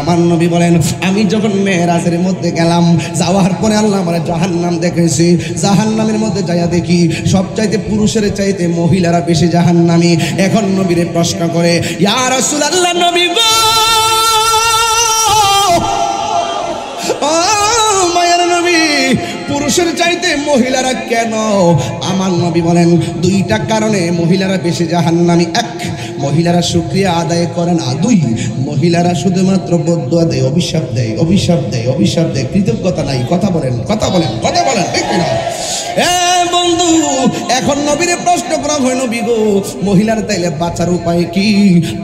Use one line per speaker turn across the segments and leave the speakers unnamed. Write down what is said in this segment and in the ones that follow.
আমার নবী বলেন আমি যখন মেরাজের মধ্যে গেলাম, যাওয়ার পরে আল্লাহ আমার জাহান্নাম দেখেছি। জাহান্নামের মধ্যে যাইয়া দেখি সবচাইতে পুরুষের চাইতে মহিলারা বেশি জাহান্নামী। এখন নবীরে প্রশ্ন করে, ইয়া রাসূলুল্লাহ, নবী গো, ও মায়ের নবী, পুরুষের চাইতে মহিলারা কেন? আমার নবী বলেন দুইটা কারণে মহিলারা বেশি জাহান্নামী। এক, মহিলারা শুকরিয়া আদায় করে না। দুই, মহিলারা শুধুমাত্র বদদুয়া দেয়, অভিশাপ দেয়, অভিশাপ দেয়, অভিশাপ দেয়, কৃতজ্ঞতা নাই। কথা বলেন, কথা বলেন, কথা বলেন, ঠিক না? বন্ধু, এখন নবীরে প্রশ্ন করা হয়, নবী গো, মহিলার তাইলে বাঁচার উপায় কি?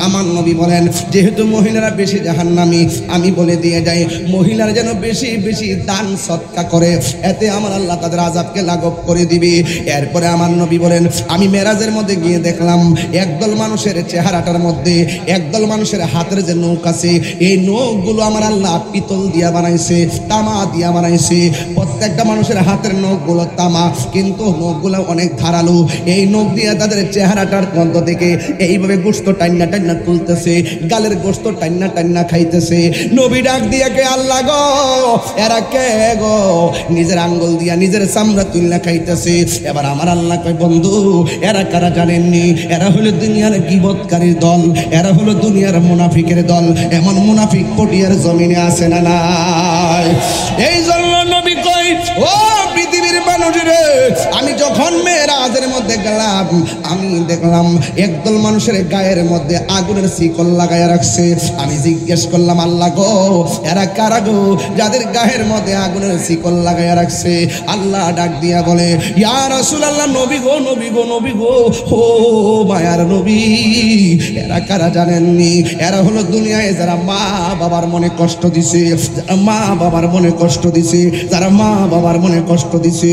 আমার নবী বলেন যেহেতু মহিলারা বেশি জাহান্নামী, আমি বলে দিয়ে যাই মহিলারা যেন বেশি বেশি দান সদকা করে, এতে আমার আল্লাহ তাদের আযাবকে লাঘব করে দিবে। এরপরে আমার নবী বলেন আমি মেরাজের মধ্যে গিয়ে দেখলাম একদল মানুষের চেহারাটার মধ্যে, একদল মানুষের হাতের যে নখ আছে, এই নখগুলো আমার আল্লাহ পিতল দিয়া বানাইছে, তামা দিয়া বানাইছে। প্রত্যেকটা মানুষের হাতের নখগুলো তামা, কিন্তু নখগুলো অনেক ধারালো। এই নখ দিয়ে তাদের চেহারাটার মধ্য থেকে এইভাবে গোশত টান্না টান্না তুলতেছে, গালের গোশত টান্না টান্না খাইতেছে। নবী ডাক দিয়ে কে আল্লাহ গো, এরা কে গো? নিজের আঙ্গুল দিয়া নিজের চামড়া তুলনা খাইতেছে। এবার আমার আল্লাহ কয় বন্ধু, এরা কারা জানেননি? এরা হলো দুনিয়ার গীবতকারীর দল, এরা হলো দুনিয়ার মুনাফিকের দল। এমন মুনাফিক পটিয়ার জমিনে আছে না নাই? এই জন্য নবী কই, ও পৃথিবীর মানুষরে, আমি যখন মেরাজের মধ্যে গেলাম আমি দেখলাম একদল মানুষের গায়ের মধ্যে আগুনের শিকল লাগাইয়া রাখছে। আমি জিজ্ঞেস করলাম আল্লাহ গো, এরা কারা গো যাদের গায়ের মধ্যে আগুনের শিকল লাগাইয়া রাখছে? আল্লাহ ডাক দিয়া বলে, ইয়া রাসূলুল্লাহ, নবী গো, নবী গো, নবী গো, ও মায়ার নবী, এরা কারা জানেননি? এরা হলো দুনিয়ায় যারা মা বাবার মনে কষ্ট দিছে, যারা মা বাবার মনে কষ্ট দিছে, যারা মা বাবার মনে কষ্ট দিছে।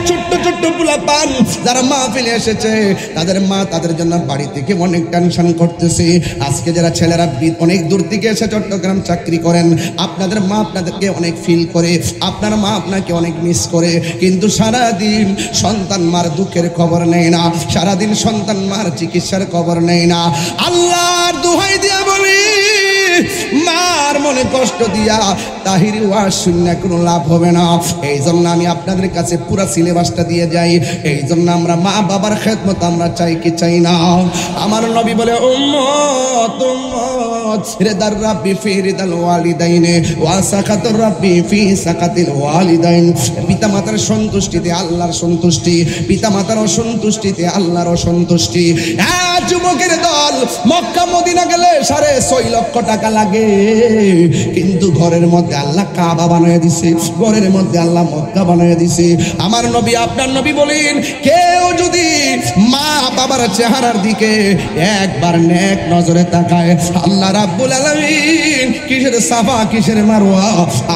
ছোট্ট ছোট্ট পোলাপান যারা মা ফেলে এসেছে, তাদের মা তাদের জন্য বাড়ি থেকে অনেক টেনশন করতেছে। আজকে যারা ছেলেরা অনেক দূর থেকে এসে চট্টগ্রাম চাকরি করেন, আপনাদের মা আপনাদেরকে অনেক ফিল করে, আপনার মা আপনাকে অনেক মিস করে, কিন্তু সারাদিন সন্তান মার দুঃখের খবর নেই না, সারাদিন সন্তান মার চিকিৎসার খবর নেই না। আল্লাহর দোহাই দিয়া বলি, মার মনে কষ্ট দিয়া তাহিরি ওয়াজ শুনলে কোনো লাভ হবে না। এই জন্য আমি আপনাদের কাছে পুরো সিলেবাসটা দিয়ে যাই। এই জন্য আমরা মা বাবার খেদমত আমরা চাই কি চাই না? আমার নবী বলে উম্মত উম্মত রিদার রাব্বি ফি রিদাল ওয়ালিদাইনে ওয়া সাকাতুর রাব্বি ফি সাকাতিল ওয়ালিদাইন। পিতা মাতার সন্তুষ্টিতে আল্লাহর সন্তুষ্টি, পিতা মাতার অসন্তুষ্টিতে আল্লাহর অসন্তুষ্টি। যুবকের দল মক্কা মদিনা গেলে 6.5 লক্ষ টাকা লাগে, কিন্তু ঘরের মধ্যে আল্লাহ কাবা বানায় দিছে, ঘরের মধ্যে আল্লাহ মক্কা বানায় দিছে। আমার নবী আপনার নবী বলেন কেউ যদি মা বাবার চেহারার দিকে একবার নেক নজরে তাকায়, আল্লাহ রাব্বুল আলামিন কিসের সাফা কিসের মারওয়া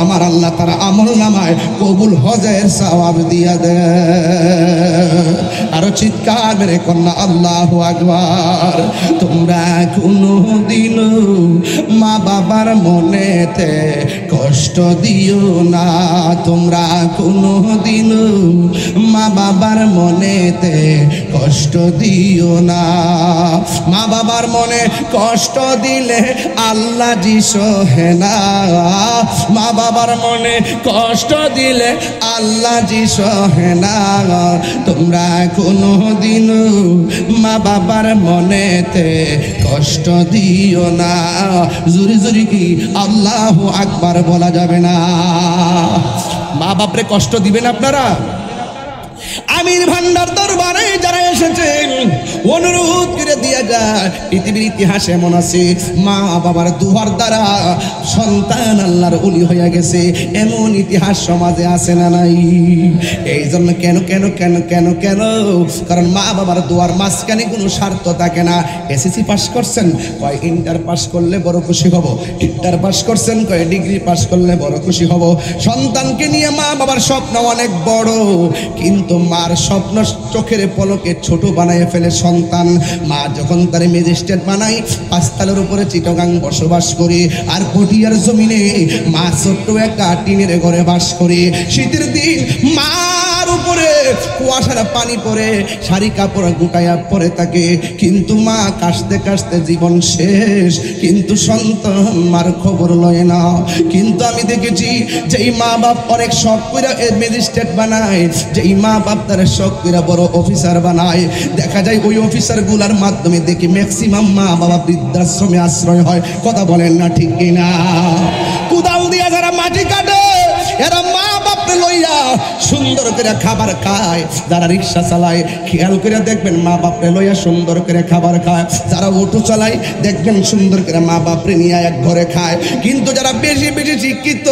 আমার আল্লাহ তার আমল নামায় কবুল হজের সওয়াব দিয়া দেয়। আরো চিৎকার মেরে কন্যা আল্লাহু আকবার। তোমরা কোনদিন মা বাবার মনেতে কষ্ট দিও না, তোমরা কোনদিন মা বাবার মনেতে কষ্ট দিও না। মা বাবার মনে কষ্ট দিলে আল্লাহ জি সহে না, মা বাবার মনে কষ্ট দিলে আল্লাহ জি সহে না। তোমরা কোনদিন মা বাবার মনেতে কষ্ট দিও না। জুরি জুরি কি আল্লাহু আকবার বলা যাবে না? মা বাপরে কষ্ট দিবেন আপনারা? আমির ভান্ডার দরবারে যারা এসেছেন অনুরোধ করে দিয়া যায়, পৃথিবীর ইতিহাসে এমন আছে মা বাবার দুয়ার দ্বারা সন্তান আল্লাহর ওলি হয়ে গেছে, এমন ইতিহাস সমাজে আছে না নাই? এই জন্য কেন কেন কেন কেন কেন কারণ মা বাবার দুয়ার মাঝখানে কোনো স্বার্থ থাকে না। এসএসসি পাস করছেন, কয় ইন্টার পাস করলে বড় খুশি হব, ইন্টার পাস করছেন, কয় ডিগ্রি পাস করলে বড় খুশি হব। সন্তানকে নিয়ে মা বাবার স্বপ্ন অনেক বড়, কিন্তু মার স্বপ্ন চোখের পলকে ছোট বানায় ফেলে সন্তান। মা যখন তার ম্যাজিস্ট্রেট বানাই, 5 তলার উপরে চিটাগাং বসবাস করে, আর পটিয়ার জমিনে মা ছোট্ট একটা টিনের ঘরে বাস করে। শীতের দিন মার উপরে পরে কুয়াশার পানি পরে শাড়ি কাপড় গুটাইয়া পরে থাকে, কিন্তু মা কাশতে কাশতে জীবন শেষ, কিন্তু সন্তান মার খবর লয় না। কিন্তু আমি দেখেছি যেই মা বাপ অনেক শখ করে ম্যাজিস্ট্রেট বানায়, যেই মা বাপ তার শখ করে বড় অফিসার বানায়, দেখা যায় ওই অফিসার গুলার মাধ্যমে দেখি ম্যাক্সিমাম মা বাবা বৃদ্ধাশ্রমে আশ্রয় হয়। কথা বলেন না ঠিক কিনা? কুদাল দিয়া যারা মাটি কাটে এরা মা বাপরে লইয়া সুন্দর করে খাবার খায়। যারা রিক্সা চালায় খেয়াল করে দেখবেন মা বাপরে লইয়া সুন্দর করে খাবার খায়। যারা অটো চালায় দেখবেন সুন্দর করে মা বাপরে নিয়ে এক ঘরে খায়। কিন্তু যারা বেশি বেশি শিক্ষিত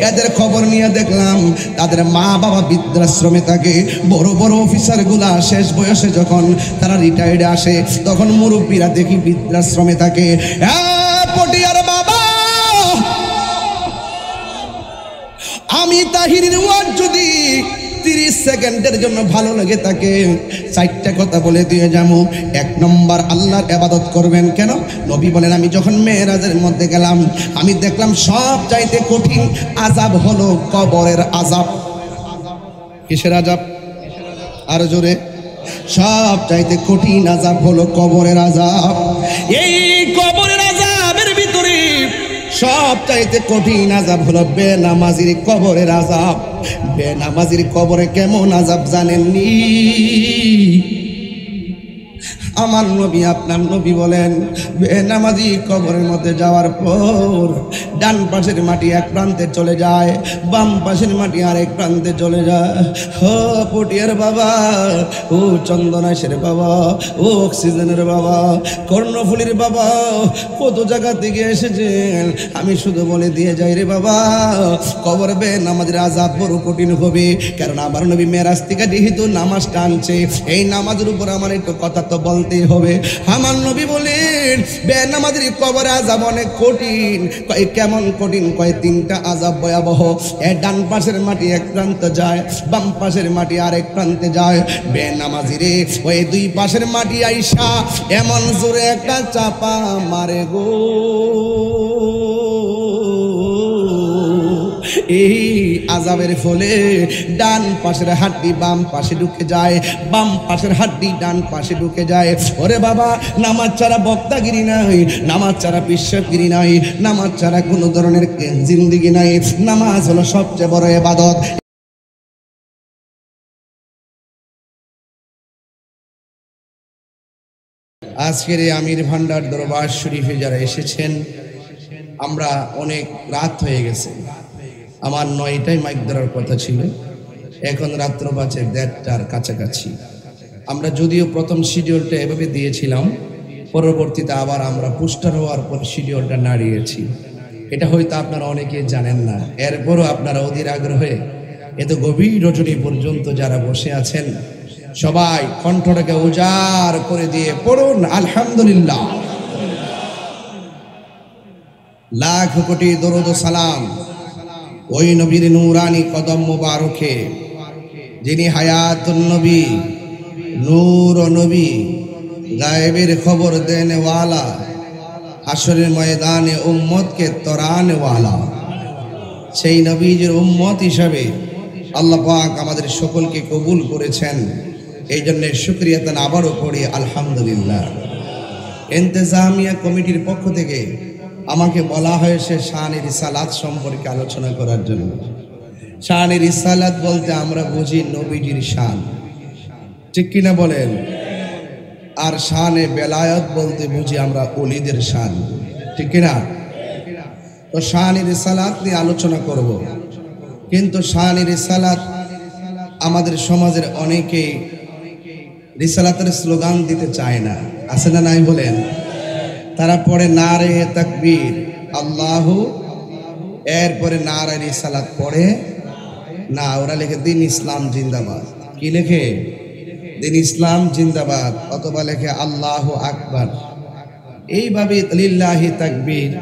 এদের খবর নিয়ে দেখলাম তাদের মা বাবা বৃদ্ধাশ্রমে থাকে। বড় বড় অফিসার গুলা শেষ বয়সে যখন তারা রিটায়ার্ডে আসে তখন মুরব্বীরা দেখি বৃদ্ধাশ্রমে থাকে। পটিয়ার বাবা, আমি তাহিরের ওয়াজ যদি 30 সেকেন্ডের জন্য ভালো লাগে তাকে 4টা কথা বলে দিয়ে যাবো। 1 নম্বর, আল্লাহর ইবাদত করবেন। কেন? নবী বলেন আমি যখন মেরাজের মধ্যে গেলাম আমি দেখলাম সব চাইতে কঠিন আযাব হলো কবরের আযাব। কিসের আযাব? আর জোরে। সব চাইতে কঠিন আযাব হলো কবরের আযাব। এই কবরের আযাবের ভিতরে সব চাইতে কঠিন আযাব হলো বেনামাজির কবরের আযাব। বেনামাজির কবরে কেমন আযাব জানেননি? আমার নবী আপনার নবী বলেন বেনামাজি কবরের মধ্যে যাওয়ার পর ডান পাশের মাটি এক প্রান্তে চলে যায়, বাম পাশের মাটি আরেক প্রান্তে চলে যায়। ও পটিয়ার বাবা, ও চন্দনাশের বাবা, ও অক্সিজেনের বাবা, কর্ণফুলির বাবা, কত জায়গা থেকে এসেছেন আমি শুধু বলে দিয়ে যাই রে বাবা, কবর বেনামাজির আযাব বড় কঠিন হবে। কারণ আমার নবী মেরাজ থেকে যেহেতু নামাজটা আনছে, এই নামাজের উপর আমার একটু কথা তো বলতে হবে। আমার নবী বলেন বেনামাজির কবরে আযাব অনেক কঠিন। কয় কেমন কঠিন? কয় 3টা আযাব ভয়াবহ। ডান পাশের মাটি এক প্রান্তে যায়, বাম পাশের মাটি আরেক প্রান্তে যায়। বেনামাজিরে ওই 2 পাশের মাটি আইসা এমন জোরে একটা চাপা মারে গো, এই আযাবের ফলে ডান পাশের হাড্ডি বাম পাশে ঢুকে যায়, বাম পাশের হাড্ডি ডান পাশে ঢুকে যায়। ওরে বাবা, নামাজ ছাড়া বক্তাগিরি নাই, নামাজ ছাড়া বিশ্বাসগিরি নাই, নামাজ ছাড়া কোনো ধরনের জিন্দেগি নাই। নামাজ হলো সবচেয়ে বড় ইবাদত। আজকের এই আমির ভান্ডার দরবার শরীফে যারা এসেছেন, আমরা অনেক রাত হয়ে গেছে। আমার 9টায় মাইক ধরার কথা ছিল, এখন রাত্র বাজে 1:30টার কাছাকাছি। আমরা যদিও প্রথম শিডিউলটা এভাবে দিয়েছিলাম, পরবর্তীতে আবার আমরা পুস্টার হওয়ার পর শিডিউলটা নাড়িয়েছি। এটা হয়তো আপনারা অনেকে জানেন না, এরপরও আপনারা অধীর আগ্রহে এত গভীর রজনী পর্যন্ত যারা বসে আছেন সবাই কণ্ঠটাকে উজাড় করে দিয়ে পড়ুন আলহামদুলিল্লাহ। লাখ কোটি দরুদ ও সালাম ওই নবীর নূরানি কদম মুবারকে, যিনি হায়াতুন নবী, নূর ও নবী, গায়েবের খবর দেনে ওয়ালা, হাসরের ময়দানে উম্মতকে তরানে ওয়ালা। সেই নবীজির উম্মত হিসাবে আল্লাহ পাক আমাদের সকলকে কবুল করেছেন। এই জন্য শুকরিয়া তান আবারও পড়ি আলহামদুলিল্লাহ। ইন্তেজামিয়া কমিটির পক্ষ থেকে আমাকে বলা হয়েছে শানে রিসালাত সম্পর্কে আলোচনা করার জন্য। শানে রিসালাত বলতে আমরা বুঝি নবীজির শান, ঠিক কিনা বলেন? আর শানে বেলায়েত বলতে বুঝি আমরা ওলিদের শান, ঠিক কিনা? তো শানে রিসালাত নিয়ে আলোচনা করব। কিন্তু শানে রিসালাত আমাদের সমাজের অনেকেই রিসালাতের স্লোগান দিতে চায় না, আছে না নাই বলেন? তারা পড়ে নারে তাকবীর আল্লাহু, এরপরে নারে রিসালাত পড়ে না, ওরা লেখে দিন ইসলাম জিন্দাবাদ। কি লেখে? দিন ইসলাম জিন্দাবাদ, অথবা লেখে আল্লাহু আকবার। এইভাবে লিল্লাহি তাকবীর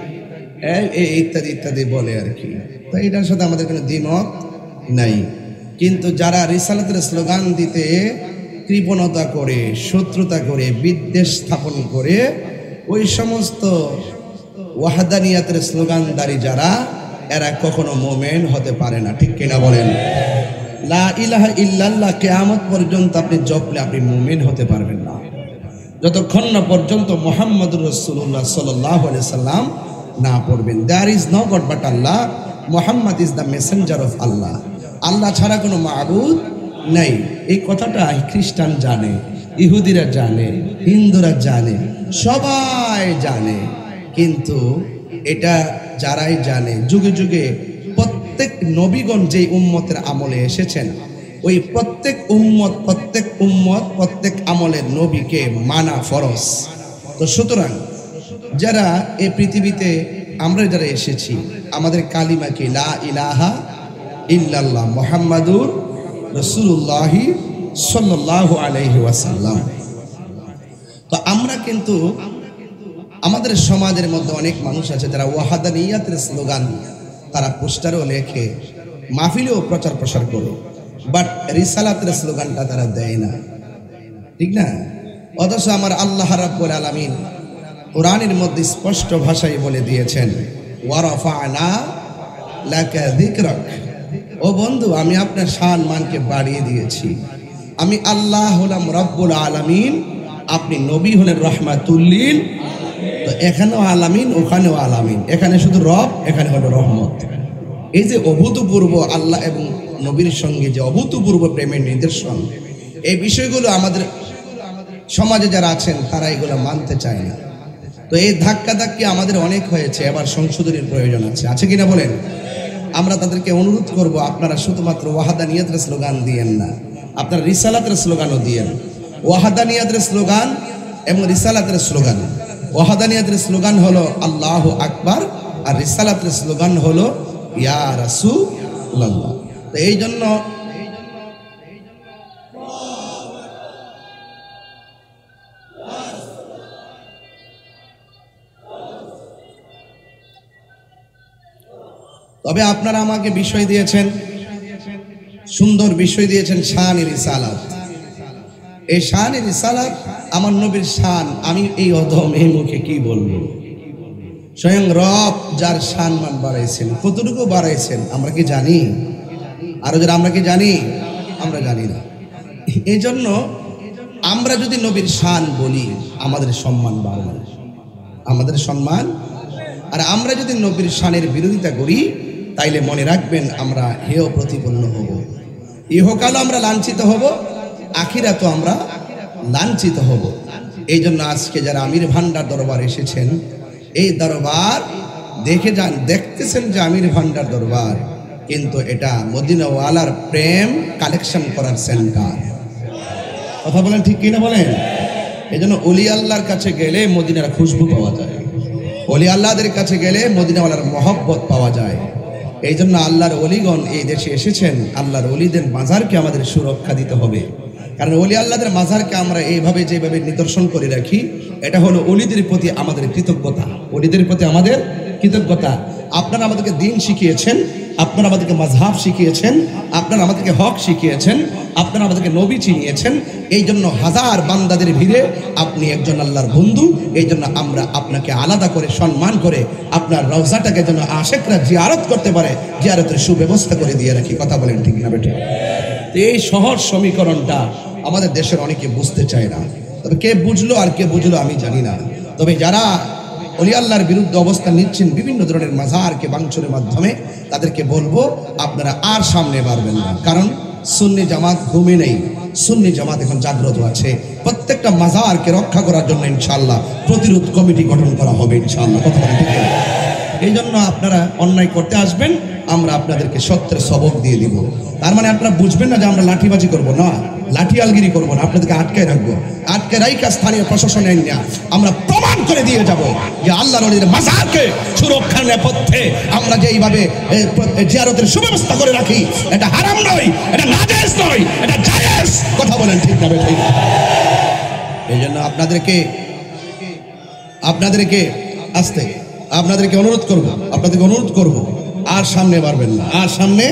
ইত্যাদি ইত্যাদি বলে আর কি। তো এটার সাথে আমাদের কোনো দ্বিমত নাই। কিন্তু যারা রিসালাতের স্লোগান দিতে কৃপণতা করে, শত্রুতা করে, বিদ্বেষ স্থাপন করে, ওই সমস্ত ওয়াহদানিয়াতের স্লোগানদারি যারা, এরা কখনো মোমেন হতে পারে না, ঠিক কিনা বলেন? লা ইলাহা ইল্লাল্লাহ কিয়ামত পর্যন্ত আপনি জপলে আপনি মুমিন হতে পারবেন না, যতক্ষণ না পর্যন্ত মুহাম্মদুর রাসূলুল্লাহ সাল্লাল্লাহু আলাইহি সাল্লাম না পড়বেন। There is no god but Allah, Muhammad is the messenger of Allah. Allah ছাড়া কোনো মাবুদ নেই। এই কথাটা খ্রিস্টান জানে, ইহুদিরা জানে, হিন্দুরা জানে, সবাই জানে। কিন্তু এটা যারাই জানে, যুগে যুগে প্রত্যেক নবীগণ যে উম্মতের আমলে এসেছেন, ওই প্রত্যেক উম্মত প্রত্যেক আমলের নবীকে মানা ফরজ। তো সুতরাং যারা এই পৃথিবীতে আমরা যারা এসেছি, আমাদের কালিমাকে লা ইলাহা ইল্লাল্লাহ মুহাম্মাদুর রাসূলুল্লাহ সাল্লাল্লাহু আলাইহি ওয়াসাল্লাম। তো আমরা কিন্তু আমাদের সমাজের মধ্যে অনেক মানুষ আছে যারা ওয়াহাদানিয়াতের স্লোগান তারা পোস্টারও লেখে, মাহফিলেও প্রচার প্রসার করে, বাট রিসালাতের স্লোগানটা তারা দেয় না, ঠিক না? অথচ আমার আল্লাহ রাব্বুল আলামিন কোরআনের মধ্যে স্পষ্ট ভাষায় বলে দিয়েছেন, ওয়া রাফা'না লাকা যিকরাক, ও বন্ধু আমি আপনার শান মানকে বাড়িয়ে দিয়েছি। আমি আল্লাহ হলাম রব্বুল আলামিন, আপনি নবী হলেন রহমাতুল লিল। তো এখানেও আলামিন, ওখানেও আলামিন, এখানে শুধু রব, এখানে হলো রহমত। এই যে অভূতপূর্ব আল্লাহ এবং নবীর সঙ্গে যে অভূতপূর্ব প্রেমের নিদর্শন, এই বিষয়গুলো আমাদের সমাজে যারা আছেন তারা এগুলো মানতে চায় না। তো এই ধাক্কি আমাদের অনেক হয়েছে, এবার সংশোধনের প্রয়োজন আছে কিনা বলেন? আমরা তাদেরকে অনুরোধ করব, আপনারা শুধুমাত্র ওয়াহাদানিয়াতের স্লোগান দিয়েন না, আপনারা রিসালাতের স্লোগানও দিয়েন। ওয়াহাদানিয়াতের স্লোগান এবং রিসালাতের স্লোগান, ওয়াহাদানিয়াতের স্লোগান হলো আল্লাহু আকবার, আর রিসালাতের স্লোগান হলো ইয়া রাসূলুল্লাহ। তো এই জন্য তবে আপনারা আমাকে বিষয় দিয়েছেন, সুন্দর বিষয় দিয়েছেন, শান-ই রিসালাত। এই শান-ই রিসালাত আমার নবীর শান, আমি এই অধম এই মুখে কি বলবো? স্বয়ং রব যার শান মান বাড়াইছেন, কতটুকু বাড়াইছেন আমরা কি জানি? আরো যারা আমরা কি জানি? আমরা জানি না। এই জন্য আমরা যদি নবীর শান বলি আমাদের সম্মান বাড়বে, আমাদের সম্মান। আর আমরা যদি নবীর শানের বিরোধিতা করি তাইলে মনে রাখবেন আমরা হেয় প্রতিপন্ন হব, ইহকালও আমরা লাঞ্ছিত হব, আখিরাতেও আমরা লাঞ্ছিত হব। এই জন্য আজকে যারা আমির ভান্ডার দরবার এসেছেন, এই দরবার দেখতেছেন যে আমির ভান্ডার দরবার, কিন্তু এটা মদিনাওয়ালার প্রেম কালেকশন করার সেন্টার। কথা বলেন ঠিক কিনা বলেন? এই জন্য ওলি আল্লাহর কাছে গেলে মদিনার খুশবু পাওয়া যায়, ওলি আল্লাহদের কাছে গেলে মদিনাওয়ালার মহব্বত পাওয়া যায়। এই জন্য আল্লাহর ওলিগণ এই দেশে এসেছেন, আল্লাহর ওলিদের মাজারকে আমাদের সুরক্ষা দিতে হবে। কারণ ওলি আল্লাহদের মাজারকে আমরা এইভাবে যেভাবে নিদর্শন করে রাখি, এটা হলো ওলিদের প্রতি আমাদের কৃতজ্ঞতা, ওলিদের প্রতি আমাদের কৃতজ্ঞতা। আপনারা আমাদেরকে দিন শিখিয়েছেন, আপনারা আমাদেরকে মাযহাব শিখিয়েছেন, আপনারা আমাদেরকে হক শিখিয়েছেন, আপনারা আমাদেরকে নবী চিনিয়েছেন। এই জন্য হাজার বান্দাদের ভিড়ে আপনি একজন আল্লাহর বন্ধু। এই জন্য আমরা আপনাকে আলাদা করে সম্মান করে আপনার রওজাটাকে যেন আশেকরা জিয়ারত করতে পারে, জিয়ারতের সুব্যবস্থা করে দিয়ে রাখি। কথা বলেন ঠিক না বেটে? এই সহজ সমীকরণটা আমাদের দেশের অনেকে বুঝতে চায় না। তবে কে বুঝলো আর কে বুঝলো আমি জানি না। তবে যারা ওলি আল্লাহর বিরুদ্ধে অবস্থান নিচ্ছেন বিভিন্ন ধরনের মাজারকে ভাঙচুরের মাধ্যমে, তাদেরকে বলবো আপনারা আর সামনে বাড়বেন না। কারণ সুন্নি জামাত ঘুমে নেই, সুন্নি জামাত এখন জাগ্রত আছে। প্রত্যেকটা মাজারকে রক্ষা করার জন্য ইনশাআল্লাহ প্রতিরোধ কমিটি গঠন করা হবে ইনশাআল্লাহ। কথা বলেন ঠিক না? এই জন্য আপনারা অন্যায় করতে আসবেন, আমরা আপনাদেরকে সত্যের সবক দিয়ে দিব। তার মানে আপনারা বুঝবেন না যে আমরা লাঠিবাজি করব না, লাঠি আলগিরি করবো না, আপনাদেরকে আটকায় রাখবো। আটকে রাইকা স্থানীয় প্রশাসন না আমরা প্রমাণ করে দিয়ে যাব যে আল্লাহর ওলিদের মাজারকে সুরক্ষার নেপথ্যে আমরা যে এইভাবে জিয়ারতের সুব্যবস্থা করে রাখি, এটা হারাম নয়, এটা নাজায়েজ নয়, এটা জায়েজ। কথা বলেন ঠিক না ঠিক? এই জন্য আপনাদেরকে আসতে আপনাদেরকে অনুরোধ করব, আর সামনে বাড়বেন না, আর সামনে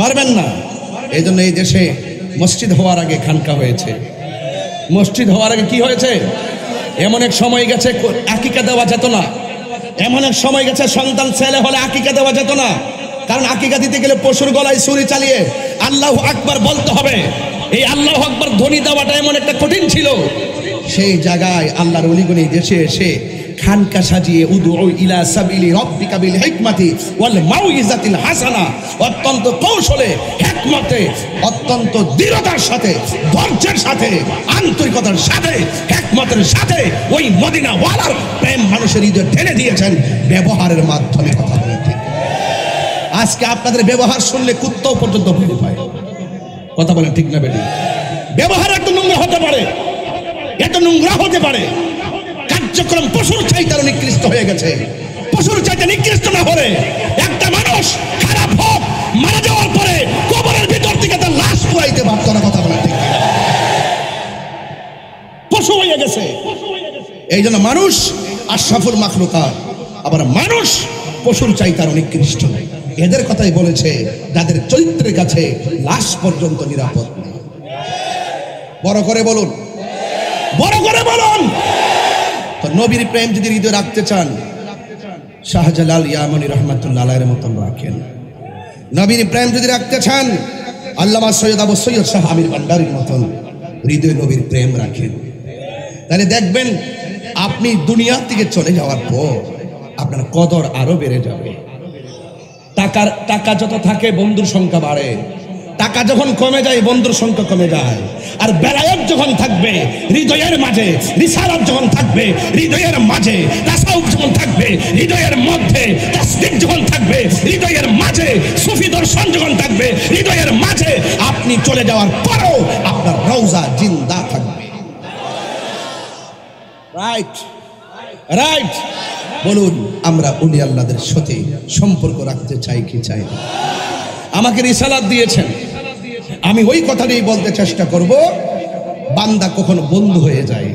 বাড়বেন না। এই জন্য এই দেশে মসজিদ হওয়ার আগে খানকা হয়েছে, মসজিদ হওয়ার আগে কি হয়েছে? এমন এক সময় গেছে আকিকা দেওয়া যেত না, এমন এক সময় গেছে সন্তান ছেলে হলে আকিকা দেওয়া যেত না। কারণ আকিকা দিতে গেলে পশুর গলায় ছুরি চালিয়ে আল্লাহু আকবার বলতে হবে। এই আল্লাহু আকবার ধ্বনি দেওয়াটা এমন একটা কঠিন ছিল, সেই জায়গায় আল্লাহর ওলিগণ দেশে এসে খানকা সাজিয়ে উদু ইলা সাবিলি রাব্বিকা বিল হিকমাতি ওয়াল মাউইজাতিল হাসানা, অত্যন্ত কৌশলে, হিকমতে, অত্যন্ত দৃঢ়তার সাথে, ধৈর্যের সাথে, আন্তরিকতার সাথে, হিকমতের সাথে ওই মদিনা ওয়ালার প্রেম মানুষের হৃদয়ে ঢেলে দিয়েছেন ব্যবহারের মাধ্যমে। কথা বলেন ঠিক? আজকে আপনাদের ব্যবহার শুনলে কুত্তাও পর্যন্ত ভয় পায়। কথা বলেন ঠিক না বেটি? ব্যবহার এত নোংরা হতে পারে, এত নোংরা হতে পারে, কার্যক্রম পশুর চাইতে আরো নিকৃষ্ট হয়ে গেছে। পশুর চাইতে নিকৃষ্ট না হলে একটা মানুষ খারাপ হোক, মারা যাওয়ার পরে কবরের ভিতর থেকে তার লাশ পুরাইতে পারত না। কথা বলেন ঠিক? পশু হয়ে গেছে। এই জন্য মানুষ আশরাফুল মাখলুকাত, আবার মানুষ পশুর চাইতে আরো নিকৃষ্ট। এদের কথাই বলেছে যাদের চরিত্রের কাছে লাশ পর্যন্ত নিরাপদ নেই। বড় করে বলুন, বড় করে বলুন। তো নবীর প্রেম যদি হৃদয়ে রাখতে চান, শাহজালাল ইয়ামানি রহমাতুল্লাহ আলাইহির মতন রাখেন। নবীর প্রেম যদি রাখতে চান, আল্লামা সৈয়দ আবু সৈয়দ শাহ আমির ভান্ডারীর মতন হৃদয়ে নবীর প্রেম রাখেন। তাহলে দেখবেন আপনি দুনিয়া থেকে চলে যাওয়ার পর আপনার কদর আরো বেড়ে যাবে। টাকা যত থাকে বন্ধুর সংখ্যা বাড়ে, টাকা যখন কমে যায় বন্ধুর সংখ্যা কমে যায়। আর বেলায়েত যখন থাকবে হৃদয়ের মাঝে, রিসালাত যখন থাকবে হৃদয়ের মাঝে, তাসাউফ যখন থাকবে হৃদয়ের মধ্যে, তাসদিক যখন থাকবে হৃদয়ের মাঝে, সুফি দর্শন যখন থাকবে হৃদয়ের মাঝে, আপনি চলে যাওয়ার পরেও আপনার রওজা জিন্দা থাকবে। Right, right. বলুন, আমরা উলি আল্লাহদের সাথে সম্পর্ক রাখতে চাই কি চাই না? আমাকে রিসালাত দিয়েছেন, আমি ওই কথাটাই বলতে চেষ্টা করব। বান্দা কখনো বন্ধু হয়ে যায়।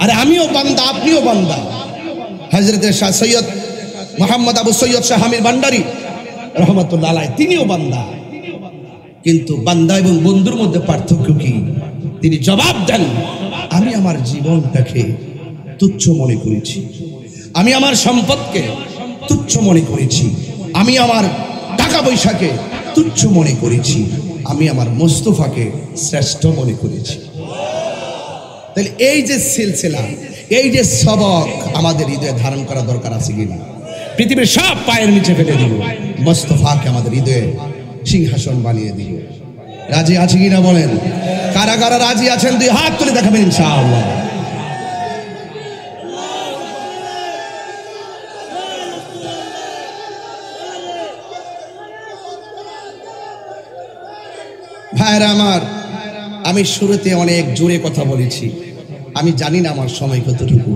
আরে আমিও বান্দা, আপনিও বান্দা। হযরতে শাহ সৈয়দ মোহাম্মদ আবু সৈয়দ শাহ আমির ভান্ডারী রহমাতুল্লাহ আলাইহি তিনিও বান্দা। কিন্তু বান্দা এবং বন্ধুর মধ্যে পার্থক্য কি? তিনি জবাব দেন, আমি আমার জীবনটাকে তুচ্ছ মনে করেছি, আমি আমার সম্পদকে তুচ্ছ মনে করেছি, আমি আমার টাকা পয়সাকে তুচ্ছ মনে করেছি, আমি আমার মুস্তাফাকে শ্রেষ্ঠ মনে করেছি। তাহলে এই যে সিলসিলা, এই যে সবক আমাদের হৃদয়ে ধারণ করা দরকার আছে কিনা? পৃথিবীর সব পায়ের নিচে ফেলে দিব, মুস্তাফাকে আমাদের হৃদয়ে সিংহাসন বানিয়ে দিব। রাজি আছে কিনা বলেন? কারা কারা রাজি আছেন দুই হাত তুলে দেখাবেন ইনশাআল্লাহ। ভাইরা আমার, আমি শুরুতে অনেক জোরে কথা বলেছি, আমি জানি না আমার সময় কতটুকু।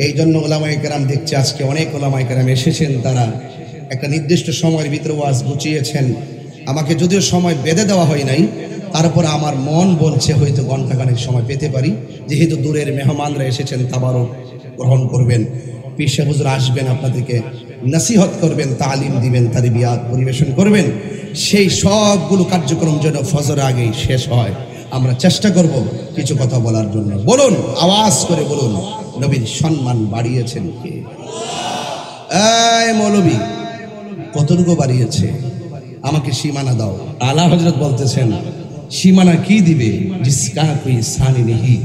এই জন্য ওলামায়ে কেরাম দেখছি আজকে অনেক ওলামায়ে কেরাম এসেছেন, তারা একটা নির্দিষ্ট সময়ের ভিতরে ওয়াজ বুঝিয়েছেন। আমাকে যদিও সময় বেঁধে দেওয়া হয় নাই, তারপর আমার মন বলছে হয়তো ঘন্টাখানেক সময় পেতে পারি। যেহেতু দূরের মেহমানরা এসেছেন, তাবারক গ্রহণ করবেন, পীর সাহেব হুজুর আসবেন, আপনাদেরকে নসিহত করবেন, তালিম দিবেন, তারবিয়াত পরিবেশন করবেন। সেই সবগুলো কার্যক্রম যেন ফজর আগেই শেষ হয়, আমরা চেষ্টা করব কিছু কথা বলার জন্য। বলুন, আওয়াজ করে বলুন, নবীর সম্মান বাড়িয়েছেন কে? এই মৌলবী কতটুকু বাড়িয়েছে? আমাকে সীমানা দাও। আলা হযরত বলতেছেন, সীমানা কি দিবে? জিসকা কোই সানি নেহি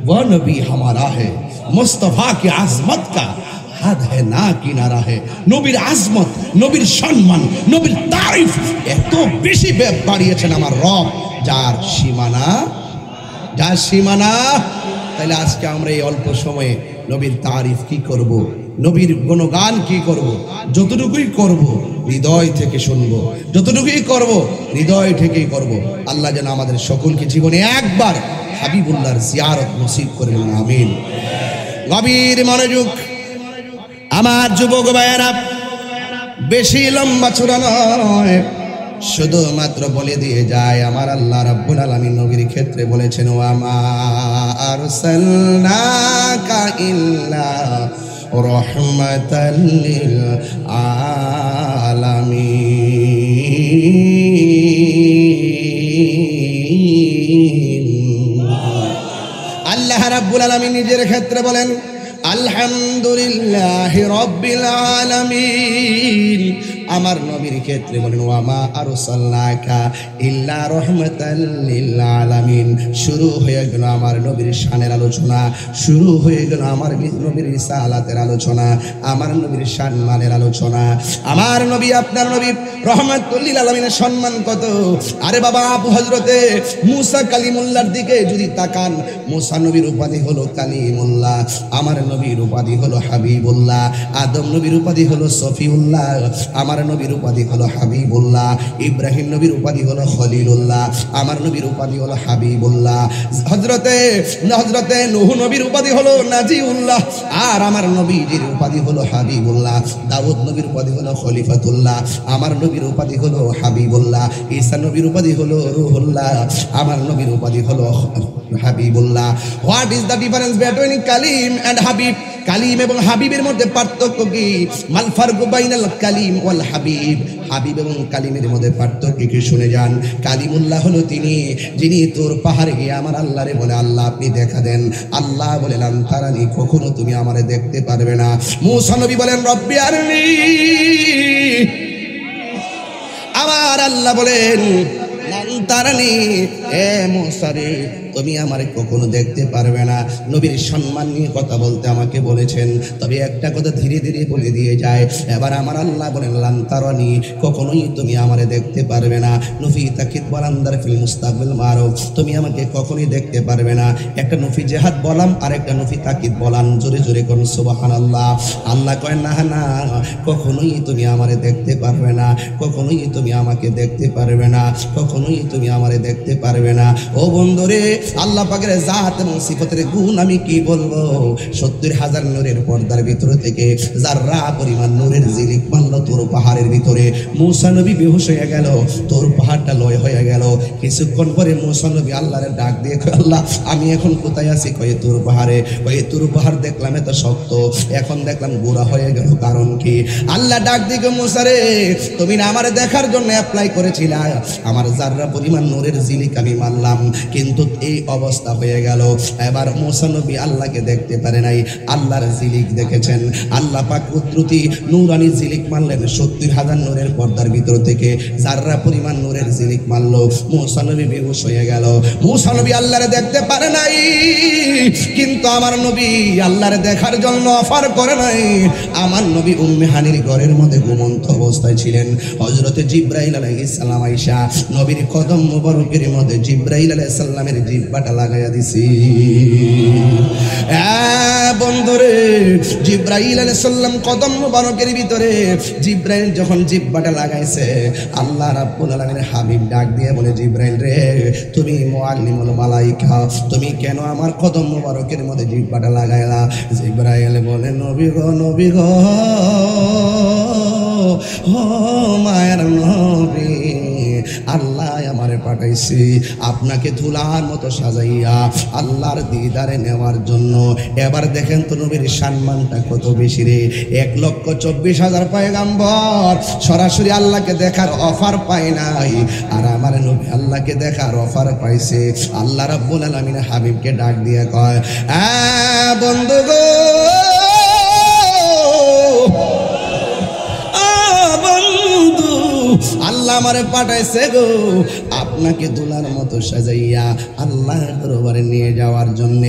वो नबी हमारा है, मुस्तफा की आजमत का হাদ হে না কিনারা হে। নবীর আজমত, নবীর সম্মান, নবীর তারিফ এত বেশি বাড়িয়েছেন আমার রব, যার সীমানা, যার সীমানা। তাহলে আজকে আমরা এই অল্প সময়ে নবীর তারিফ কি করব, নবীর গুণগান কি করব? যতটুকুই করব হৃদয় থেকে শুনবো, যতটুকুই করব হৃদয় থেকেই করব। আল্লাহ যেন আমাদের সকলকে জীবনে একবার হাবিবুল্লাহর জিয়ারত নসিব করবেন, আমিন। গভীর মনোযোগ আমার যুবক ভাইয়েরা, বেশি লম্বা চূড়া নয়, শুধুমাত্র বলে দিয়ে যায়, আমার আল্লাহ রাব্বুল আলামিন নবীর ক্ষেত্রে বলেছেন, ওয়া মা আরসালনাকা ইল্লা রাহমাতাল লিল আলামিন। আল্লাহ রাব্বুল আলামিন নিজের ক্ষেত্রে বলেন, আলহামদুলিল্লাহি রাব্বিল আলামিন, আমার নবীর ক্ষেত্রে বলেন ওয়ামা আরসালনাকা ইল্লা রাহমাতাল লিল আলামিন। শুরু হয়ে গেল আমার নবীর শানের আলোচনা, শুরু হয়ে গেল আমার নবীর রিসালাতের আলোচনা, আমার নবীর সম্মানের আলোচনা। আমার নবী আপনার নবী রহমাতুল লিল আলামিনের সম্মান কত! আরে বাবা, আবু হযরতে মুসা কালিমুল্লাহর দিকে যদি তাকান, মুসা নবীর উপাধি হলো কালিমুল্লাহ, আমার নবীর উপাধি হলো হাবিবুল্লাহ, আদম নবীর উপাধি হলো সফিউল্লাহ, আমার নবীর উপাধি হলো হাবিবুল্লাহ, ইব্রাহিম নবীর উপাধি হলো খলিলুল্লাহ, আমার নবীর উপাধি হলো হাবিবুল্লাহ, হযরতে নূহ নবীর উপাধি হলো নাজিউল্লাহ, আর আমার নবীর উপাধি হলো হাবিবুল্লাহ, দাউদ নবীর উপাধি হলো খলিফাতুল্লাহ, আমার নবীর উপাধি হলো হাবিবুল্লাহ, ঈসা নবীর উপাধি হলো রূহুল্লাহ, আমার নবীর উপাধি হলো Habibullah. What is the difference between Kalim and Habib? Kalim এবং হাবিবের মধ্যে পার্থক্য কি? মাল ফারকু বাইনাল কালিম ওয়াল হাবিব। হাবিব এবং কালিমের মধ্যে পার্থক্য কি শুনে যান। কালিমুল্লাহ হলো তিনি যিনি তোর পাহাড়ে গিয়ে আমার আল্লাহরে বলে, আল্লাহ আপনি দেখা দেন। আল্লাহ বলে লান তারানি, কখনো তুমি আমারে দেখতে পারবে না। মূসা নবী বলেন রব্বি আরনি, আমার আল্লাহ বলেন লান তারানি, এ মূসা রে তুমি আমারে কখনো দেখতে পারবে না। নবীর সম্মান নিয়ে কথা বলতে আমাকে বলেছেন, তবে একটা কথা ধীরে ধীরে বলে দিয়ে যায়। এবার আমার আল্লাহ বলেন লান তারানি, কখনোই তুমি আমারে দেখতে পারবে না। নফি তাকিদ বারান্দার ফিল মুস্তাকবিল মারুফ, তুমি আমাকে কখনোই দেখতে পারবে না। একটা নফি জেহাদ বলাম আর একটা নফি তাকিদ বলান, জোরে জোরে কোন সুবহানাল্লাহ। আল্লাহ কয় না না, কখনোই তুমি আমারে দেখতে পারবে না, কখনোই তুমি আমাকে দেখতে পারবে না, কখনোই তুমি আমারে দেখতে পারবে না। ও বন্ধুরে, আল্লাহ পাকের জাত এবং সিফতের গুণ আমি কি বলবো। 70,000 নূরের পর্দার ভিতর থেকে যাররা পরিমাণ নূরের জিলিক মারল তোর পাহাড়ের ভিতরে। মূসা নবী বেহুশ হয়ে গেল, তোর পাহাড়টা লয় হয়ে গেল। কিছুক্ষণ পরে মূসা নবী আল্লাহর ডাক দিয়ে কয়, আল্লাহ আমি এখন কোথায় আছি? কয়ে তোর পাহাড়ে। কয়ে তোর পাহাড় দেখলাম এত শক্ত, এখন দেখলাম গোড়া হয়ে গেল, কারণ কি? আল্লাহ ডাক দিয়ে মূসা রে, তুমি না আমার দেখার জন্য অ্যাপ্লাই করেছিলা, আমার যাররা পরিমাণ নূরের জিলিক আমি মারলাম, কিন্তু এই অবস্থা হয়ে গেল। এবার মূসা নবী আল্লাহকে দেখতে পারে নাই, আল্লাহর জিলিক দেখেছেন। আল্লাহ পাক কুদরতি নূরানি জিলিক মারলেন 70,000 নূরের পর্দার ভিতর থেকে যাররা পরিমাণ নূরের জিলিক মারলো। মূসা নবী বেহুশ হয়ে গেল। মূসা নবী আল্লাহরে দেখতে পারে নাই, কিন্তু আমার নবী আল্লাহরে দেখার জন্য অফার করে নাই। আমার নবী উম্মে হানির ঘরের মধ্যে ঘুমন্ত অবস্থায় ছিলেন। হযরতে জিবরাইল আলাইহিস সালাম আয়েশা নবীর কদম মোবারকের মধ্যে জিবরাইল আলাইহিস সালামের জিহ্বাটা লাগাইয়া দিছি। বন্ধুরে, জিবরাইল আলাইহিস সালাম কদম মোবারকের ভিতরে জিবরাইল যখন জিহ্বাটা লাগাইছে, আল্লাহ রাব্বুল আলামিনের হাবিব ডাক দিয়ে বলে, জিবরাইল রে, তুমি মুআল্লিমুল মালায়েকা, তুমি কেন আমার কদম মোবারকের মধ্যে জিহ্বাটা লাগাইলা? জিবরাইল বলে, নবী গো, নবী গো, ও মায়ের নবী, আল্লাহ আমারে পাঠাইছি আপনাকে ধুলার মতো সাজাইয়া আল্লাহর দিদারে নেওয়ার জন্য। এবার দেখেন তো নবীর সম্মানটা কত বেশি রে। 1,24,000 পয়গাম্বর সরাসরি আল্লাহকে দেখার অফার পায় নাই, আর আমার নবী আল্লাহকে দেখার অফার পাইছে। আল্লাহ রাব্বুল আলামিন হাবিবকে ডাক দিয়ে কয়, বন্ধু গো, আল্লাহ আমারে পাঠাইছে গো আপনাকে দুলার মতো সাজাইয়া আল্লাহর দরবারে নিয়ে যাওয়ার জন্য।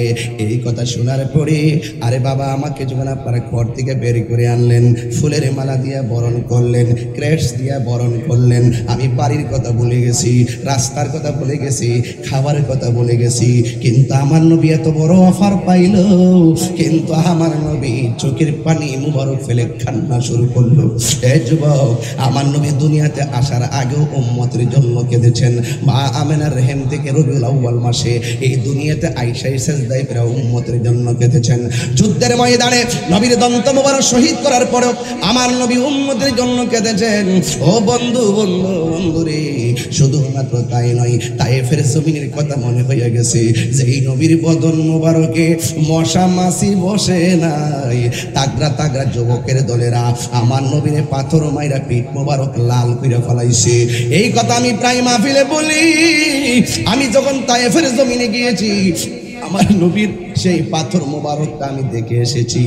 এই কথা শোনার পরে, আরে বাবা, আমাকে যখন আপনারা ঘর থেকে বের করে আনলেন, ফুলের মালা দিয়ে বরণ করলেন, ক্রেস্ট দিয়ে বরণ করলেন, আমি বাড়ির কথা বলে গেছি, রাস্তার কথা বলে গেছি, খাবারের কথা বলে গেছি, কিন্তু আমার নবী এত বড় অফার পাইল, কিন্তু আমার নবী চোখের পানি মুবারক ফেলে কান্না শুরু করলো। এই যুবক, আমার নবী দুনিয়াতে আসার আগেও উম্মতের জন্য কেঁদেছেন। মা আমেনার রেহেম থেকে রবিউল আউয়াল মাসে এই দুনিয়াতে আয়েশার সেজদায় পড়ে উম্মতের জন্য কেঁদেছেন। যুদ্ধের ময়দানে নবীর দন্ত মোবারক শহীদ করার পরেও আমার নবী উম্মতের জন্য কেঁদেছেন। ও বন্ধু, বন্ধু, বন্ধুরে, শুধুমাত্র তাই নয়, তায়েফের জমিনের কথা মনে হয়ে গেছে যে এই নবীর বদন মোবারকে মশা মাছি বসে নাই। তাগড়া তাগড়া যুবকের দলেরা আমার নবীরে পাথর মাইরা পিঠ মোবারক লাল করে ফলাইছে। এই কথা আমি প্রায় মাহফিলে বলি। আমি যখন তায়েফের জমিনে গিয়েছি, আমার নবীর সেই পাথর মোবারকটা আমি দেখে এসেছি।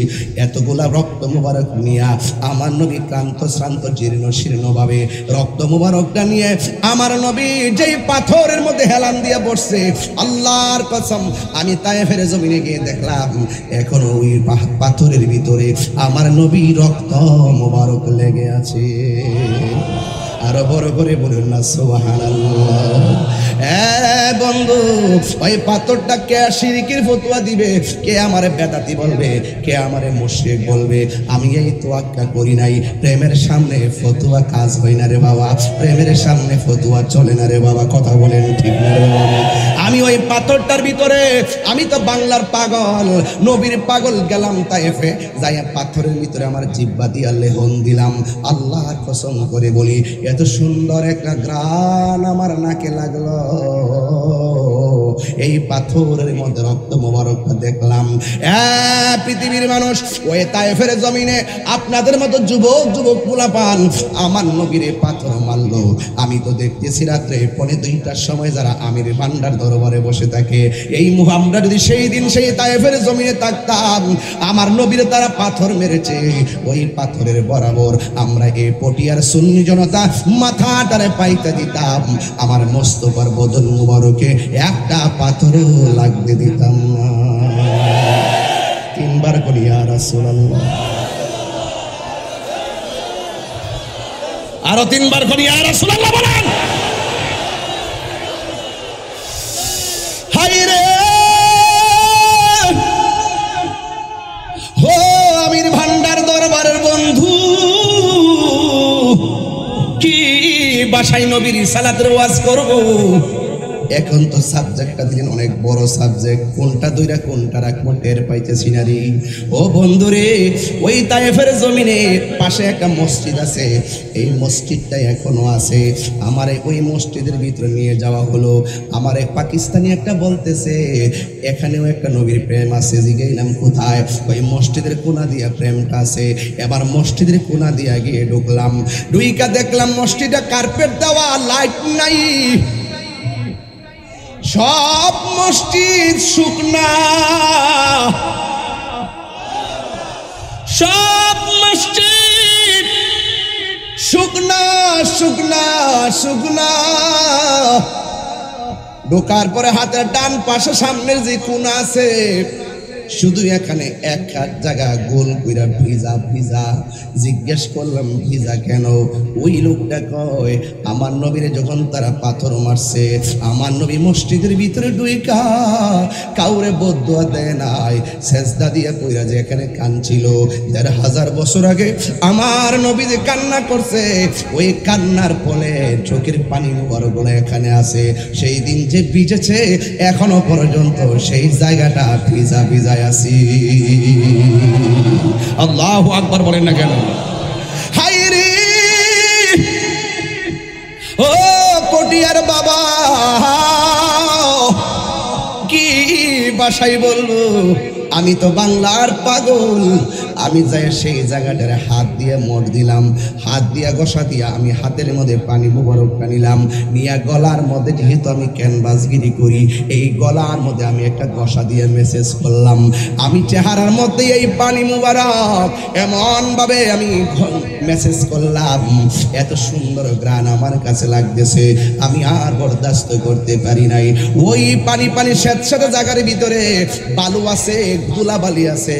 এতগুলা রক্ত মোবারক নিয়ে আমার নবী ক্লান্ত শ্রান্ত জীর্ণ শীর্ণ ভাবে রক্ত মোবারকটা নিয়ে আমার নবী যেই পাথরের মধ্যে হেলান দিয়ে বসছে, আল্লাহর কসম আমি তায়েফের জমিনে গিয়ে দেখলাম এখনো ওই পাথরের ভিতরে আমার নবী রক্ত মোবারক লেগে আছে। আরো বড় করে বলুন না সুবহানাল্লাহ। বন্ধু, ওই পাথরটা কে শিরকির ফতোয়া দিবে, কে আমারে বেদাতি বলবে, কে আমারে মুশরিক বলবে, আমি এই তোয়াক্কা করি নাই। প্রেমের সামনে ফতোয়া কাজ হয় না রে বাবা, প্রেমের সামনে ফতোয়া চলে না রে বাবা, কথা বলেন ঠিক না রে বাবা। আমি ওই পাথরটার ভিতরে, আমি তো বাংলার পাগল, নবীর পাগল, গেলাম তায়েফে, যাইয়া পাথরের ভিতরে আমার জিহ্বা দিয়া লেহন দিলাম। আল্লাহর কসম করে বলি, এত সুন্দর একটা ঘ্রাণ আমার নাকে লাগলো। এই পাথরের মধ্যে রক্ত মোবারকটা দেখলাম। পৃথিবীর মানুষ, ওই তায়েফের জমিনে আপনাদের মতো যুবক যুবক পোলাপান আমার নবীর পাথর মারলো। আমি তো দেখতেছি রাত্রে 2:30টার সময় যারা আমির ভান্ডার দরবারে বসে থাকে, এই আমরা যদি সেই দিন সেই তায়েফের জমিনে থাকতাম, আমার নবীর তারা পাথর মেরেছে, ওই পাথরের বরাবর আমরা এই পটিয়ার সুন্নি জনতা মাথাটারে পাইতে দিতাম, আমার মোস্তফার বদন মুবারকে একটা পাথরও লাগতে দিতাম না। 3 বার করি ইয়া রাসূলুল্লাহ, আরো 3 বার করি ইয়া রাসূলুল্লাহ বলেন। হায় রে হো আমির ভান্ডার দরবারের বন্ধু, কি বাসায় নবীর সালাতের ওয়াজ করব। এখন তো সাবজেক্টটা দিলেন অনেক বড় সাবজেক্ট, কোনটা দুইটা কোনটা রাখবো টের পাইতেছি না রে। ও বন্ধুরে, ওই তায়েফের জমিনে পাশে একটা মসজিদ আছে, এই মসজিদটা এখনো আছে। আমারে ওই মসজিদের ভিতরে নিয়ে যাওয়া হলো। আমারে পাকিস্তানি একটা বলতেছে এখানেও একটা নবীর প্রেম আছে। জিগাইলাম কোথায়? ওই মসজিদের কোনা দিয়া প্রেমটা আছে। এবার মসজিদের কোনা দিয়া গিয়ে ঢুকলাম, ঢুইকা দেখলাম মসজিদে কার্পেট দেওয়া, লাইট নাই, সব মসজিদ শুকনা, সব মসজিদ শুকনা শুকনা শুকনা। ঢোকার পরে হাতের ডান পাশে সামনের যে কোনা আছে, শুধু এখানে এক জায়গা গোল কইরা ভিজা ভিজা। জিজ্ঞেস করলাম ভিজা কেন? ওই লোকটা কয় আমার নবীরে যখন তারা পাথর মারছে, আমার নবী মসজিদের ভিতরে ঢুইকা কাউরে বদদুয়া দেয় নাই, সেজদা দিয়া কইরা যে এখানে কাঁদছিল। 1500 বছর আগে আমার নবী যে কান্না করছে, ওই কান্নার ফলে চোখের পানি মুবারকগুলো এখানে আছে। সেই দিন যে ভিজেছে এখনো পর্যন্ত সেই জায়গাটা ভিজা ভিজা আছি। আল্লাহু আকবার বলেন না কেন? হায় রে ও পটিয়ার বাবা, কি ভাষায় বলবো, আমি তো বাংলার পাগল। আমি যাই সেই জায়গাটারে হাত দিয়ে মোড় দিলাম, হাত দিয়া ঘষা দিয়া আমি হাতের মধ্যে পানি মুবারকটা নিলাম, নিয়া গলার মধ্যে, যেহেতু আমি ক্যানভাসগিরি করি, এই গলার মধ্যে আমি একটা ঘষা দিয়ে মেসেজ করলাম। আমি চেহারার মধ্যে এই পানি মুবারক এমন ভাবে আমি মেসেজ করলাম, এত সুন্দর গ্রান আমার কাছে লাগতেছে, আমি আর বরদাস্ত করতে পারি নাই। ওই পানি পানি স্যাঁতস্যাঁতে জায়গার ভিতরে বালু আছে, ধুলাবালি আছে,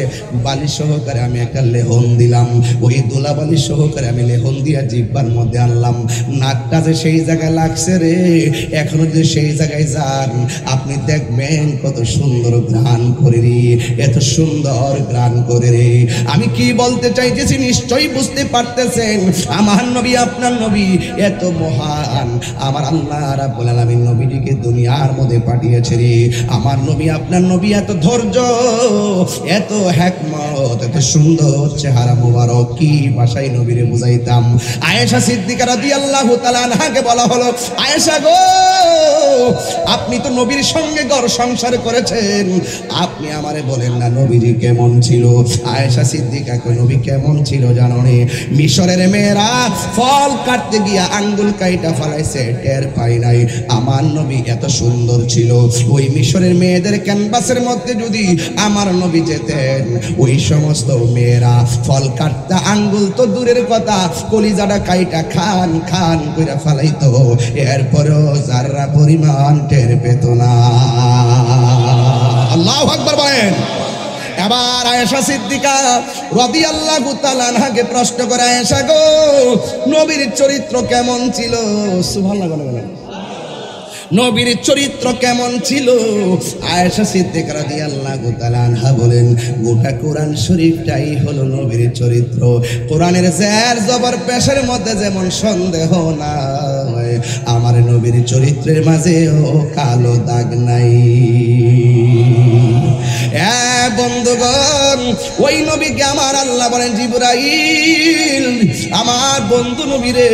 বালি সহকারে আমি একটা লেহন দিলাম। ওই ধুলাবালি সহকারে আমি লেহন দিয়া জিহ্বার মধ্যে আনলাম। নাকটা যে সেই জায়গায় লাগছে রে, এখনো যে সেই জায়গায় যান আপনি দেখবেন কত সুন্দর গ্রান করে রে, এত সুন্দর গ্রান করে রে। আমি কি বলতে চাইতেছি নিশ্চয়ই বুঝতে পারতেছেন। আমার নবী আপনার নবী এত মহান, আমার আল্লাহ রাব্বুল আলামিন নবীটিকে দুনিয়ার মধ্যে পাঠিয়েছে রে। আমার নবী আপনার নবী এত ধৈর্য, এত হিকমত, এত সুন্দর চেহারা মুবারক, কি ভাষায় নবীরে বুঝাইতাম। আয়েশা সিদ্দিকা রাদিয়াল্লাহু তাআলা আনহাকে বলা হলো, আয়েশা গো, আপনি তো নবীর সঙ্গে ঘর সংসার করেছেন, আপনি আমারে বলেন না নবীজি কেমন ছিল। আয়েশা সিদ্দিকা কই, নবী কেমন ছিল জানো নে? মিশরের মেয়েরা ফল কাটতে গিয়া আঙ্গুল কাইটা ফালাইছে, টের পাই নাই। আমার নবী এত সুন্দর ছিল, ওই মিশরের মেয়েদের ক্যানভাসের মধ্যে যদি আমার নবী যেতেন, ওই সমস্ত মেয়েরা ফল কাটতে আঙ্গুল তো দূরের কথা, কলিজাটা কাইটা খান খান কইরা ফালাইতো, এরপরও যারা পরিমাণ টের পেত না। আল্লাহু আকবার বলেন। এবার আয়েশা সিদ্দিকা রাদিয়াল্লাহু তাআলা আনহাকে প্রশ্ন করে, আয়েশা গো, নবীর চরিত্র কেমন ছিল? সুবহানাল্লাহ বলেন, নবীর চরিত্র কেমন ছিল? আয়েশা সিদ্দিকা রাদিয়াল্লাহু তাআলা আনহা বলেন, গোটা কোরআন শরীফটাই হলো নবীর চরিত্র। কোরআনের জের জবর পেশের মধ্যে যেমন সন্দেহ নাই, আমার নবীর চরিত্রের মাঝেও কালো দাগ নাই। বন্ধুগণ, ওই নবীকে আমার আল্লাহ বলেন, জিবরাইল আমার বন্ধু নবীরে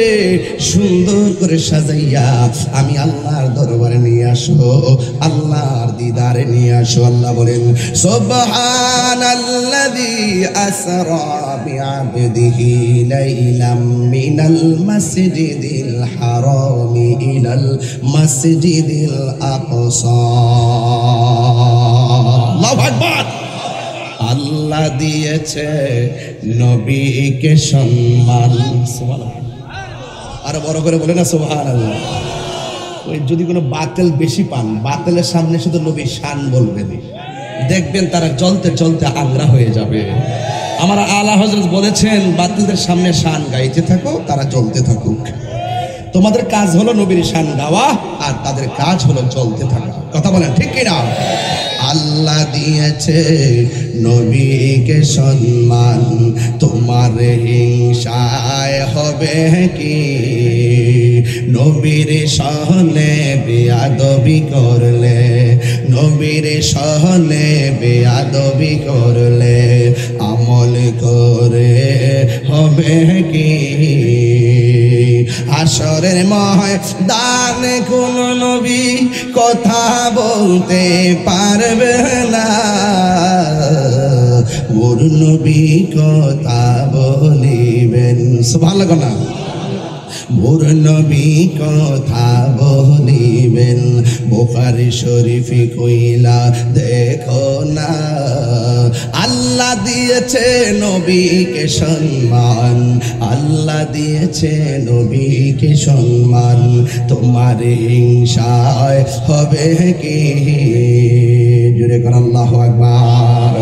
সুন্দর করে সাজাইয়া আমি আল্লাহর দরবারে নিয়ে আসো, আল্লাহর দিদারে নিয়ে আসো। আল্লাহ বলেন, সুবহানাল্লাযী আসরা বিআবদিহি লাইলাম মিনাল মাসজিদিল হারামি ইলাল মাসজিদিল আকসা। আল্লাহু আকবার। আল্লাহ দিয়েছে নবীকে সম্মান। আর বড় করে বলে না সুবহানাল্লাহ। ওই যদি কোনো বাতিল বেশি পান, বাতিলের সামনে শুধু নবী শান বলবেন, দেখবেন তারা জ্বলতে জ্বলতে আগ্রা হয়ে যাবে। আমার আলা হযরত বলেছেন, বাতিলদের সামনে শান গাইতে থাকো, তারা জ্বলতে থাকুক। তোমাদের কাজ হলো নবীর শান গাওয়া, আর তাদের কাজ হলো জ্বলতে থাকা। কথা বলেন ঠিক কিনা? আল্লাহ দিয়েছে নবীকে সম্মান, তোমার হিংসায় হবে কি? নবীর সহলে বেয়াদবি করলে, নবীর সহলে বেয়াদবি করলে আমল করে হবে কি? হাসরের ময়দানে কোন নবী কথা বলতে পারবে না, মোর নবী কথা বলিবেন। সুবহানাল্লাহ না? মোর নবী কথা বলিবেন। বুখারী শরীফে কইলা দেখো না, আল্লাহ দিয়েছে নবীকে সম্মান, আল্লাহ দিয়েছে নবীকে সম্মান, তোমার হিংসায় হবে কি? জুড়ে কর আল্লাহু আকবার।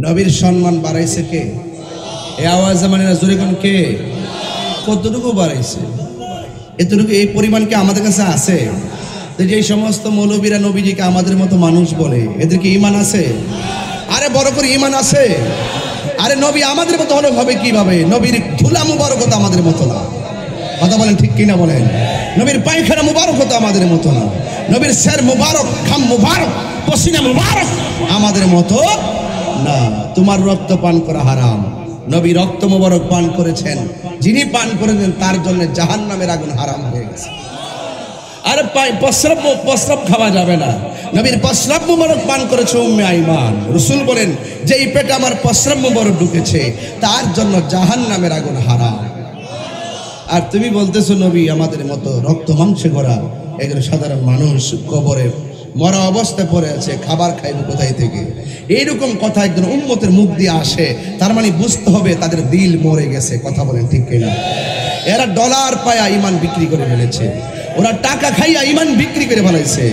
নবীর সম্মান বাড়াইছে কে? এই আওয়াজ মানে জোরে কোন কে? কতটুকু বাড়াইছে? এতটুকু, এই পরিমাণ কি আমাদের কাছে আছে? যে সমস্ত মৌলবীরা নবীজিকে আমাদের মতো মানুষ বলে, এদের কি ঈমান আছে? আরে বড় করে ঈমান আছে। আরে নবী আমাদের মতো হলে হবে কিভাবে? নবীর ধুলা মুবারক তো আমাদের মতো না। কথা বলেন ঠিক কিনা বলেন? নবীর পায়খানা মুবারক তো আমাদের মতো না। নবীর স্যার মুবারক, খাম মুবারক, পসিনা মুবারক আমাদের মতো না। তোমার রক্ত পান করা হারাম, নবী রক্ত মুবারক পান করেছেন, যিনি পান করেছেন তার জন্য জাহান্নামের আগুন হারাম হয়ে গেছে। আরে প্রস্রাব খাওয়া যাবে না, নবীর প্রস্রাব মুবারক পান করেছে উম্মে আইমান। রাসূল বলেন, যেই পেটে আমার প্রস্রাব মুবারক ঢুকেছে তার জন্য জাহান্নামের আগুন হারাম। আর তুমি বলতেছো নবী আমাদের মতো রক্ত মাংসে গড়া, একজন সাধারণ মানুষ কবরে মরা অবস্থায় পড়ে আছে, খাবার খাইবে কোথায় থেকে? এইরকম কথা একজন উম্মতের মুখ দিয়ে আসে, তার মানে বুঝতে হবে তাদের দিল মরে গেছে। কথা বলেন ঠিক কিনা? এরা ডলার পায়া ইমান বিক্রি করে ফেলেছে, ওরা টাকা খাইয়া ইমান বিক্রি করে ফেলেছে,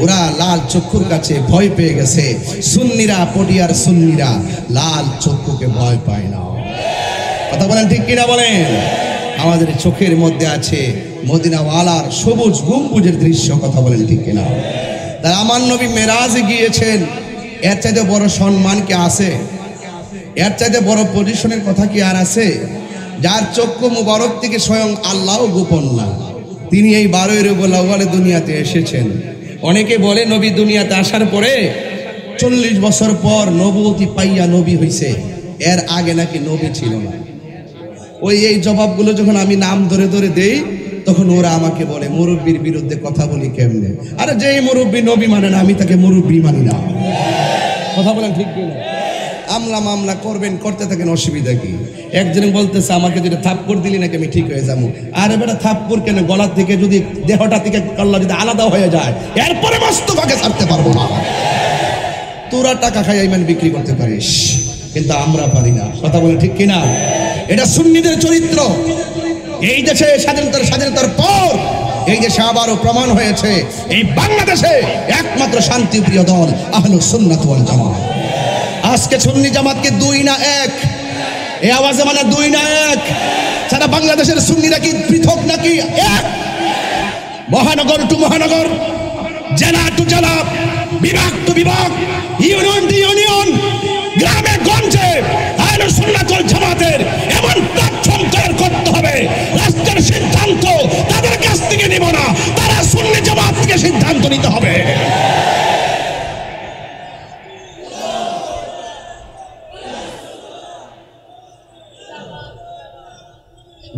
ওরা লাল চক্ষুর কাছে ভয় পেয়ে গেছে। সুন্নিরা, পটিয়ার সুন্নিরা লাল চক্ষুকে ভয় পায় না। কথা বলেন ঠিক কিনা বলেন? আমাদের চোখের মধ্যে আছে মদিনাওয়ালার সবুজ গম্বুজের দৃশ্য। কথা বলেন ঠিক কিনা? তাই আমার নবী মেরাজে গিয়েছেন, এর চাইতে বড় সম্মান কি আছে? এর চাইতে বড় পজিশনের কথা কি আর আছে? যার চক্ষু মুবারক থেকে স্বয়ং আল্লাহ গোপন না, তিনি এই 12 রবিউল আউয়ালে দুনিয়াতে এসেছেন। অনেকে বলে নবী দুনিয়াতে আসার পরে 40 বছর পর নবুয়তি পাইয়া নবী হইছে, এর আগে নাকি নবী ছিল না। এই জবাবগুলো যখন আমি নাম ধরে ধরে দেই, তখন ওরা আমাকে বলে মুরব্বীর বিরুদ্ধে কথা বলি কেমনে? আরে যেই মুরব্বী নবী মানে না, আমি তাকে মুরব্বী মানি না। কথা বলেন ঠিক কিনা? আমলা মামলা করবেন, করতে থাকেন, অসুবিধা কি? একজন বলতেছে আমাকে যদি থাপ্পড় দিলি নাকি আমি ঠিক হয়ে যাবো। আরে বেটা থাপ্পড় কেন, গলা থেকে যদি দেহটা থেকে কল্লা যদি আলাদা হয়ে যায়, এরপরে মস্তফাকে ছাড়তে পারবো না। তোরা টাকা খাই ইমান বিক্রি করতে পারিস, কিন্তু আমরা পারি না। কথা বলে ঠিক কিনা? এটা সুন্নিদের চরিত্র। এই দেশে স্বাধীনতার পর এই দেশে আবারও প্রমাণ হয়েছে, এই বাংলাদেশে একমাত্র শান্তিপ্রিয় দল আহলুস সুন্নাত ওয়াল জামাত। আজকে সুন্নি জামাতকে 2 না 1, এই আওয়াজে মানে 2 না 1। সারা বাংলাদেশের সুন্নিরা কি পৃথক নাকি? এক। মহানগর টু মহানগর, জেলা টু জেলা, বিভাগ টু বিভাগ, ইউনিয়ন টু ইউনিয়ন, গ্রামে গঞ্জে আহলুস সুন্নাত ওয়াল জামাতের এমন প্ল্যাটফর্ম তৈরি করতে হবে, রাষ্ট্রের সিদ্ধান্ত তাদের কাছ থেকে নিব না, তারা সুন্নি জামাত থেকে সিদ্ধান্ত নিতে হবে।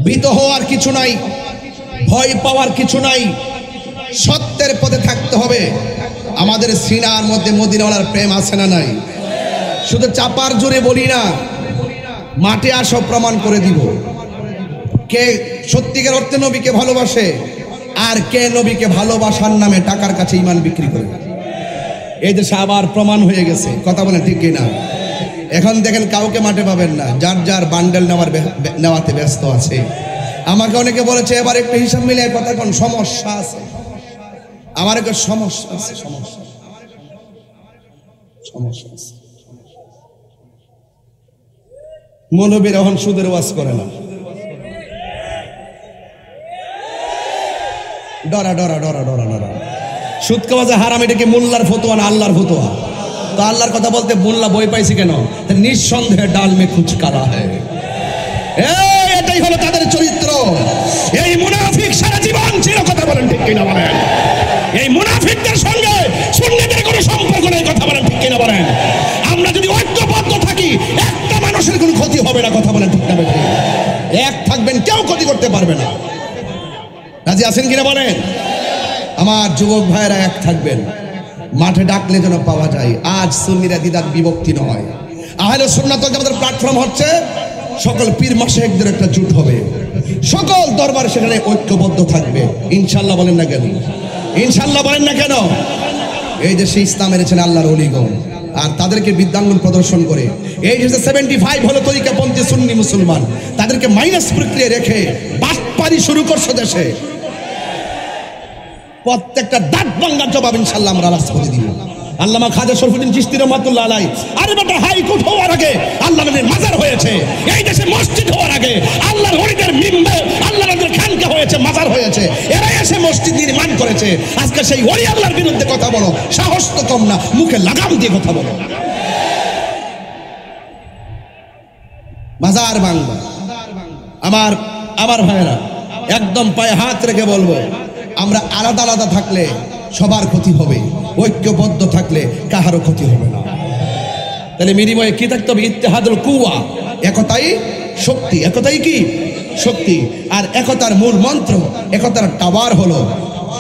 ভীত হওয়ার কিছু নাই, ভয় পাওয়ার কিছু নাই, সত্যের পথে থাকতে হবে। আমাদের সিনার মধ্যে মদিনাওয়ালার প্রেম আছে না নাই? শুধু চাপার জোরে বলি না, মাঠে আসো প্রমাণ করে দিব কে সত্যিকার অর্থে নবীকে ভালোবাসে আর কে নবীকে ভালোবাসার নামে টাকার কাছে ঈমান বিক্রি করে। এই দেশে আবার প্রমাণ হয়ে গেছে। কথা বলেন ঠিক কিনা? এখন দেখেন কাউকে মাঠে পাবেন না, যার যার বান্ডেল নেওয়াতে ব্যস্ত আছে। আমাকে অনেকে বলেছে এবার একটু হিসাব মিলে কথা কোন সমস্যা আছে। আমার একটা সমস্যা আছে, সমস্যা আছে। মৌলবীর এখন সুদের ওয়াজ করে না, ডরা ডরা ডরা ডরা ডরা। সুদ খাওয়া যে হারাম, এটা কি মোল্লার ফতোয়া না আল্লাহর ফতোয়া? তো আল্লাহর কথা বলতে মোল্লা বই পাইছি কেন? নিঃসন্দেহে ডাল মে কুছ কালা হ্যায়। এটাই হলো তাদের চরিত্র। এই মুনাফিক সারা জীবন ছিল। কথা বলেন ঠিক কিনা বলেন? এই মুনাফিকদের সঙ্গে সুন্নিদের কোনো সম্পর্ক নেই। কথা বলেন ঠিক কিনা বলেন? আমরা যদি ঐক্যবদ্ধ থাকি, একটা মানুষের কোনো ক্ষতি হবে না। কথা বলেন ঠিক না? এক থাকবেন, কেউ ক্ষতি করতে পারবে না। রাজি আছেন কিনা বলেন? আমার যুবক ভাইয়েরা এক থাকবেন, মাঠে ডাকলে যেন পাওয়া যায়। আজ সুন্নিরা দ্বিধার বিভক্তি নয়। আহলে সুন্নাত ওয়াল জামাতের প্ল্যাটফর্ম হচ্ছে সকল পীর মাশায়েখদের একটা জোট হবে, সকল দরবার সেখানে ঐক্যবদ্ধ থাকবে। ইনশাআল্লাহ বলেন না কেন? ইনশাআল্লাহ বলেন না কেন? এই দেশে ইসলাম এনেছেন আল্লাহর ওলিগণ, আর তাদেরকে বিদ্যাঙ্গন প্রদর্শন করে এই দেশে 75 হলো তরিকাপন্থী সুন্নি মুসলমান, তাদেরকে মাইনাস প্রক্রিয়া রেখে বাটপারি শুরু করছে দেশে। প্রত্যেকটা দাঁত ভাঙার জবাব ইনশাআল্লাহ আমরা আলাদা করে দিব। আল্লামা খাজা শরফুদ্দীন চিশতি রাহমাতুল্লাহ আলাইহি, আরে বেটা হাইকোর্ট হওয়ার আগে আল্লাহ নবীর মাজার হয়েছে। এই দেশে মসজিদ হওয়ার আগে আল্লাহর ওলিদের মিম্বার, আল্লাহ নবীর খানকা হয়েছে, মাজার হয়েছে। এরা এসে মসজিদ নির্মাণ করেছে। আজকে সেই ওলি আল্লাহর বিরুদ্ধে কথা বলো, সাহস তো কম না, মুখে লাগাম দিয়ে কথা বলো। মাজার ভাঙবা। আমার ভাইয়েরা, একদম পায়ে হাত রেখে বলবো, আমরা আলাদা আলাদা থাকলে সবার ক্ষতি হবে, ঐক্যবদ্ধ থাকলে কাহারও ক্ষতি হবে না। তাহলে বিনিময়ে কি থাকতে হবে? ইত্তেহাদুল কুওয়া, একতাই শক্তি। একতাই কি শক্তি? আর একতার মূল মন্ত্র, একতার টাওয়ার হলো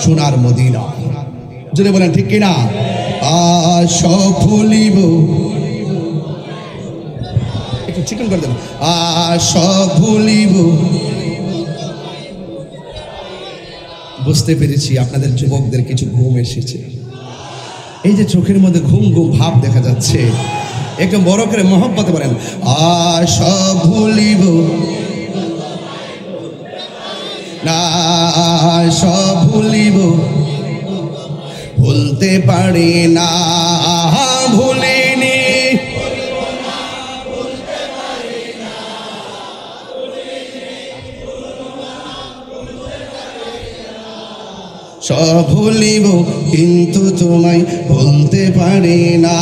সোনার মদিনা। যদি বলেন ঠিক কিনা? আশা ভুলিব, একটু চিকন করে দেন। আশা ভুলিব। বুঝতে পেরেছি আপনাদের যুবকদের কিছু ঘুম এসেছে। এই যে চোখের মধ্যে ঘুম ঘুম ভাব দেখা যাচ্ছে, একটু বড় করে মহব্বতে বলেন, আশা ভুলিব না, আশা ভুলিব, ভুলতে পারি না, ভুলিনি, সব ভুলিব কিন্তু তোমায় ভুলতে পারি না,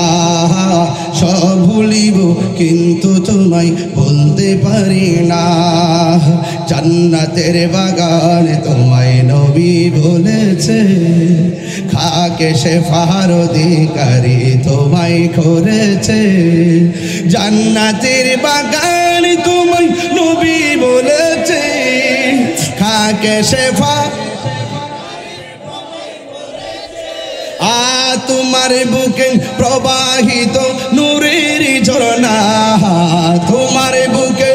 সব ভুলিব কিন্তু তোমায় ভুলতে পারি না। জান্নাতের বাগান তোমায় নবী বলেছে, খাকে শেফার অধিকারী তোমায় করেছে। জান্নাতের বাগান তোমায় নবী বলেছে, খাকে শেফা তোমার বুকে প্রবাহিত নূরের ঝরনা, তোমার বুকে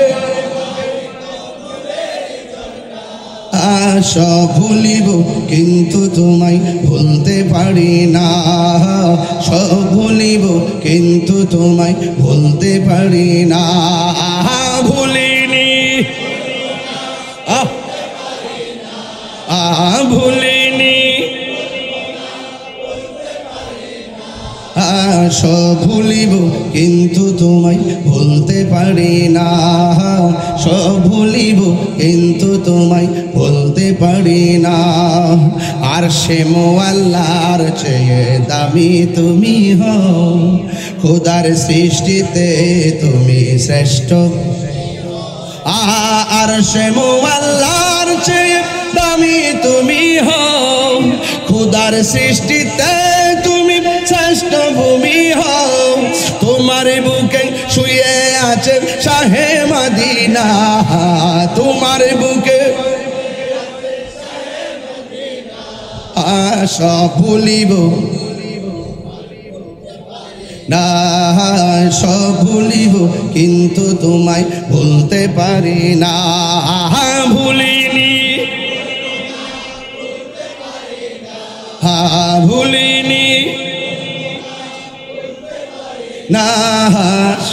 সব ভুলিব কিন্তু তোমায় ভুলতে পারি না, সব ভুলিব কিন্তু তোমায় ভুলতে পারি না। ভুলিনি ভুলিনি সব ভুলিব কিন্তু তোমায় ভুলতে পারি না, সব ভুলিব কিন্তু তোমায় ভুলতে পারি না। আর সে মোয়াল্লার চেয়ে দামি তুমি হও, খোদার সৃষ্টিতে তুমি শ্রেষ্ঠ। আর সে মোয়াল্লার চেয়ে দামি তুমি হও, খোদার সৃষ্টিতে তুমি শ্রেষ্ঠ ভূমি হও। তোমার বুকে শুয়ে আছে শাহে মদিনা, তোমার বুকে সব ভুলিব না, সব ভুলিব কিন্তু তোমায় ভুলতে পারি না। ভুলিনি ভুলিনি না,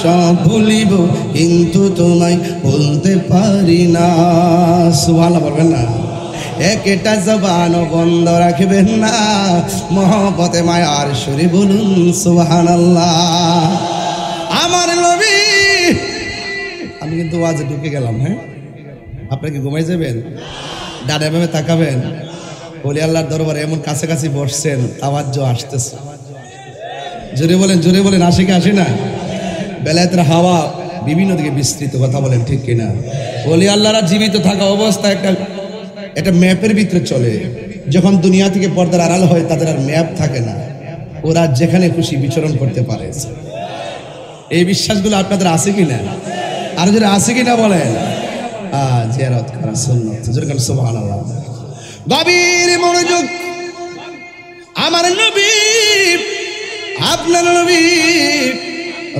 সব ভুলিব কিন্তু তোমায় ভুলতে পারি না। সুবহানাল্লাহ বলবেন না, একটা জবানও বন্ধ রাখবেন না, মহব্বতে মায়ার সুরে বলুন সুবহানাল্লাহ। আমার নবী, আমি কিন্তু ওয়াজে ঢুকে গেলাম। হ্যাঁ, আপনারা কি ঘুমাই যাবেন? ডানে বামে তাকাবেন। ওলি আল্লাহর দরবারে এমন কাছাকাছি বসছেন, তাওয়াজ্জু আসতেছে। জোরে বলেন, জোরে বলেন, আসে কি আসে না? বেলায়েতের হাওয়া বিভিন্ন দিকে বিস্তৃত, কথা বলেন ঠিক কিনা? ওলি আল্লাহরা জীবিত থাকা অবস্থায় একটা ম্যাপের ভিতরে চলে। যখন দুনিয়া থেকে পর্দার আড়াল হয়, তাদের আর ম্যাপ থাকে না, ওরা যেখানে খুশি বিচরণ করতে পারে। এই বিশ্বাসগুলো আপনাদের আছে কিনা? আর যদি আছে কিনা বলেন। জিয়ারত করা সুন্নাত, যেরকম সুবহানাল্লাহ। গভীর মনোযোগ। আমার নবী, আপনার নবী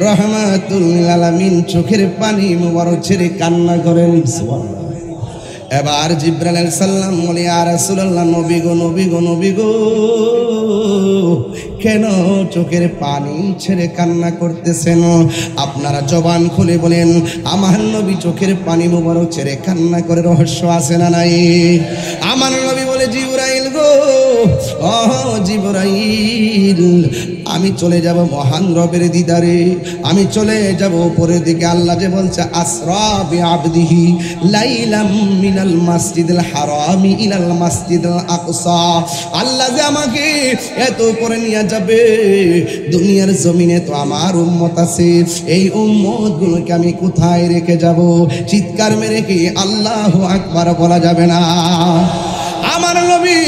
রহমাতুল আলামিন চোখের পানি মুবারক ছেড়ে কান্না করেন। সুবহানাল্লাহ। এবার জিবরাইল আলাইহিস সালাম বলে, ইয়া রাসূলুল্লাহ, নবী গো, নবী গো, নবী গো, কেন চোখের পানি ছেড়ে কান্না করতেছেন? আপনারা জবান খুলে বলেন, আমার নবী চোখের পানি মুবারক ছেড়ে কান্না করে রহস্য আছে না নাই? আমার নবী বলে, জিবরাইল গো, ও জিবরাইল, আমি চলে যাব মহান রবের দিদারে, আমি চলে যাব উপরের দিকে। আল্লাহ যে বলছে, আসরা বিআবদিহি লাইলাম মিনাল মাসজিদিল হারামি ইলাল মাসজিদিল আকসা। আল্লাহ যে আমাকে এত উপরে নিয়ে যাবে, দুনিয়ার জমিনে তো আমার উম্মত আছে, এই উম্মত গুলোকে আমি কোথায় রেখে যাব? চিৎকার মেরে কি আল্লাহু আকবার বলা যাবে না? আমার নবী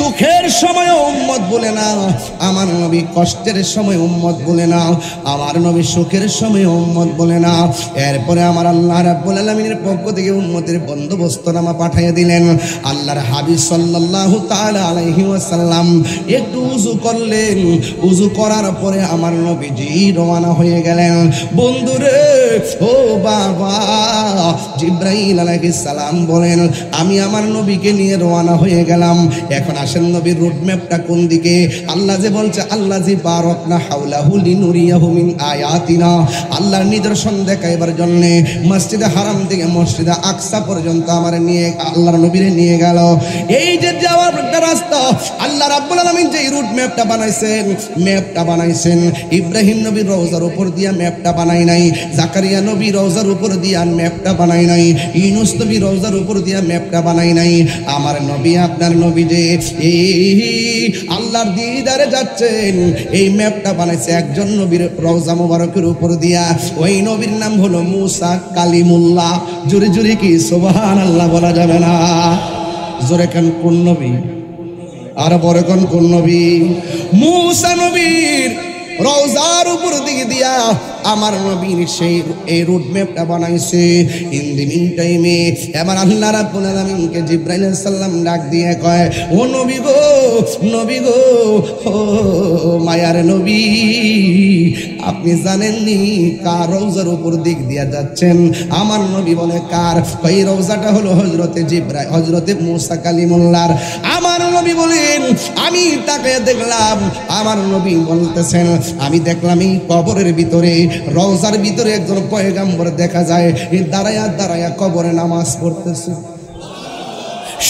দুঃখের সময় উম্মত বলে না, আমার নবী কষ্টের সময় উম্মত বলে না, আমার নবী সুখের সময় উম্মত বলে না। এরপরে আমার আল্লাহ রাব্বুল আলামিনের পক্ষ থেকে উম্মতের বন্দোবস্তনামা পাঠিয়ে দিলেন। আল্লাহর হাবিব সাল্লাল্লাহু তাআলা আলাইহি ওয়াসাল্লাম একটু উযু করলেন, উযু করার পরে আমার নবীজি রওনা হয়ে গেলেন। বন্ধুরে, ও বাবা, জিবরাইল আলাইহিস সালাম বলেন, আমি আমার নবীকে নিয়ে রওনা হয়ে গেলাম। এখন আসেন, নবীর রুট ম্যাপটা কোন দিকে? আল্লাহ যে বলছে, আল্লাহ জি বারাকনা হাওলাহু লিনুরিয়াহু মিন আয়াতিনা, আল্লাহর নিদর্শন দেখাইবার জন্য মসজিদে হারাম থেকে মসজিদে আকসা পর্যন্ত আমার নিয়ে আল্লাহর নবীরে নিয়ে গেল। এই যে যাওয়ার রাস্তা, আল্লাহ রাব্বুল আলামিন যে রুট ম্যাপটা বানাইছেন, ইব্রাহিম নবীর রওজার উপর দিয়া ম্যাপটা বানাই নাই, জাকারিয়া নবীর রওজার উপর দিয়া ম্যাপটা বানাই নাই, ইউনূস নবীর রওজার উপর দিয়া ম্যাপটা বানাই নাই। আমার নবী নবী আপনার নবী যে এই আল্লাহর দিদারে যাচ্ছেন, এই ম্যাপটা বানাইছে একজন নবীর রওজা মোবারকের উপর দিয়া। ওই নবীর নাম হলো মুসা কালিমুল্লাহ। জোরে জোরে কি সুবহানাল্লাহ বলা যাবে না? জোরে কান কোন নবী? আর বড় কোন নবী? মুসা নবীর রওজার উপর দিকে দিয়া আমার নবীর সেই এই রোড ম্যাপটা বানাইছে। ইন দি মিন টাইমে এবার আল্লাহ রাব্বুল আলামিনকে জিবরাইল আলাইহিস সালাম ডাক দিয়ে কয়, ও নবী গো, নবী গো, ও মায়ার নবী, আপনি জানেননি কার রওজার উপর দিক দিয়া যাচ্ছেন? আমার নবী বলে কার? এই রওজাটা হলো হযরতে জিবরাইল, হযরতে মুসা কালিমুল্লাহর। আমার নবী বলেন আমি তাকে দেখলাম, আমার নবী বলতেছেন আমি দেখলাম এই কবরের ভিতরে, রওজার ভিতরে একজন পয়গম্বর দেখা যায়, এই দাঁড়ায়া দাঁড়ায়া কবরে নামাজ পড়তেছে।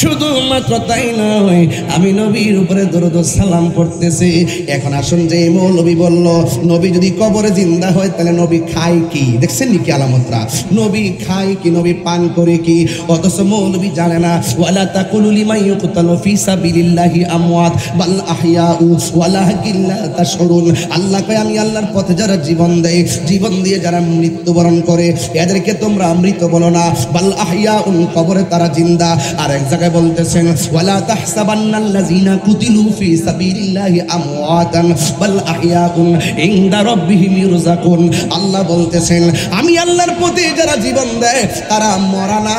শুধুমাত্র তাই নয়, আমি নবীর উপরে দরুদ ও সালাম পড়তেছি। এখন আসুন, যে মৌলবী বলল নবী যদি কবরে জিন্দা হয় তাহলে নবী খায় কি? দেখছেন নাকি আলামতরা? নবী খায় কি, নবী পান করে কি? অথচ মৌলবী জানে না। ওয়ালা তাকুলু লিমান ইউকতালু ফি সাবিলিল্লাহি আমওয়াত বাল আহইয়াউ ওয়ালাকিন লা তাশউরুন। আল্লাহ কয় আমি আল্লাহর পথে যারা জীবন দেয়, জীবন দিয়ে যারা মৃত্যুবরণ করে এদেরকে তোমরা মৃত বলো না, বাল আহইয়াউন, কবরে তারা জিন্দা। আর এক জায়গায় বলতেছেন ওয়ালা তাহসাবান্নাল্লাযিনা কুতিলু ফি সাবিলিল্লাহি আমওয়াতান বাল আহইয়াউন ইনদা রাব্বিহিম ইরযাকুন। আল্লাহ বলতেছেন আমি আল্লাহর পথে যারা জীবন দেয় তারা মরা না,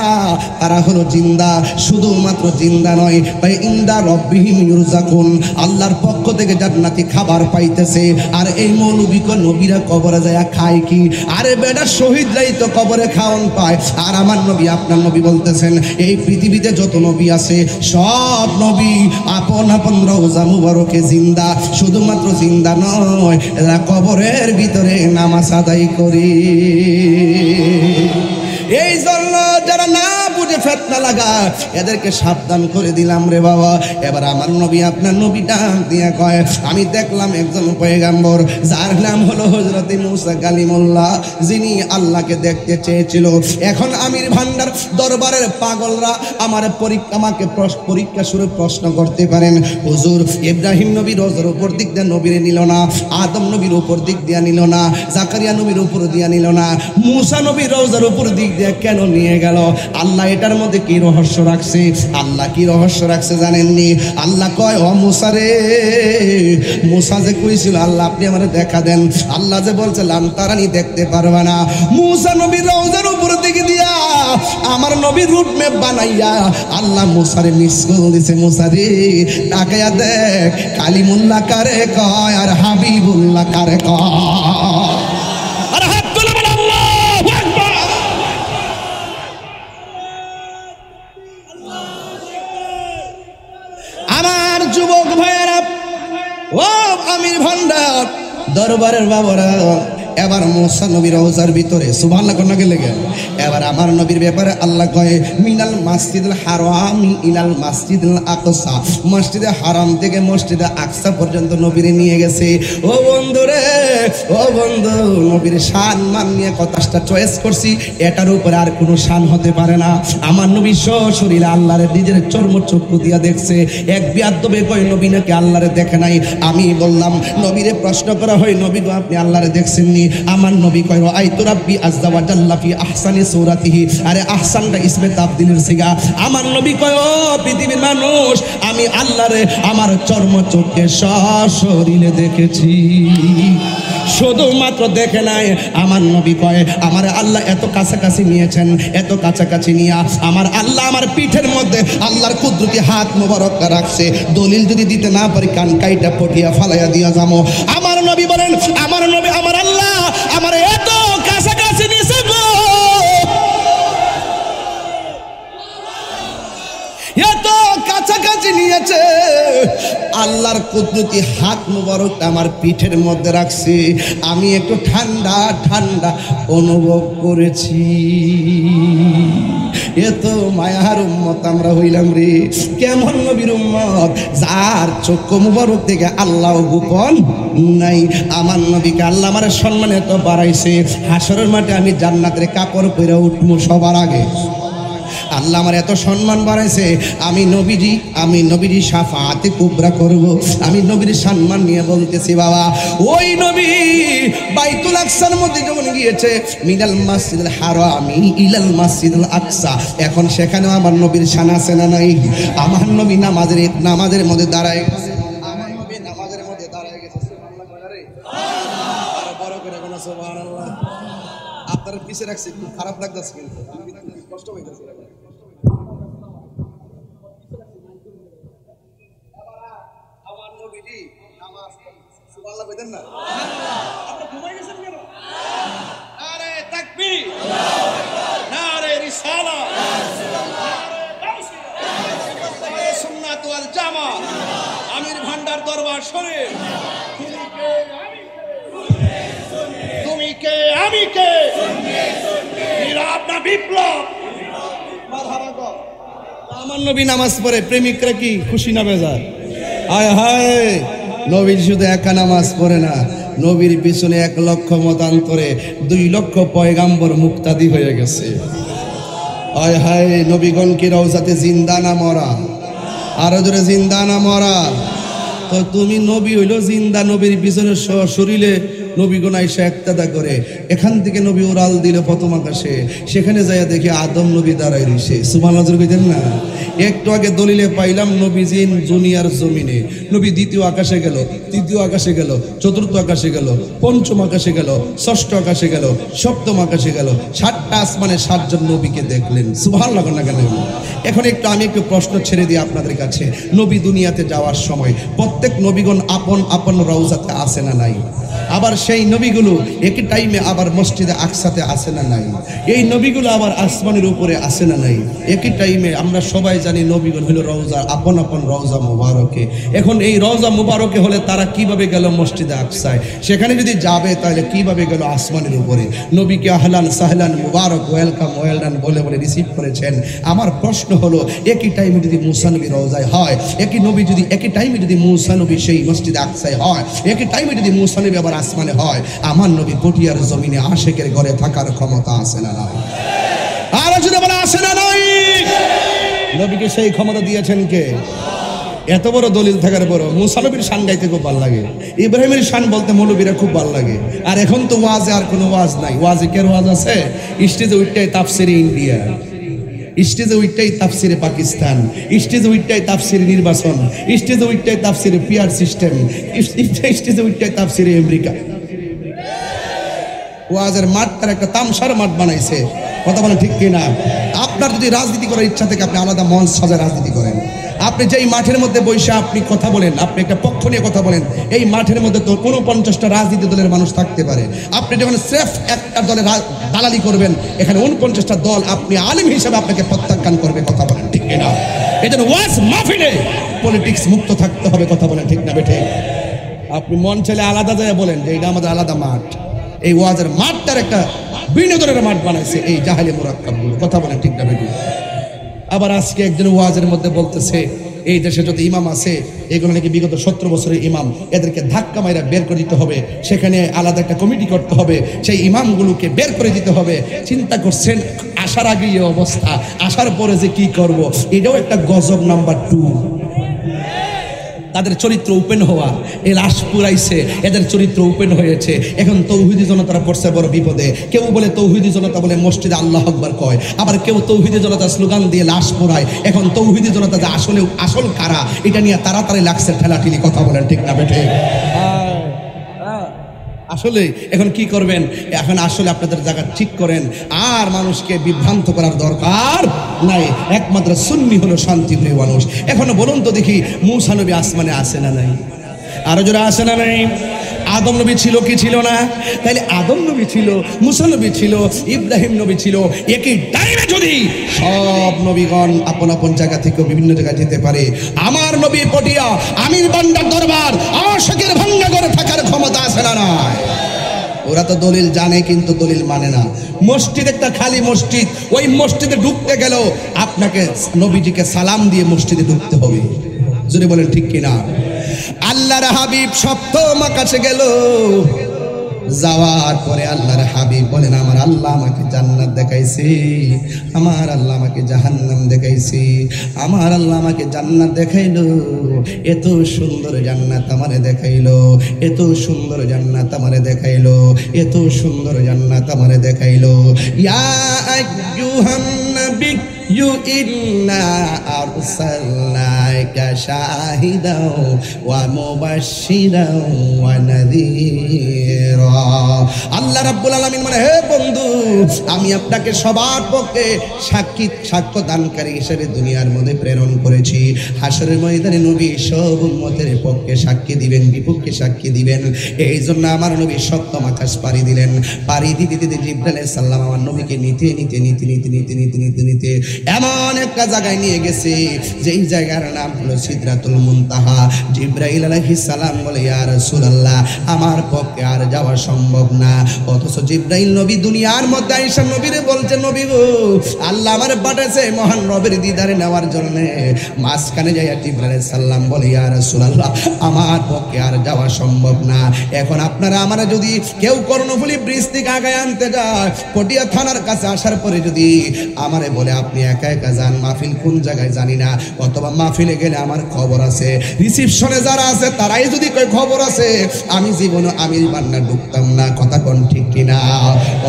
তারা হলো জিন্দা। শুধুমাত্র জিন্দা নয়, ভাই ইনদা রাব্বিহিম ইরযাকুন, আল্লাহর পক্ষ থেকে জান্নাতি খাবার পাইতেছে। আর এই মৌলবীক নবীরা কবরে যায় খায় কি? আরে বেটা শহীদরাই তো কবরে খাওয়ান পায়। আর আমার নবী আপনার নবী বলতেছেন এই পৃথিবীতে যত নবী আছে সব নবী আপন আপন রওজা মুবারকে জিন্দা। শুধুমাত্র জিন্দা নয়, এরা কবরের ভিতরে নামাজ আদায় করে। এই জন্য যারা না বুঝে ফিতনা লাগায় এদেরকে সাবধান করে দিলাম রে বাবা। এবার আমার নবী আপনার নবী ডাক দিয়ে কয় আমি দেখলাম একজন পয়গম্বর যার নাম হলো হযরতে মুসা কালিমুল্লাহ, যিনি আল্লাহকে দেখতে চেয়েছিল। এখন আমির ভান্ডার দরবারের পাগলরা আমাকে পরীক্ষা শুরু প্রশ্ন করতে পারেন, হুজুর ইব্রাহিম নবী রওজার উপর দিক দিয়ে নবীরে নিল না, আদম নবীর উপর দিক দিয়ে নিল না, জাকারিয়া নবীর উপর দিয়ে নিল না, মুসা নবী রওজার উপর দিক দিয়ে কেন নিয়ে গেল? আল্লাহ এটার মধ্যে কি রহস্য রাখছে? আল্লাহ কি রহস্য রাখছে জানেননি? আল্লাহ কয় ও মুসা রে, মুসা যে কইছিল আল্লাহ আপনি আমারে দেখা দেন, আল্লাহ যে বলছে লান তারানি দেখতে পারবে না, মুসা নবী রওজার উপর দিকে দিয়া আমার নবী রুট ম্যাপ বানাইয়া আল্লাহ মুসারে মিস করে দিয়েছে। মুসা রে তাকায়া দেখ, কালিমুল্লাহ কারে কয় আর হাবিবুল্লাহ কারে কয়। আর হাত তুলে বল আল্লাহু আকবার। আমার যুবক ভাইয়েরা, ও আমির ভান্ডার দরবারের বাবারা, এবার মুসা নবীর রওজার ভিতরে সুবহানাল্লাহ কোন নাকি লেগে এবার আমার নবীর ব্যাপারে আল্লাহ কয় মিনাল মাসজিদুল হারামি ইলাল মাসজিদুল আকসা, মসজিদে হারাম থেকে মসজিদে আকসা পর্যন্ত নবীরে নিয়ে গেছে। ও বন্ধু রে, ও বন্ধু, নবীর শান মান নিয়ে কথাটা চয়েস করছি, এটার উপরে আর কোনো শান হতে পারে না। আমার নবী সশরীরে আল্লাহরে নিজের চর্ম চক্ষু দিয়া দেখছে। এক বিয়াদ্দবে কয় নবী নাকি আল্লাহরে দেখে নাই। আমি বললাম নবীরে প্রশ্ন করা হয় নবী গো আপনি আল্লাহরে দেখছেননি? আমার নবী কয় আইতু রাব্বি আযজা ওয়া জাল্লা ফি আহসানি সূরাতিহি। আরে আহসানটা ইসমে তাবদীলের সিগা। আমার নবী কয় ও পৃথিবীর মানুষ, আমি আল্লাহরে আমার চর্ম চোখে সশরীরে দেখেছি। শুধুমাত্র দেখে নাই, আমার নবী কয় আমার আল্লাহ এত কাছাকাছি নিয়েছেন, এত কাছাকাছি নিয়া আমার আল্লাহ আমার পিঠের মধ্যে আল্লাহর কুদরতি হাত মোবারক রাখছে। দলিল যদি দিতে না পারি কান কাইটা পটিয়া ফালাইয়া দিয়া যাবো। আমার নবী বলেন আমার নবী আমার আল্লাহ আমার এত কাছাকাছি নিয়েছে গো, এত কাছাকাছি নিয়েছে, আল্লাহর কুদরতি হাত মুবারক আমার পিঠের মধ্যে রাখছে। আমি একটু ঠান্ডা ঠান্ডা অনুভব করেছি। এত মায়ার উম্মত আমরা হইলাম রে। কেমন নবীর উম্মত যার চক্ষু মুবারক থেকে আল্লাহ গোপন নাই। আমার নবীকে আল্লাহ আমার সম্মান এত বাড়াইছে, হাসরের মাঠে আমি জান্নাতের কাপড় পরে উঠবো সবার আগে। আল্লাহ আমার এত সম্মান বাড়াইছে, আমি নবীজি শাফাআতে কুবরা করব। আমি নবীর সম্মান নিয়ে বলতেছি বাবা, ওই নবী বাইতুল আকসার মধ্যে যখন গিয়েছে, মিনাল মাসজিদুল হারামি ইলাল মাসজিদুল আকসা, এখন সেখানেও আমার নবীর শান আছে না নাই? আমার নবী নামাজের মধ্যে দাঁড়ায় গেছে, আমার নবী নামাজের মধ্যে দাঁড়ায় গেছে। সুবহানাল্লাহ, বড় করে কোন সুবহানাল্লাহ। আপনারা পিছে রাখছি, খুব খারাপ লাগতেছে, কিন্তু কষ্ট হইতেছে। আমার নবীজি নামাজ সুবহানাল্লাহ কইতেন না? আপনি ঘুমাই গেছেন কেন? নারে তাকবীর, নারে রিসালাত, নারে সুন্নাত ওয়াল জামাত, আমির ভান্ডার দরবার শরীফ। তুমি কে আমি কে, নীরব না বিপ্লব? আমার নবী নামাজ পড়ে, প্রেমিকরা কি খুশি না বেজার? হায় হায়, নবী শুধু একা নামাজ পড়ে না, নবীর পিছনে 1 লক্ষ মতান্তরে 2 লক্ষ পয়গাম্বর মুক্তাদি হয়ে গেছে। হায় হায়, নবীগণ কি রওজাতে জিন্দা না মরা? আরো জোরে জিন্দা না মরা? তো তুমি নবী হইলো জিন্দা, নবীর পিছনে শরীরে নবীগণ আইসা একতাদা করে। এখান থেকে নবী উড়াল দিল প্রথম আকাশে, সেখানে যাইয়া দেখি আদম নবী দাঁড়াই রইছে। সুবহানাল্লাহ কইতেন না? একটু আগে দলিলে পাইলাম নবীজি দুনিয়ার জমিনে, নবী 2য় আকাশে গেল, 3য় আকাশে গেল, 4র্থ আকাশে গেল, 5ম আকাশে গেল, 6ষ্ঠ আকাশে গেল, 7ম আকাশে গেল। 7টা আসমানে 7 জন নবীকে দেখলেন। সুবহানাল্লাহ না কেন? এখন আমি একটু প্রশ্ন ছেড়ে দিই আপনাদের কাছে। নবী দুনিয়াতে যাওয়ার সময় প্রত্যেক নবীগণ আপন আপন রওজাতে আসে না নাই? আবার সেই নবীগুলো একই টাইমে আবার মসজিদে আকসাতে আসে না নাই? এই নবীগুলো আবার আসমানের উপরে আসে না নাই? একই টাইমে আমরা সবাই জানি নবীগণ হলো রওজা, আপন আপন রওজা মুবারকে। এখন এই রওজা মুবারকে হলে তারা কিভাবে গেল মসজিদে আকসায়? সেখানে যদি যাবে তাহলে কিভাবে গেল আসমানের উপরে? নবীকে আহলান সাহলান মুবারক, ওয়েলকাম ওয়েলডান বলে বলে রিসিভ করেছেন। আমার প্রশ্ন হলো, একই টাইমে যদি মুসা নবী রওজায় হয়, একই টাইমে যদি মুসা নবী সেই মসজিদে আকসায় হয়, একই টাইমে যদি মুসা নবী আবার আসমানে হয়, আমার নবী পটিয়ার জমিনে আশেকের ঘরে থাকার ক্ষমতা আছে না নাই? আর যদি বলা আছে না নাই? নবীকে সেই ক্ষমতা দিয়েছেন কে? এত বড় দলিল থাকার পর মুসা নবীর শান গাইতে খুব ভালো লাগে, ইব্রাহিমের শান বলতে মৌলবীরা খুব ভালো লাগে। আর এখন তো ওয়াজে আর কোনো ওয়াজ নাই। ওয়াজে কে ওয়াজ আছে? স্টেজে উঠটাই তাফসিরে ইন্ডিয়া, স্টেজে উঠটাই তাফসিরে পাকিস্তান, স্টেজে উঠটাই তাফসিরে নির্বাচন, স্টেজে উঠটাই তাফসিরে পিআর সিস্টেম, স্টেজে উঠটাই তাফসিরে আমেরিকা। ওয়াজের মাঠটার একটা তামসার মাঠ বানাইছে। কথা বলেন ঠিক কিনা? আপনার যদি রাজনীতি করার ইচ্ছা থেকে আপনি আলাদা মঞ্চ সাজায় রাজনীতি করেন। আপনি যেই মাঠের মধ্যে বসে আপনি কথা বলেন, আপনি একটা পক্ষ নিয়ে কথা বলেন, এই মাঠের মধ্যে তো 49টা রাজনীতি দলের মানুষ থাকতে পারে। আপনি যখন স্রেফ একটা দলের দালালি করবেন, এখানে 49টা দল আপনি আলিম হিসেবে আপনাকে প্রত্যাখ্যান করবে। কথা বলেন ঠিক কিনা? এই জন্য ওয়াজ মাহফিলে পলিটিক্স মুক্ত থাকতে হবে। কথা বলেন ঠিক না বেঠে? আপনি মন চাইলে আলাদা জায়গায় বলেন যে এটা আমাদের আলাদা মাঠ। এই ওয়াজের মাঠটার একটা বিনোদনের মাঠ বানাইছে এই জাহেলি মুরাক্কাবগুলো। কথা বলেন ঠিক না বেঠে? আবার আজকে একজন ওয়াজের মধ্যে বলতেছে এই দেশে যত ইমাম আছে এগুলো নাকি বিগত 17 বছরের ইমাম, এদেরকে ধাক্কা মাইরা বের করে দিতে হবে, সেখানে আলাদা একটা কমিটি করতে হবে, সেই ইমামগুলোকে বের করে দিতে হবে। চিন্তা করছেন আসার আগে এই অবস্থা, আসার পরে যে কি করব, এটাও একটা গজব নাম্বার 2। তাদের চরিত্র ওপেন হওয়া, এই লাশ পুরাইছে, এদের চরিত্র ওপেন হয়েছে। এখন তৌহিদি জনতারা পড়ছে বড় বিপদে। কেউ বলে তৌহিদি জনতা বলে মসজিদে আল্লাহ আকবার কয়, আবার কেউ তৌহিদি জনতা স্লোগান দিয়ে লাশ পুরায়। এখন তৌহিদি জনতা যে আসল কারা এটা নিয়ে তাড়াতাড়ি লাগছে ঠেলাঠেলি। কথা বলেন ঠিক না বেঠে? আসলে এখন কি করবেন? এখন আসলে আপনাদের জায়গা ঠিক করেন, আর মানুষকে বিভ্রান্ত করার দরকার নাই। একমাত্র সুন্নি হলো শান্তিপ্রিয় মানুষ। এখনো বলুন তো দেখি, মুসা নবী আসমানে আসে না নাই? আরো জোরে আসে না নাই? আদম নবী ছিল কি ছিল না? তাইলে আদম নবী ছিল, মুসা নবী ছিল, ইব্রাহিম নবী ছিল। একই টাইমে যদি সব নবীগণ আপন আপন জায়গা থেকে বিভিন্ন জায়গায় যেতে পারে, আমার নবী পটিয়া আমির বান্দার দরবার আশিকের ভাঙ্গা করে থাকার ক্ষমতা আছে না নাই? ওরা তো দলিল জানে কিন্তু দলিল মানে না। মসজিদ একটা খালি মসজিদ, ওই মসজিদে ঢুকতে গেল আপনাকে নবীজিকে সালাম দিয়ে মসজিদে ঢুকতে হবে। যদি বলেন ঠিক কিনা? আল্লাহর হাবিব সপ্তম আকাশে গেল, যাওয়ার পরে আল্লাহর হাবিব বলেন আমার আল্লাহ আমাকে জান্নাত দেখাইছে, আমার আল্লাহ আমাকে জাহান্নাম দেখাইছে, আমার আল্লাহ আমাকে জান্নাত দেখাইলো, এত সুন্দর জান্নাত আমারে দেখাইলো, এত সুন্দর জান্নাত আমারে দেখাইলো, এত সুন্দর জান্নাত আমারে দেখাইলো। ইয়া আইয়ুহান নবী ইন্না আরসালনাকা শাহিদাও ওয়া মুবাশশিরাও ওয়া নাযীরা। আল্লাহ রাব্বুল আলামিন মানে হে বন্ধু, আমি আপনাকে সবার পক্ষে সাক্ষ্য দানকারী হিসেবে দুনিয়ার মধ্যে প্রেরণ করেছি। হাসরের ময়দানে নবী সব উম্মতের পক্ষে সাক্ষী দিবেন, বিপক্ষে সাক্ষী দিবেন। এই জন্য আমার নবী সপ্তম আকাশ পাড়ি দিলেন। পাড়ি দিতে দিতে জিবরাইল আলাইহিস সালাম আমার নবীকে নিতে নিতে নিতে নিতে নিতে নিতে নিতে নিতে এমন একটা জায়গায় নিয়ে গেছে যেই জায়গার নাম হলো সিদরাতুল মুনতাহা। জিবরাইল আলাইহিস সালাম বলে ইয়া রাসূলুল্লাহ আমার পক্ষে আর যাওয়া সম্ভব না। অথচ জিবরাইল নবী দুনিয়ার মধ্যে আয়েশা নবীরে বলছে নবী গো আল্লাহ আমারে পাঠাইছে মহান রবের দিদারে নেওয়ার জন্য। মাঝখানে যাইয়া জিবরাইল আলাইহিস সালাম বলে ইয়া রাসূলুল্লাহ আমার পক্ষে আর যাওয়া সম্ভব না। এখন আপনারা আমরা যদি কেউ কর্ণফুলী ব্রিজ থেকে আগায় আনতে যায়, পটিয়া থানার কাছে আসার পরে যদি আমারে বলে আপনি একা একা যান, মাহফিল কোন জায়গায় জানি না, অথবা মাহফিলে গেলে আমার খবর আছে, রিসিপশনে যারা আছে তারাই যদি কয় খবর আছে, আমি জীবনে আমির বান্না ঢুকতাম না। কথা কোন ঠিক কিনা?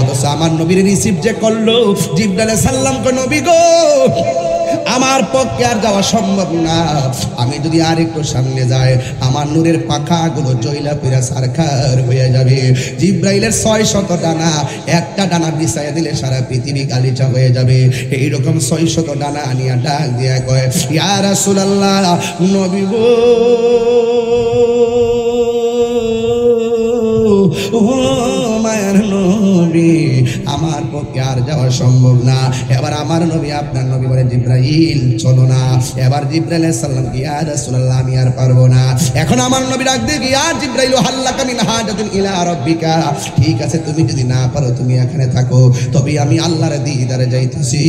অথচ আমার নবীর রিসিভ যে করলো জিবরাইল আলাইহিস সালাম কয় নবী গো আমার পক্ষে আর যাওয়া সম্ভব না। আমি যদি আর একটু সামনে যাই আমার নূরের পাখাগুলো জয়লা পিরা সারখার হয়ে যাবে। জিবরাইলের 600 ডানা, একটা ডানা বিছাইয়া দিলে সারা পৃথিবী গালিচা হয়ে যাবে। এইরকম 600 ডানা আনিয়া ডাক দিয়া কয় ইয়া রাসূলুল্লাহ নবী গো ও মায়ের নবী আমার পক্ষে আর যাওয়া সম্ভব না। এবার আমার নবী আপনার নবী বলে জিবরাইল চলো না। এবার জিবরাইল আলাইহিস সালাম কি ইয়া রাসূলুল্লাহ আমি আর পারবো না। এখন আমার নবী ডাক দিয়ে ইয়া জিবরাইল হাল্লাকা মিন হাজাতিন ইলা রাব্বিকা, ঠিক আছে তুমি যদি না পারো তুমি এখানে থাকো, তবে আমি আল্লাহর দিদারে যাইতেছি,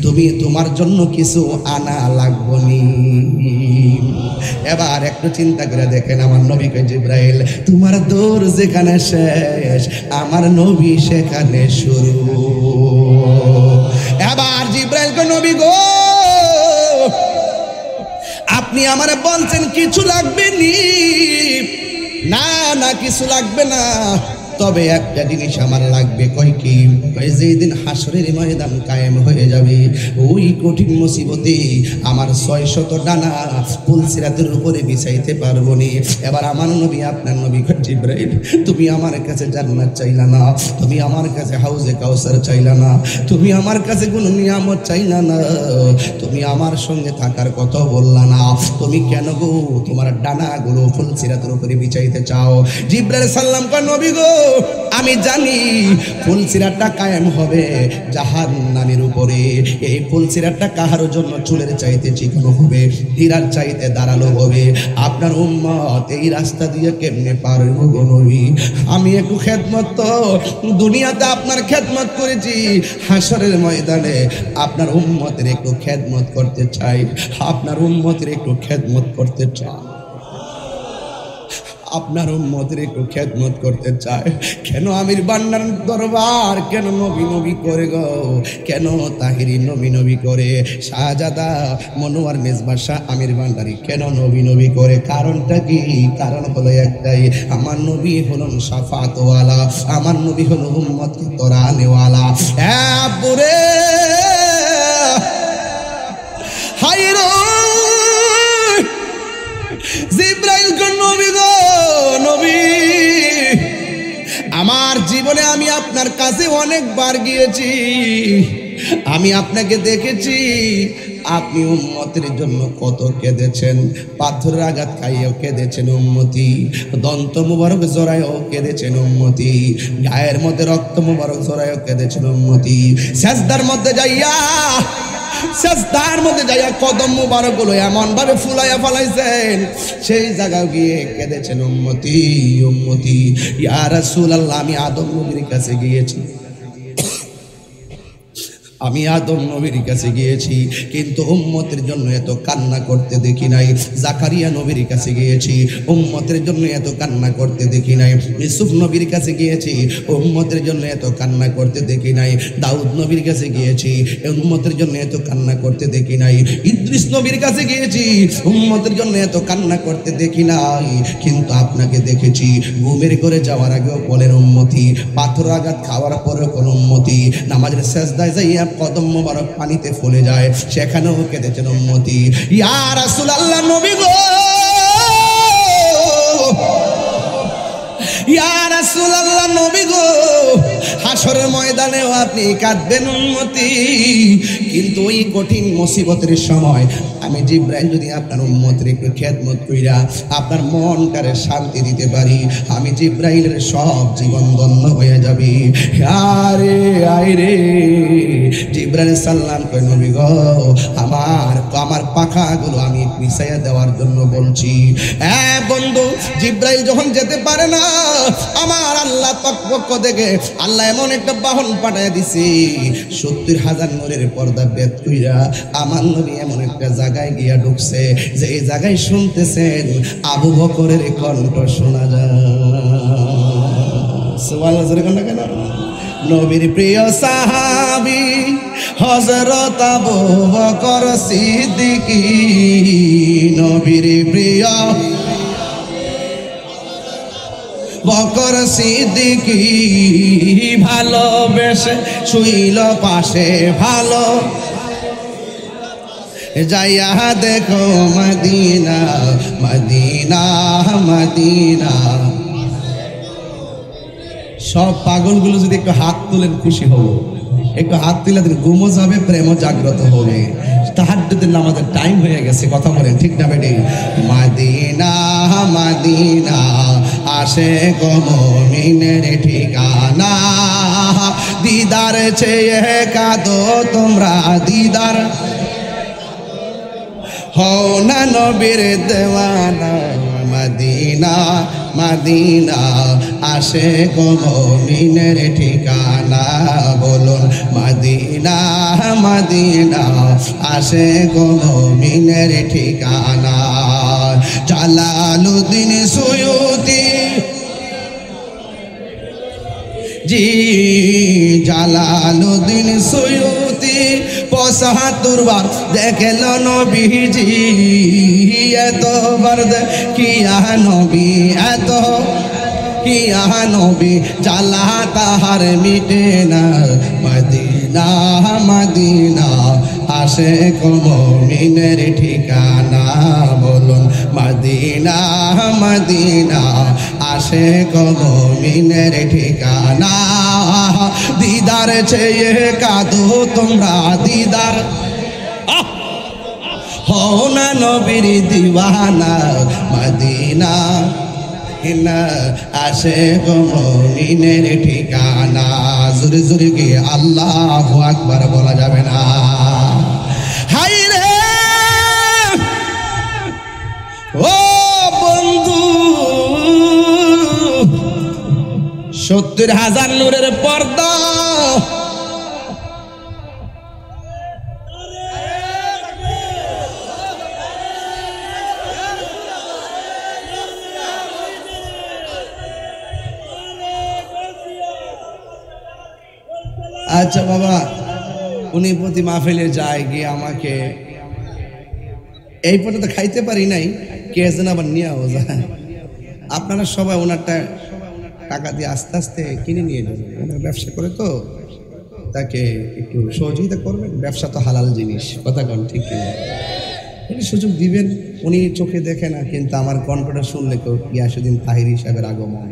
তুমি তোমার জন্য কিছু আনা লাগবনি। এবার একটু চিন্তা করে দেখেন আমার নবীকে জিবরাইল তোমার দৌড় যেখানে শেষ আমার নবী সেখানে শুরু। এবার জিবরাইল কো নবী গো আপনি আমারে বলছেন কিছু লাগবে নি? না না কিছু লাগবে না, তবে একটা জিনিস আমার লাগবে। কয় কি? কয় যেদিন হাসরের ময়দান কায়েম হয়ে যাবে ওই কঠিন মুসিবতে আমার 600 ডানা পুলসিরাতের উপরে বিছাইতে পারবো নি। এবার আমার নবী আপনার নবী কয় জিবরাইল তুমি আমার কাছে জান্নাত চাইলা না, তুমি আমার কাছে হাউজে কাউসার চাইলা না, তুমি আমার কাছে কোনো নিয়ামত চাইলা না, তুমি আমার সঙ্গে থাকার কথা বললা না, তুমি কেন গো তোমার ডানাগুলো পুলসিরাতের উপরে বিছাইতে চাও? জিবরাইল সাল্লাম কয় নবী গো আমি জানি ফুলসিরাতটা কায়েম হবে জাহান্নামের উপরে। এই ফুলসিরাতটা কাহার জন্য চুলের চাইতে চিকনো হবে, হীরার চাইতে দাঁড়ালো হবে। আপনার উম্মত এই রাস্তা দিয়ে কেমনে পার হবে নবী? আমি একটু খেদমত তো দুনিয়াতে আপনার খেদমত করেছি, হাসরের ময়দানে আপনার উম্মতের একটু খেদমত করতে চাই, আপনার উম্মতের একটু খেদমত করতে চাই, আপনার উম্মতের একটু খেদমত করতে চায়। কেন আমির বান্নার দরবার কেন নবী নবী করে গো? কেন তাহিরি নবী নবী করে? শাহজাদা মনোয়ার মেজবা শাহ আমির বান্নারি কেন নবী নবী করে? কারণটা কি? কারণ হলো একটাই, আমার নবী হলেন শাফাতওয়ালা, আমার নবী হলো উম্মতকে তরানেওয়ালা। বুরে হাইরো জিবরাইল কোন নবী গো নবী আমার জীবনে আমি আপনার কাছে অনেকবার গিয়েছি, আমি আপনাকে দেখেছি আপনি উম্মতের জন্য কত কেঁদেছেন, পাথরের আঘাত খাইয়েও কেঁদেছেন উম্মতি, দন্ত মুবারক জড়াইও কেঁদেছেন উম্মতি, গায়ের মধ্যে রক্ত মুবারক জড়াইও কেঁদেছেন উম্মতি, সেজদার মধ্যে যাইয়া সেজদার মধ্যে যাইয়া কদম মুবারক গুলো এমন ভাবে ফুলাইয়া ফালাইছেন সেই জায়গায় গিয়ে কেঁদেছেন উম্মতি উম্মতি। ইয়া রাসূলুল্লাহ আমি আদম নবীর কাছে গিয়েছি, আমি আদম নবীর কাছে গিয়েছি কিন্তু উম্মতের জন্য এত কান্না করতে দেখি নাই। জাকারিয়া নবীর কাছে গিয়েছি, উম্মতের জন্য এত কান্না করতে দেখি নাই। ইউসুফ নবীর কাছে গিয়েছি, উম্মতের জন্য এত কান্না করতে দেখি নাই। দাউদ নবীর কাছে গিয়েছি, উম্মতের জন্য এত কান্না করতে দেখি নাই। ইদ্রিস নবীর কাছে গিয়েছি, উম্মতের জন্য এত কান্না করতে দেখি নাই। কিন্তু আপনাকে দেখেছি ঘুমের করে যাওয়ার আগেও বলেন উম্মতি, পাথর আঘাত খাওয়ার পরেও কোন উম্মতি, নামাজের সেজদায় যাইয়া কদম মোবারক পানিতে ফুলে যায় সেখানেও কেঁদেছেন উম্মতি। ইয়া রাসূলুল্লাহ নবী গো, ইয়া রাসূলুল্লাহ নবী গো, হাসরের ময়দানেও আপনি কাঁদবেন উম্মতি। কিন্তু ওই কঠিন মুসিবতের সময় আমি জিবরাইল যদি আপনার উম্মতের একটু খেদমত কইরা আপনার মনটারে শান্তি দিতে পারি, আমি জিবরাইলের সব জীবন ধন্য হয়ে যাবে। আরে আইরে জিবরাইল সাল্লাম কই নবী গো, আমার পাখাগুলো আমি পিছাইয়া দেওয়ার জন্য বলছি। বন্ধু, জিবরাইল যখন যেতে পারে না, আমার আল্লাহ পক্ষ থেকে আল্লাহ এমন একটা বাহন পাঠাইয়া দিছে, 70,000 নূরের পর্দা বেদ কইরা আমার নবী এমন একটা জায়গায় গিয়া ঢুকছে যে এই জায়গায় শুনতেছেন আবু বকরের কণ্ঠ শোনা যায়। সুবহানাল্লাহ, জোরে কন্যা কেন? নবীর প্রিয় সাহাবী হযরত আবু বকর সিদ্দিকী, নবীর প্রিয় বকর সিদ্দিকী, ভালোবেসে শুইল পাশে, ভালো যাইয়া দেখো মদিনা মদিনা মদিনা। সব পাগলগুলো যদি একটু হাত তুলেন খুশি হব, একটু হাত তুলে দিন, ঘুমও যাবে, প্রেমও জাগ্রত হবে। তাহাজ্জুদের নামাজের টাইম হয়ে গেছে, কথা বলেন ঠিক না বেটি? মদিনা মদিনা আশিক মুমিনের ঠিকানা, দিদার চেয়ে কাঁদো তোমরা, দিদার হও না নবীর দেওয়ানা। মদিনা মদিনা আশিক মুমিনের ঠিকানা, বলুন মদিনা মদিনা আশিক মুমিনের ঠিকানা। জালালউদ্দিন সুয়ুতি জি, জালালউদ্দিন সুয়ুতি ৭৫ বার দেখল নবীজি, এতবার দেখিয়া নবী, এত কিয়া নবী জ্বালা তাহার মিটে না। মদিনা মদিনা আশিক মুমিনের ঠিকানা, বলুন মদিনা মদিনা আশিক মুমিনের ঠিকানা। দিদার চেয়ে কাঁদো তোমরা, দিদার হও না নবীর দিওয়ানা। মদিনা আশিক মুমিনের ঠিকানা। জোরে জোরে কি আল্লাহু আকবার বলা যাবে না? হাই রে ও বন্ধু, ৭০,০০০ নূরের পর্দা, আচ্ছা বাবা, উনি প্রতি মাহফিলে যায় গিয়ে আমাকে এই পর্যন্ত খাইতে পারি নাই, কে যেন আবার নিয়েও যায়। আপনারা সবাই ওনারটা টাকা দিয়ে আস্তে আস্তে কিনে নিয়ে যাবেন, ওনার ব্যবসা করে তো, তাকে একটু সহযোগিতা করবেন। ব্যবসা তো হালাল জিনিস, কথা কন ঠিক কিনা? উনি সুযোগ দিবেন। উনি চোখে দেখে না, কিন্তু আমার কণ্ঠটা শুনলে কেউ গিয়াসউদ্দিন তাহিরি সাহেবের আগমন।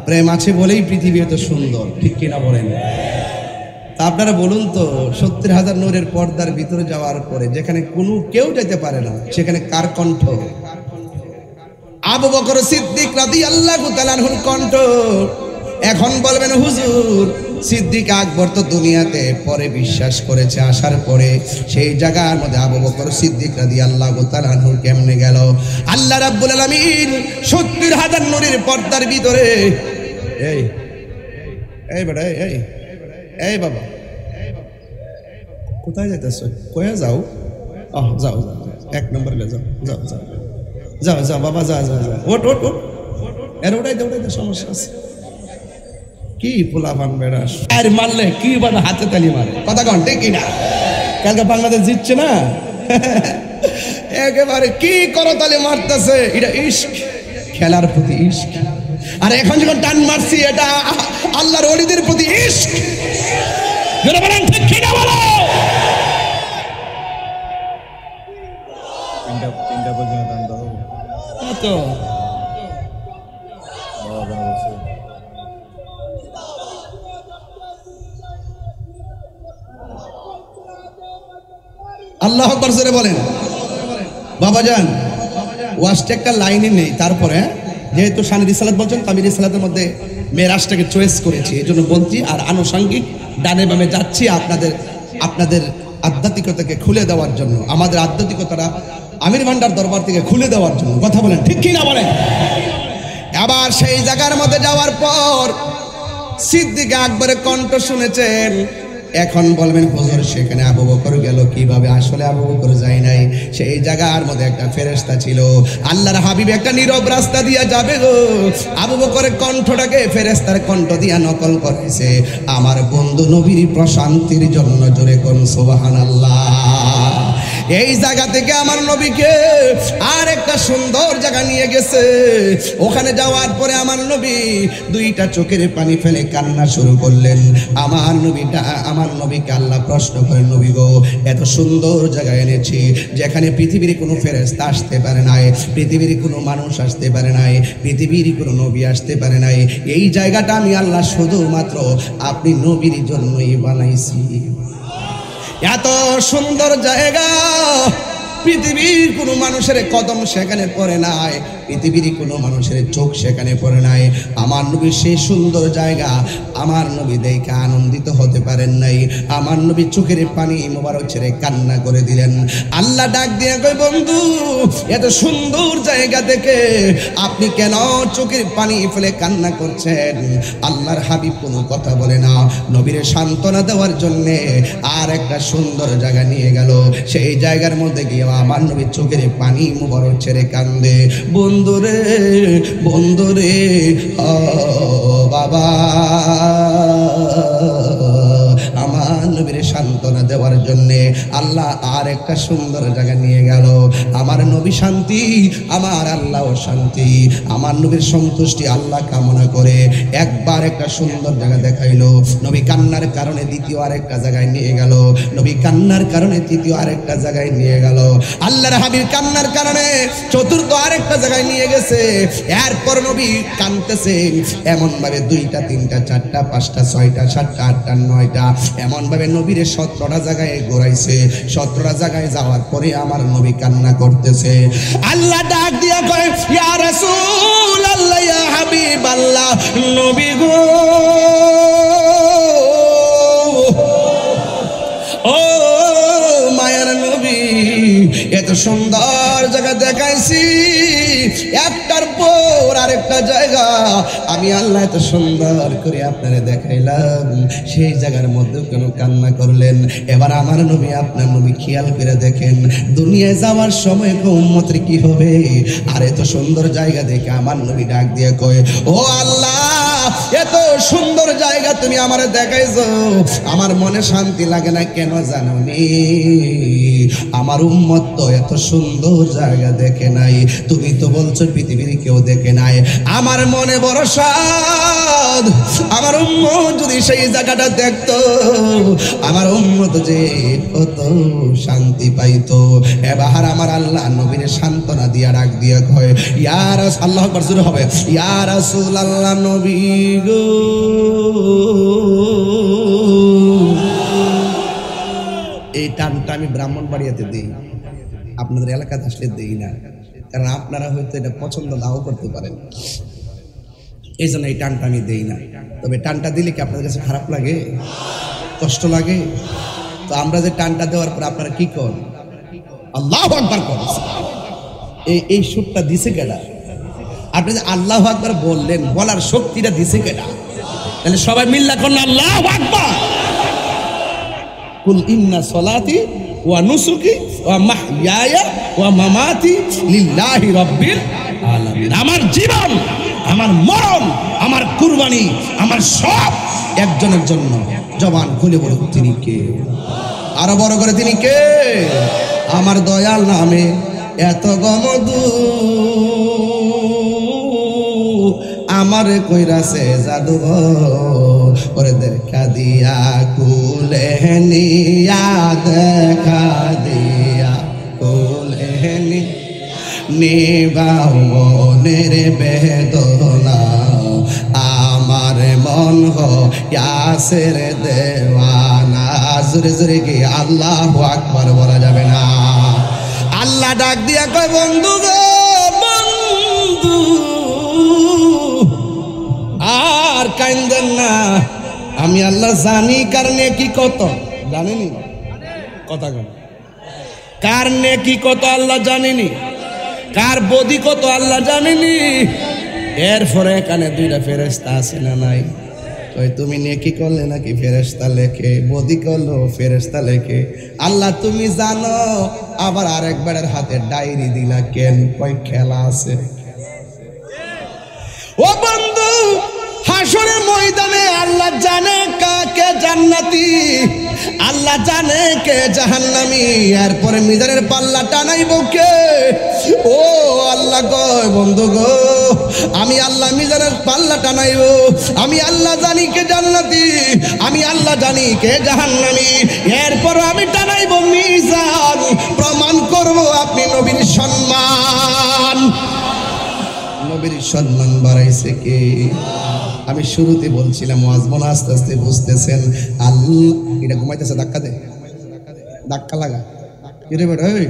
প্রেম আছে বলেই পৃথিবী এত সুন্দর, ঠিক কিনা বলেন? তা আপনারা বলুন তো, ৭০,০০০ নূরের পর্দার ভিতরে যাওয়ার পরে যেখানে কোনো কেউ যেতে পারে না, সেখানে কার কণ্ঠ? আবু বকর সিদ্দিক রাদিয়াল্লাহু তাআলা আনহুর কণ্ঠ। এখন বলবেন হুজুর, সিদ্দিক আকবর তো দুনিয়াতে পরে বিশ্বাস করেছে, আসার পরে সেই জায়গার মধ্যে আবু বকর সিদ্দিক রাদিয়াল্লাহু তাআলা আনহু কেমনে গেল? আল্লাহ রাব্বুল আলামিন ৭০,০০০ নূরের পর্দার ভিতরে, এই বেটা এই এই বাবা কোথায় যাইতেছো? কয়ে যাও? যাও যাও, 1 নম্বরে যাও, যাও যাও যাও যাও বাবা, যা যা যা, ওট ওট ওট, এর ওটাই দে, সমস্যা আছে। কি পোলা পান বেড়াস আর মারলে কি বাবা হাতে তালি মারে, কথা কন ঠিক কিনা? কালকে বাংলাদেশ জিতছে না, একেবারে কি করতালি মারতেছে, এটা ইশক, খেলার প্রতি ইশক। আর এখন যখন টান মারছি এটা আল্লাহর ওলিদের প্রতি ইশক। যারা বলেন ঠিক কিনা বলো। তিনটা পর্যন্ত টান দাও তো। আল্লাহ আকবার জোরে বলেন। বাবাজান ওয়াজটা একটা লাইনে নেই, তারপরে যেহেতু শানি রিসালাত বলছেন, আমি রিসালাতের মধ্যে মেরাজটাকে চয়েস করেছি, এই জন্য বলছি। আর আনুষঙ্গিক ডানে বামে যাচ্ছি আপনাদের আধ্যাত্মিকতাকে খুলে দেওয়ার জন্য, আমাদের আধ্যাত্মিকতাটা আমির ভান্ডার দরবার থেকে খুলে দেওয়ার জন্য, কথা বলেন ঠিক কি না বলেন। আবার সেই জায়গার মধ্যে যাওয়ার পর সিদ্দিক আকবরের কণ্ঠ শুনেছেন। এখন বলবেন হুজুর সেখানে আবু বকর গেল কিভাবে? আসলে আবু বকর যায় নাই, সেই জায়গার মধ্যে একটা ফেরেশতা ছিল। আল্লাহর হাবিব একটা নীরব রাস্তা দিয়া যাবে গো, আবু বকরের কণ্ঠটাকে ফেরেশতার কণ্ঠ দিয়া নকল করেছে। আমার বন্ধু নবীর প্রশান্তির জন্য জোরে কোন সুবহানাল্লাহ। এই জায়গা থেকে আমার নবীকে আর একটা সুন্দর জায়গা নিয়ে গেছে। ওখানে যাওয়ার পরে আমার নবী 2টা চোখের পানি ফেলে কান্না শুরু করলেন। আমার নবীকে আল্লাহ প্রশ্ন করেন, নবী গো এত সুন্দর জায়গায় এনেছি যেখানে পৃথিবীর কোনো ফেরেশতা আসতে পারে নাই, পৃথিবীর কোনো মানুষ আসতে পারে নাই, পৃথিবীর কোনো নবী আসতে পারে নাই। এই জায়গাটা আমি আল্লাহ শুধুমাত্র আপনি নবীর জন্যই বানাইছি। এত সুন্দর জায়গা, পৃথিবীর কোনো মানুষের কদম সেখানে পড়ে নাই, পৃথিবীর কোনো মানুষের চোখ সেখানে পড়ে নাই। আমার নবী সেই সুন্দর জায়গা আমার নবী দেখে আনন্দিত হতে পারেন নাই। আমার নবী চোখের পানি মোবারক ছেড়ে কান্না করে দিলেন। আল্লাহ ডাক দিয়ে কই, বন্ধু এত সুন্দর জায়গা দেখে আপনি কেন চোখের পানি ফেলে কান্না করছেন? আল্লাহর হাবিব কোনো কথা বলে না, নবীর সান্ত্বনা দেওয়ার জন্যে আর একটা সুন্দর জায়গা নিয়ে গেল। সেই জায়গার মধ্যে গিয়ে আমার নবী চোখের পানি মোবারক ছেড়ে কান্দে। বন্ধুরে বন্ধুরে ও বাবা, আমার নবীর সান্ত্বনা দেওয়ার জন্যে আল্লাহ আর একটা সুন্দর জায়গা নিয়ে গেল। আমার নবী শান্তি, আমার আল্লাহ শান্তি, আমার নবীর সন্তুষ্টি আল্লাহ কামনা করে একবার একটা সুন্দর জায়গা দেখাইলো। নবী কান্নার কারণে দ্বিতীয় আরেকটা জায়গায় নিয়ে গেল, নবী কান্নার কারণে তৃতীয় আরেকটা জায়গায় নিয়ে গেল, আল্লাহর হাবিব কান্নার কারণে চতুর্থ আরেকটা জায়গায় নিয়ে গেছে। এরপর নবী কাঁদতেছে এমন ভাবে 2টা 3টা 4টা 5টা 6টা 7টা 8টা 9টা এমন ভাবে নবীর 17টা জায়গায় ঘোরাইছে। 17টা জায়গায় যাওয়ার পরে আমার নবী কান্না করতেছে। আল্লাহ ডাক দিয়া কয়, ইয়া রাসূলুল্লাহ ইয়া হাবিবাল্লাহ, নবী গো ও মায়ার নবী, এত সুন্দর জায়গা দেখাইছি, একটার পর আরেকটা জায়গা আমি আল্লাহ এত সুন্দর করে আপনারে দেখাইলাম, সেই জায়গার মধ্যে কেন কান্না করলেন? এবার আমার নবী আপনার নবী খেয়াল করে দেখেন, দুনিয়ায় যাওয়ার সময় উম্মতের কি হবে? আর এত সুন্দর জায়গা দেখে আমার নবী ডাক দিয়ে কয়, ও আল্লাহ এত সুন্দর জায়গা তুমি আমারে দেখাইছো, আমার মনে শান্তি লাগে না কেন জানো নি? আমার উম্মত তো এত সুন্দর জায়গা দেখে নাই, তুমি তো বলছো পৃথিবীর কেউ দেখে নাই। আমার মনে বড় সাধ, আমার উম্মত যদি সেই জায়গাটা দেখতো, আমার উম্মত যে কত শান্তি পাইতো। এবার আমার আল্লাহ নবীর সান্ত্বনা দিয়া ডাক দিয়া কয়, ইয়া রাসূল, আল্লাহু আকবার জোরে হবে, ইয়া রাসূলুল্লাহ নবী গো, এই টানটা আমি ব্রাহ্মণবাড়িয়াতে দিই, আপনাদের এলাকাতে আসলে দিই না, কারণ আপনারা হয়তো এটা পছন্দ নাও করতে পারেন, এই জন্য এই টানটা আমি দিই না। তবে টানটা দিলে কি আপনাদের কাছে খারাপ লাগে, কষ্ট লাগে? তো আমরা যে টানটা দেওয়ার পর আপনারা কি করেন? আল্লাহু আকবার করেন। এই সুরটা দিছে কেডা? আপনি যে আল্লাহু আকবার বললেন, বলার শক্তিটা দিছে কেডা? তাহলে সবাই মিল্লা করেন আল্লাহু আকবার। কুল ইন্না সলাতি ওয়া নুসুকি ওয়া মাহইয়ায়া ওয়া মামাতি লিল্লাহি রাব্বিল আলামিন। আমার জীবন, আমার মরণ, আমার কুরবানি, আমার সব একজনের জন্য। জবান খুলে বলুন তিনি কে? আরো বড় করে তিনি কে? আমার দয়াল নামে এত গমদু আমারে কইরাছে জাদু ওরে দেখা দিয়া কুলে নিয়া, দেখা দিয়া কুলে নিবাও মনের বেদনা, আমার মন ইয়াসের দেওয়ানা। জোরে জোরে কি আল্লাহু আকবার বলা যাবে না? আল্লাহ ডাক দিয়া কয় বন্ধু গো বন্ধু আর কাইন্দেন না, আমি আল্লাহ জানি কার নেকি কত। জানেনি কথা কন? কার নেকি কত আল্লাহ জানেনি, কার বদি কত আল্লাহ জানেনি। এরপরে এখানে দুইটা ফেরেশতা আছে না নাই? কই তুমি নেকি করলে নাকি ফেরেশতা লেখে, বদি করলো ফেরেশতা লেখে। আল্লাহ তুমি জানো, আবার আরেকবারের হাতে ডায়েরি দিলা কেন? কই খেলা আছে। ও বন্ধু, হাসরের ময়দানে আল্লাহ জানে কাকে জান্নাতি, আল্লাহ জানে কে জাহান্নামী। এরপরে মিজানের পাল্লা টানাইব কে? ও আল্লাহ কয় বন্ধু গো, আমি আল্লাহ মিজানের পাল্লা টানাইব। আমি আল্লাহ জানি কে জান্নাতি, আমি আল্লাহ জানি কে জাহান্নামী। এরপর আমি টানাইব মিজান, প্রমাণ করব আপনি নবীর সম্মান। নবীর সম্মান বাড়াইছে কে? আমি শুরুতে বলছিলাম ওয়াজমন, আস্তে আস্তে বুঝতেছেন। আল্লাহ এটা ঘুমাইতেছে, ধাক্কা দে, ধাক্কা লাগা। কিরে বেটা ওই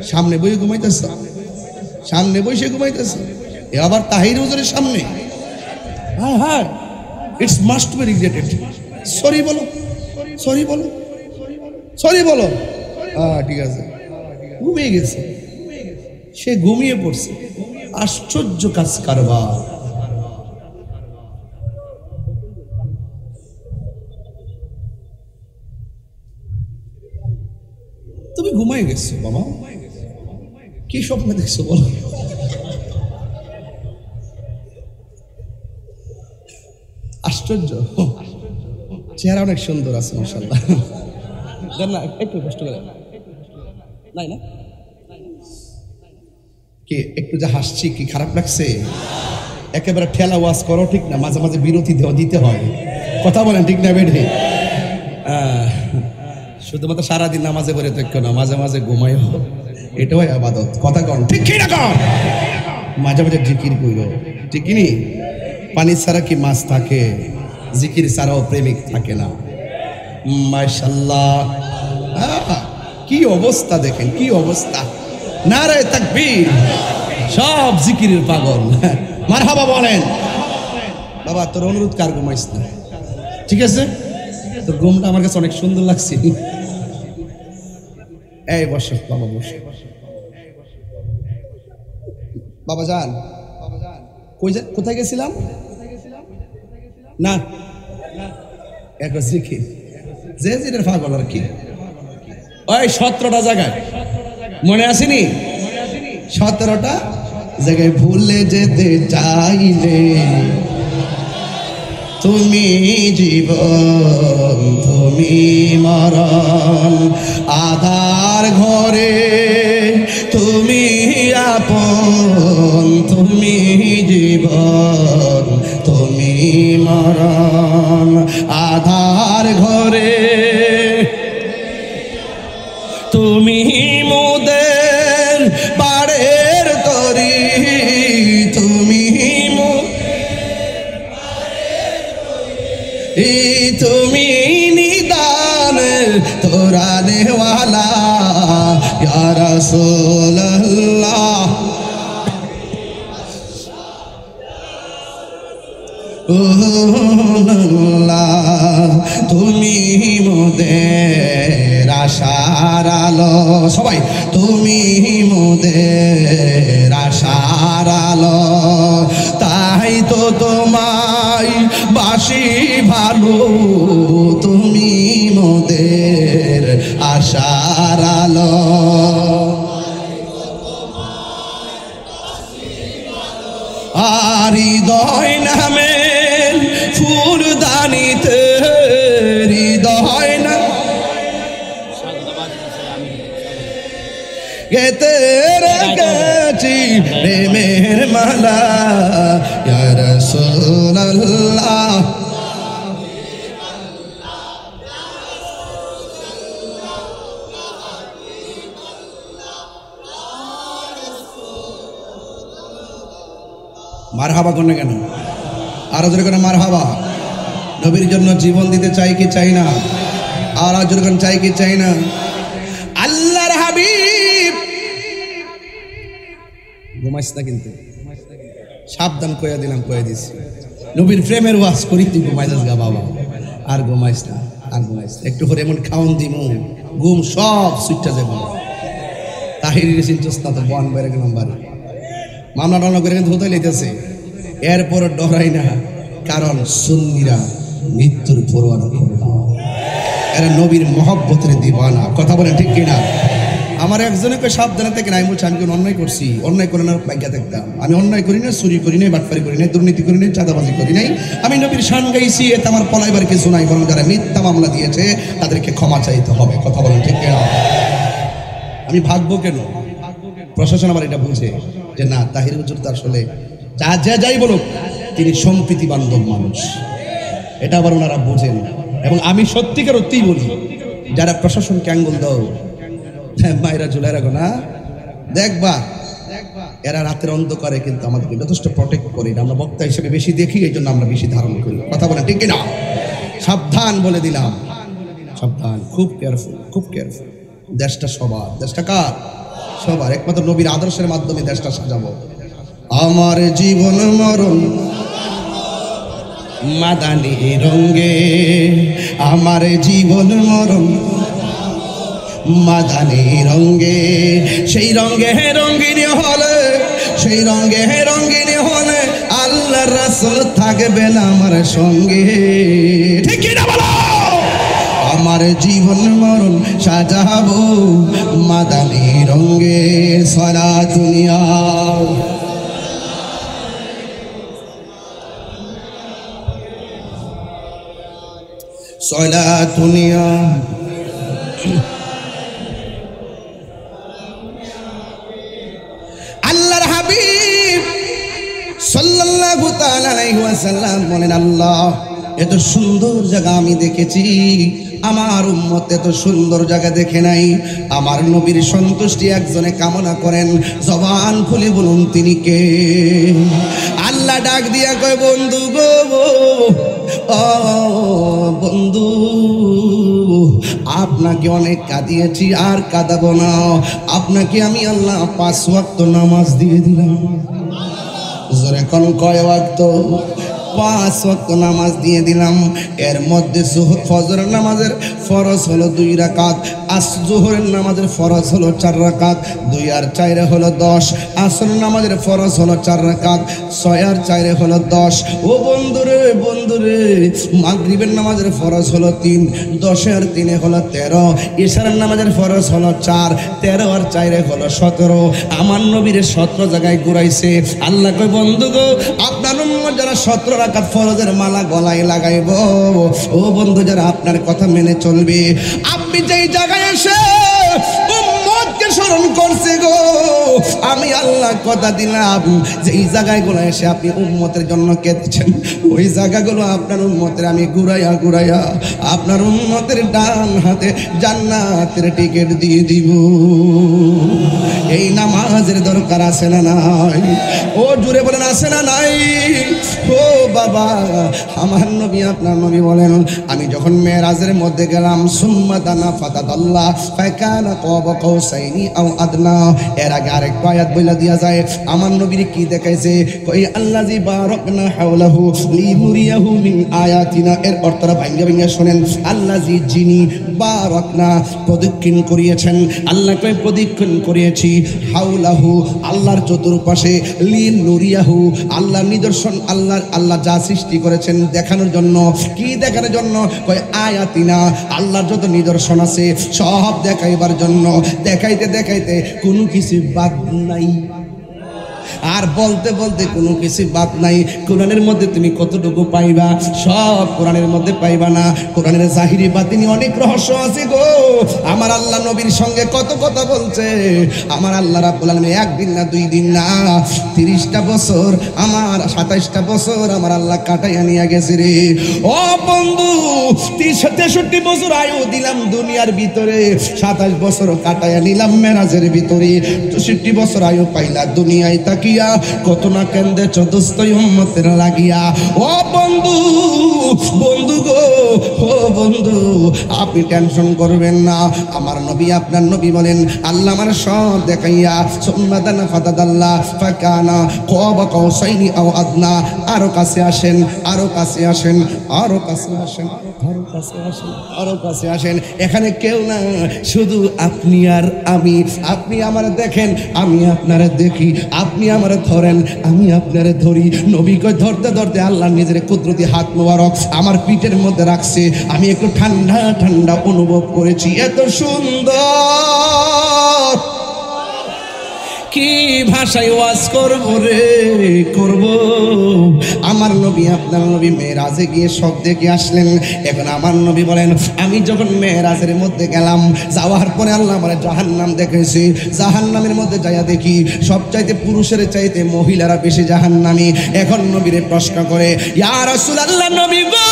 সামনে বই ঘুমাইতেছ, সামনে বসে ঘুমাইতেছ, এ আবার তাহির হুজুরের সামনে। হ্যাঁ হ্যাঁ, it's must be regretted. Sorry বলো, সরি বলো, সরি বলো। হ্যাঁ ঠিক আছে। ঘুমিয়ে গেছে, সে ঘুমিয়ে পড়ছে। আশ্চর্য কাজ কারবার। তুমি ঘুমাই গেছো বাবা, কি স্বপ্ন দেখছো বলো? আশ্চর্য, চেহারা অনেক সুন্দর আছে মাশাআল্লাহ। না একটু কষ্ট করে নাই না কি, একটু যা হাসছি কি খারাপ লাগছে? একেবারে ঠেলা ওয়াজ করো ঠিক না, মাঝে মাঝে বিরতি দিতে হয়। কথা বলেন ঠিক না বেঠে? শুধুমাত্র সারাদিন নামাজে পড়ে থাকো না, মাঝে মাঝে ঘুমাই, এটাও আবাদত। কথা কন ঠিক কি না কন? মাঝে মাঝে জিকির কইরো, ঠিক নি? পানি ছাড়া কি মাছ থাকে? জিকির ছাড়াও প্রেমিক থাকে না। মাশাআল্লাহ, কি অবস্থা দেখেন, কি অবস্থা। নারে তাকবীর, সব জিকিরের পাগল। মারহাবা বলেন। বাবা তোর অনুরোধ কার ঘুমাইস না, ঠিক আছে? তোর ঘুমটা আমার কাছে অনেক সুন্দর লাগছে। এই বসো বাবা, বসো বাবা। যান কোথায় গেছিলাম না? এক জিকির যে যেটার পাগল আর কি। ওই 17টা জায়গায় মনে আসেনি? 17টা জায়গায় ভুলে যেতে চাইলে তুমি জীবন, তুমি মরণ, আধার ঘরে তুমি আপন, তুমি জীবন, তুমি মরণ, আধার ঘরে তুমি মোদের বাড়ের তরি, তুমি তুমি নিদান তোরা নেওয়ালা ইয়া রাসূলুল্লাহ। তুমি মোদের আশার আলো, সবাই তুমি মোদের আশার আলো, তাই তো তোমায় বাসি ভালো, তুমি মোদের গেতে রেখেছি প্রেমের মালা ইয়া রাসূলুল্লাহ মারহাবা কোন কেন আরো জোরে করে মারহাবা নবীর জন্য জীবন দিতে চাই কি চাই না আর জোরে করে চাই কি চাই না আল্লাহর হাবিব ঘুমাইস না কিন্তু সাবধান কইয়া দিলাম কইয়া দিছি নবীর প্রেমের ওয়াজ করি তুই ঘুমাইছিস গা বাবা আর ঘুমাইস না আর ঘুমাইস একটু পরে এমন খাওন দিমু ঘুম সব সুইটটা যাবে তাহিরের চিন্তাস না তো বন বেড়ে গেলাম বাড়ি মামলা টামলা করে কিন্তু হতে লেগেছে এরপর ডরাই না কারণ সুন্নিরা মৃত্যুর পরোয়ানা করে না এরা নবীর মহব্বতের দিবানা কথা বলেন ঠিক কিনা আমার একজনকে সাবধানে থেকে নাই বলছে আমি কোন অন্যায় করছি অন্যায় করে না ভাগ্যা দেখতাম আমি অন্যায় করি না চুরি করি নাই বাটপারি করি নাই দুর্নীতি করি নাই চাঁদাবাজি করি নাই আমি নবীর শান গাইছি এতে আমার পলাইবার কিছু নাই বরং যারা মিথ্যা মামলা দিয়েছে তাদেরকে ক্ষমা চাইতে হবে কথা বলেন ঠিক কিনা আমি ভাগবো কেন প্রশাসন আবার এটা বুঝে যে না তাহির হুজুর তো আসলে যা যা যাই বলুক তিনি সম্প্রীতি বান্ধব মানুষ এটা আবার ওনারা বোঝেন এবং আমি সত্যিকার অত্যিই বলি যারা প্রশাসনকে আঙ্গুল দাও মায়েরা চলে রাখো না দেখবা এরা রাতের অন্ধকারে কিন্তু আমাদেরকে যথেষ্ট প্রটেক্ট করি আমরা বক্তা হিসেবে বেশি দেখি এই জন্য আমরা বেশি ধারণ করি কথা বলেন ঠিক না সাবধান বলে দিলাম সাবধান খুব কেয়ারফুল দেশটা সবার দেশটা কার সবার একমাত্র নবীর আদর্শের মাধ্যমে দেশটা সাজাবো আমার জীবন মরণ মাদানি রঙ্গে আমার জীবন মরণ মাদানি রঙ্গে সেই রঙ্গে রঙ্গিনী হলে সেই রঙ্গে রঙ্গিনী হলে আল্লাহর রাসূল থাকবেন আমার সঙ্গে ঠিক কি না বলো আমার জীবন মরণ সাজাবো মাদানি রঙ্গে সারা দুনিয়া সারা দুনিয়া আল্লাহর হাবিব সাল্লাল্লাহু তাআলা আলাইহি ওয়াসাল্লাম বলেন আল্লাহ এত সুন্দর জায়গা আমি দেখেছি আমার উম্মত এত সুন্দর জায়গা দেখে নাই আমার নবীর সন্তুষ্টি একজনে কামনা করেন জবান খুলে বলুন তিনি কে আল্লাহ ডাক দিয়া কয় বন্ধু গো ও বন্ধু আপনাকে অনেক কাঁদিয়েছি আর কাঁদাবো না আপনাকে আমি আল্লাহ 5 ওয়াক্ত নামাজ দিয়ে দিলাম জোরে কোন কয় ওয়াক্ত 5 ওয়াক্ত নামাজ দিয়ে দিলাম এর মধ্যে ফজর নামাজের ফরজ হলো 2 রাকাত জোহরের নামাজের ফরজ হলো 4 রাকাত 2 আর 4 হলো 10 আসর নামাজের ফরজ হলো 4 রাকাত 6 আর 4 হলো 10 ও বন্ধুরে মাগরিবের নামাজের ফরজ হলো 3 10 আর 3 হলো 13 ইশারের নামাজের ফরজ হলো 4 13 আর 4 হলো 17 আমার নবীর 17 জায়গায় ঘুরাইছে আল্লাহ কয় বন্ধু গো আপনার উম্মত যারা 17 রাকাত ফরজের মালা গলায় লাগাইব ও বন্ধু যারা আপনার কথা মেনে চলবে আপনি যেই জায়গায় এসে উম্মতকে স্মরণ করছে গো আমি আল্লাহ কথা দিলাম যেই জায়গাগুলো এসে আপনি উম্মতের জন্য কেঁদেছেন ওই জায়গাগুলো আপনার উম্মতের আমি ঘুরাইয়া আপনার উম্মতের ডান হাতে জান্নাতের টিকিট দিয়ে দিব এই নামাজের দরকার আছে না নাই ও জুড়ে বলেন আছে না নাই ও বাবা আমার নবী আপনার নবী বলেন আমি যখন মেরাজের মধ্যে গেলাম সুম্মা দানা ফাতাদাল্লাহ ফাকানা কাবা কাউসাইনি আও আদনা এর আগে আরেকটা আয়াত বইলা দিয়া যায় আমার নবীর কি দেখাইছে কই আল্লাযী বারাকনা হাওলাহু লিনুরিয়াহু মিন আয়াতিনা এর অর্থটা ভাঙা শুনেন আল্লাযী যিনি বারাকনা প্রদক্ষিণ করিয়েছেন আল্লাহ কই প্রদক্ষিণ করিয়েছি হাওলাহু আল্লাহর চতুর্পাশে লিনুরিয়াহু আল্লাহর নিদর্শন আল্লাহ যা সৃষ্টি করেছেন দেখানোর জন্য কি দেখানোর জন্য কই আয়াতিনা আল্লাহর যত নিদর্শন আছে সব দেখাইবার জন্য দেখাইতে কোনো কিছু বাদ নাই আর বলতে বলতে কোনো কিছু বাদ নাই। কোরআনের মধ্যে তুমি কতটুকু পাইবা? সব কোরআনের মধ্যে পাইবা না। কোরআনের জাহিরি বাতিনি অনেক রহস্য আছে গো। আমার আল্লাহ নবীর সঙ্গে কত কথা বলছে। আমার আল্লাহ রাব্বুল আলামিন একদিন না 2 দিন না 30টা বছর, আমার 27টা বছর আমার আল্লাহ কাটাইয়া নিয়ে গেছে রে। ও বন্ধু, 63 বছর আয়ু দিলাম দুনিয়ার ভিতরে, 27 বছর কাটাইয়া নিলাম মেরাজের ভিতরে, 64 বছর আয়ু পাইলা দুনিয়ায় তাকিয়া, কত না কেন্দ্রে দোস্তই উম্মতের লাগিয়া। ও বন্ধু, বন্ধু গো, ও বন্ধু, আপনি টেনশন করবেন না। আমার নবী, আপনার নবী বলেন, আল্লাহ আমার সব দেখাইয়া সুম্মাদানা ফাদাদাল্লাহ ফাকানা কাবা কাউসাইনি আও আদনা। আরো কাছে আসেন, আরো কাছে আসেন, আরো কাছে আসেন, আরো কাছে আসেন, আরো কাছে আসেন। এখানে কেউ না, শুধু আপনি আর আমি। আপনি আমার দেখেন, আমি আপনারে দেখি। আপনি আমারে ধরেন, আমি আপনারে ধরি। নবী কই ধরতে ধরতে আল্লাহ নিজের কুদরতি হাত মোবারক আমার পিঠের মধ্যে রাখছে। আমি একটু ঠান্ডা ঠান্ডা অনুভব করেছি। এত সুন্দর, কি ভাষায় ওয়াজ করব রে, করব। আমার নবী, আপনার নবী মেরাজে গিয়ে সব দেখে আসলেন। এখন আমার নবী বলেন, আমি যখন মেরাজের মধ্যে গেলাম, যাওয়ার পরে আল্লাহ আমার জাহান্নাম দেখেছি। জাহান্নামের মধ্যে যাইয়া দেখি সবচাইতে পুরুষের চাইতে মহিলারা বেশি জাহান্নামী। এখন নবীরে প্রশ্ন করে, ইয়া রাসূলুল্লাহ, নবী গো,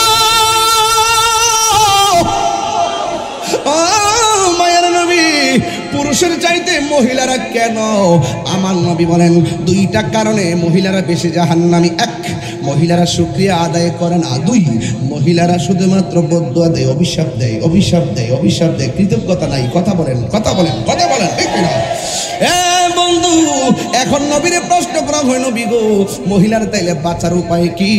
ও মায়ের নবী, পুরুষের চাইতে মহিলারা কেন? আমার নবী বলেন, 2টা কারণে মহিলারা বেশি জাহান্নামী। 1, মহিলারা শুকরিয়া আদায় করে না। 2, মহিলারা শুধুমাত্র বদদুয়া দেয়, অভিশাপ দেয়, অভিশাপ দেয়, অভিশাপ দেয়, কৃতজ্ঞতা নাই। কথা বলেন, কথা বলেন, কথা বলেন, ঠিক না? বন্ধু, এখন নবীরে প্রশ্ন করা হয়, নবী গো, মহিলার তাইলে বাঁচার উপায় কি?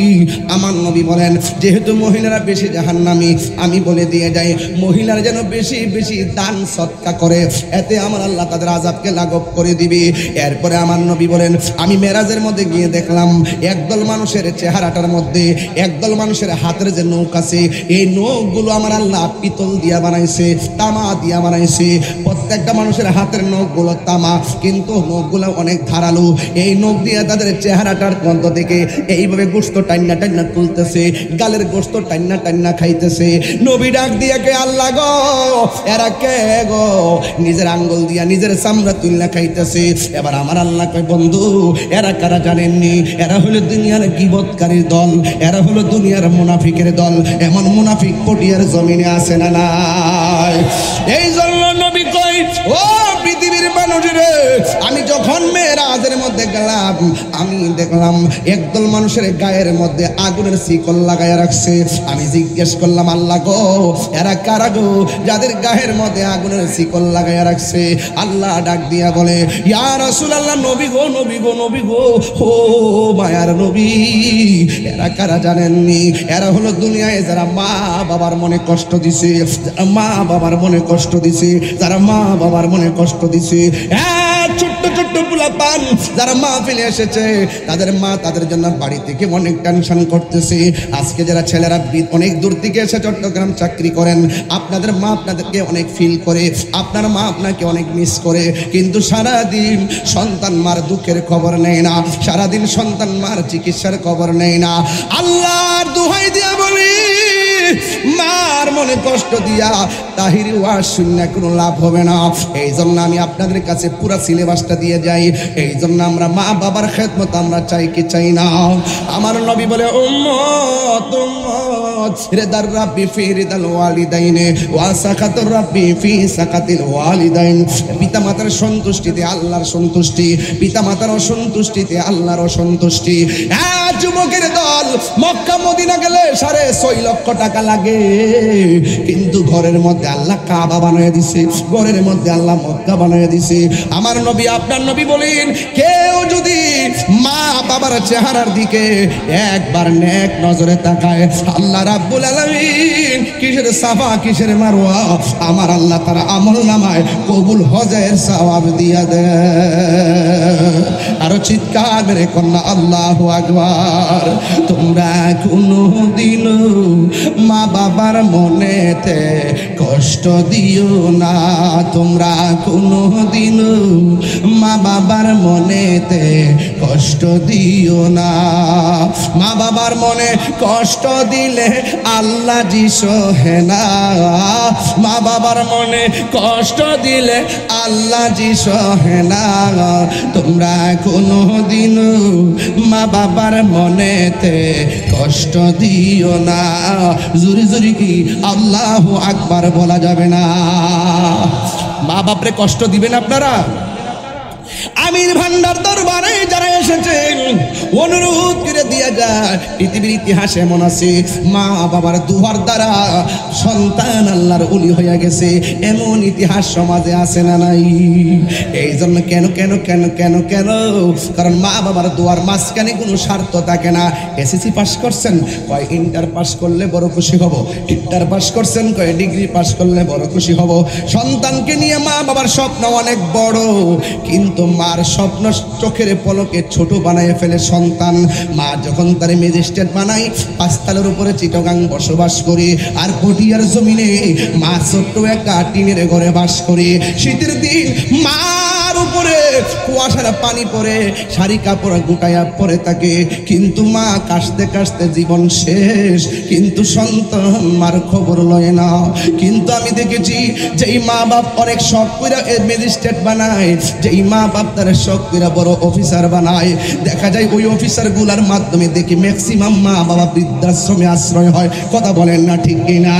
আমার নবী বলেন, যেহেতু মহিলারা বেশি জাহান্নামী, আমি বলে দিয়ে যাই, মহিলারা যেন বেশি বেশি দান সদকা করে, এতে আমার আল্লাহ তাদের আযাবকে লাঘব করে দিবে। এরপরে আমার নবী বলেন, আমি মেরাজের মধ্যে গিয়ে দেখলাম একদল মানুষের চেহারাটার মধ্যে, একদল মানুষের হাতের যে নখ আছে, এই নখগুলো আমার আল্লাহ পিতল দিয়া বানাইছে, তামা দিয়া বানাইছে। প্রত্যেকটা মানুষের হাতের নখগুলো তামা, কিন্তু নখগুলো অনেক ধারালো। এই নখ দিয়ে তাদের চেহারাটার মধ্য থেকে এইভাবে গোশত টান্না টান্না তুলতেছে, গালের গোশত টান্না টান্না খাইতেছে। নবী ডাক দিয়ে, কে আল্লাহ গো, এরা কে গো? নিজের আঙ্গুল দিয়া নিজের চামড়া তুলনা খাইতেছে। এবার আমার আল্লাহ কয়, বন্ধু, এরা কারা জানেননি? এরা হলো দুনিয়ার গীবতকারীর দল, এরা হলো দুনিয়ার মুনাফিকের দল। এমন মুনাফিক পটিয়ার জমিনে আছে না নাই? এই জন্য নবী কই, ও পৃথিবীর মানুষেরা, আমি যখন মেরাজের মধ্যে গেলাম, আমি দেখলাম একদল মানুষের গায়ের মধ্যে আগুনের শিকল লাগাইয়া রাখছে। আমি জিজ্ঞেস করলাম, আল্লাহ গো, এরা কারা গো, যাদের গায়ের মধ্যে আগুনের শিকল লাগাইয়া রাখছে? আল্লাহ ডাক দিয়া বলে, ইয়া রাসূলুল্লাহ, নবী গো, নবী গো, নবী গো, ও মায়ার নবী, এরা কারা জানেননি? এরা হলো দুনিয়ায় যারা মা বাবার মনে কষ্ট দিছে, যারা মা বাবার মনে কষ্ট দিছে, যারা মা বাবার মনে কষ্ট দিছে। ছোট্ট ছোট্ট পোলাপান যারা মা ফেলে এসেছে, তাদের মা তাদের জন্য বাড়ি থেকে অনেক টেনশন করতেছে। আজকে যারা ছেলেরা অনেক দূর থেকে এসে চট্টগ্রাম চাকরি করেন, আপনাদের মা আপনাদেরকে অনেক ফিল করে, আপনার মা আপনাকে অনেক মিস করে, কিন্তু সারাদিন সন্তান মার দুঃখের খবর নেই না, সারাদিন সন্তান মার চিকিৎসার খবর নেই না। আল্লাহর দোহাই দিয়া বলি, মার মনে কষ্ট দিয়া তাহিরি ওয়াজ শুনলে কোনো লাভ হবে না। এই জন্য আমি আপনাদের কাছে পুরো সিলেবাসটা দিয়ে যাই। এই জন্য আমরা মা বাবার খেদমত আমরা চাই কি চাই না? আমার নবী বলে, উম্মত উম্মত রিদার রাব্বি ফি রিদাল ওয়ালিদাইনে ওয়া সাকাতুর রাব্বি ফি সাকাতিল ওয়ালিদাইন। পিতা মাতার সন্তুষ্টিতে আল্লাহর সন্তুষ্টি, পিতা মাতার অসন্তুষ্টিতে আল্লাহর অসন্তুষ্টি। যুবকের দল মক্কা মদিনা গেলে 6.5 লক্ষ টাকা লাগে, কিন্তু ঘরের মধ্যে আল্লাহ কাবা বানায় দিছে, ঘরের মধ্যে আল্লাহ মক্কা বানায় দিছে। আমার নবী, আপনার নবী বলেন, কেউ যদি মা বাবার চেহারার দিকে একবার নেক নজরে তাকায়, আল্লাহ রাব্বুল আলামিন কিসের সাফা কিসের মারওয়া, আমার আল্লাহ তার আমল নামায় কবুল হজের সওয়াব দিয়া দেয়। আরো চিৎকার মেরে কন্যা আল্লাহু আকবার। খবরদার তোমরা কোনো দিন মা বাবার মনেতে কষ্ট দিও না, তোমরা কোনো দিন মা বাবার মনেতে কষ্ট দিও না। মা বাবার মনে কষ্ট দিলে আল্লাহ জি সহে না, মা বাবার মনে কষ্ট দিলে আল্লাহ জি সহে না। তোমরা কোনো দিন মা বাবার মনেতে কষ্ট দিও না। জুরি জুরি কি আল্লাহু আকবার বলা যাবে না? মা বাপরে কষ্ট দিবেন আপনারা? আমির ভান্ডার দরবারে যারা এসেছেন অনুরোধ করে দিয়া যায়, পৃথিবীর ইতিহাসে এমন আছে মা বাবার দুয়ার দ্বারা সন্তান আল্লাহর ওলি হয়ে গেছে, এমন ইতিহাস সমাজে আছে না নাই? এই জন্য কেন কেন কেন কেন কেন কারণ মা বাবার দুয়ার মাঝখানে কোনো স্বার্থ থাকে না। এসএসসি পাস করছেন, কয় ইন্টার পাস করলে বড় খুশি হব, ইন্টার পাস করছেন, কয় ডিগ্রি পাস করলে বড় খুশি হব। সন্তানকে নিয়ে মা বাবার স্বপ্ন অনেক বড়, কিন্তু মার স্বপ্ন চোখের পলকে ছোট বানায় ফেলে সন্তান। মা যখন তার ম্যাজিস্ট্রেট বানাই, পাঁচতলার উপরে চিটাগাং বসবাস করে, আর পটিয়ার জমিনে মা ছোট্ট একটা টিনের ঘরে বাস করে। শীতের দিন মার উপরে কুয়াশার পানি পড়ে, শাড়ি কাপড় গুটাইয়া পরে থাকে, কিন্তু মা কাশতে কাশতে জীবন শেষ, কিন্তু সন্তান মার খবর লয় না। কিন্তু আমি দেখেছি যেই মা বাপ অনেক শখ করে ম্যাজিস্ট্রেট বানায়, যেই মা বাপ তার শখ করে বড় অফিসার বানায়, দেখা যায় ওই অফিসার গুলার মাধ্যমে দেখি ম্যাক্সিমাম মা বাবা বৃদ্ধাশ্রমে আশ্রয় হয়। কথা বলেন না ঠিক কিনা?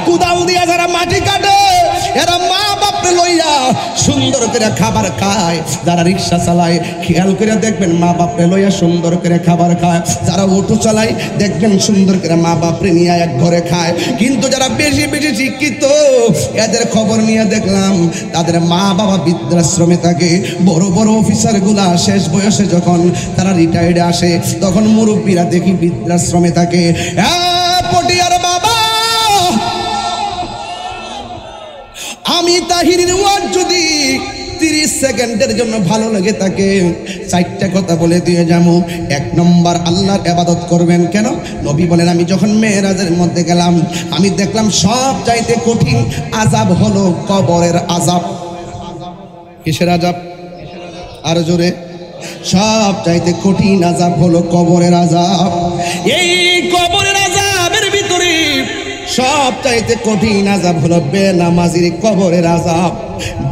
কুদাল দিয়া যারা মাটি কাটে এরা মা বাপরে লইয়া সুন্দর করে খাবার খায়। যারা রিক্সা চালায় খেয়াল করে দেখবেন মা বাপরে লইয়া সুন্দর করে খাবার খায়। যারা অটো চালায় দেখবেন সুন্দর করে মা বাপরে নিয়ে এক ঘরে খায়। কিন্তু যারা বেশি বেশি শিক্ষিত এদের খবর নিয়ে দেখলাম তাদের মা বাবা বৃদ্ধাশ্রমে থাকে। বড় বড় অফিসার গুলা শেষ বয়সে যখন তারা রিটায়ার্ডে আসে, তখন মুরব্বীরা দেখি বৃদ্ধাশ্রমে থাকে। পটিয়ার বাবা, আমি তাহিরের ওয়াজ যদি 30 সেকেন্ডের জন্য ভালো লাগে তাকে 4টা কথা বলে দিয়ে যাবো। 1 নম্বর, আল্লাহর ইবাদত করবেন। কেন? নবী বলেন আমি যখন মেরাজের মধ্যে গেলাম, আমি দেখলাম সব চাইতে কঠিন আযাব হলো কবরের আযাব। কিসের আযাব? আর জোরে। সব চাইতে কঠিন আযাব হলো কবরের আযাব। এই কবরের আযাবের ভিতরে সব চাইতে কঠিন আযাব হলো বেনামাজির কবরের আযাব।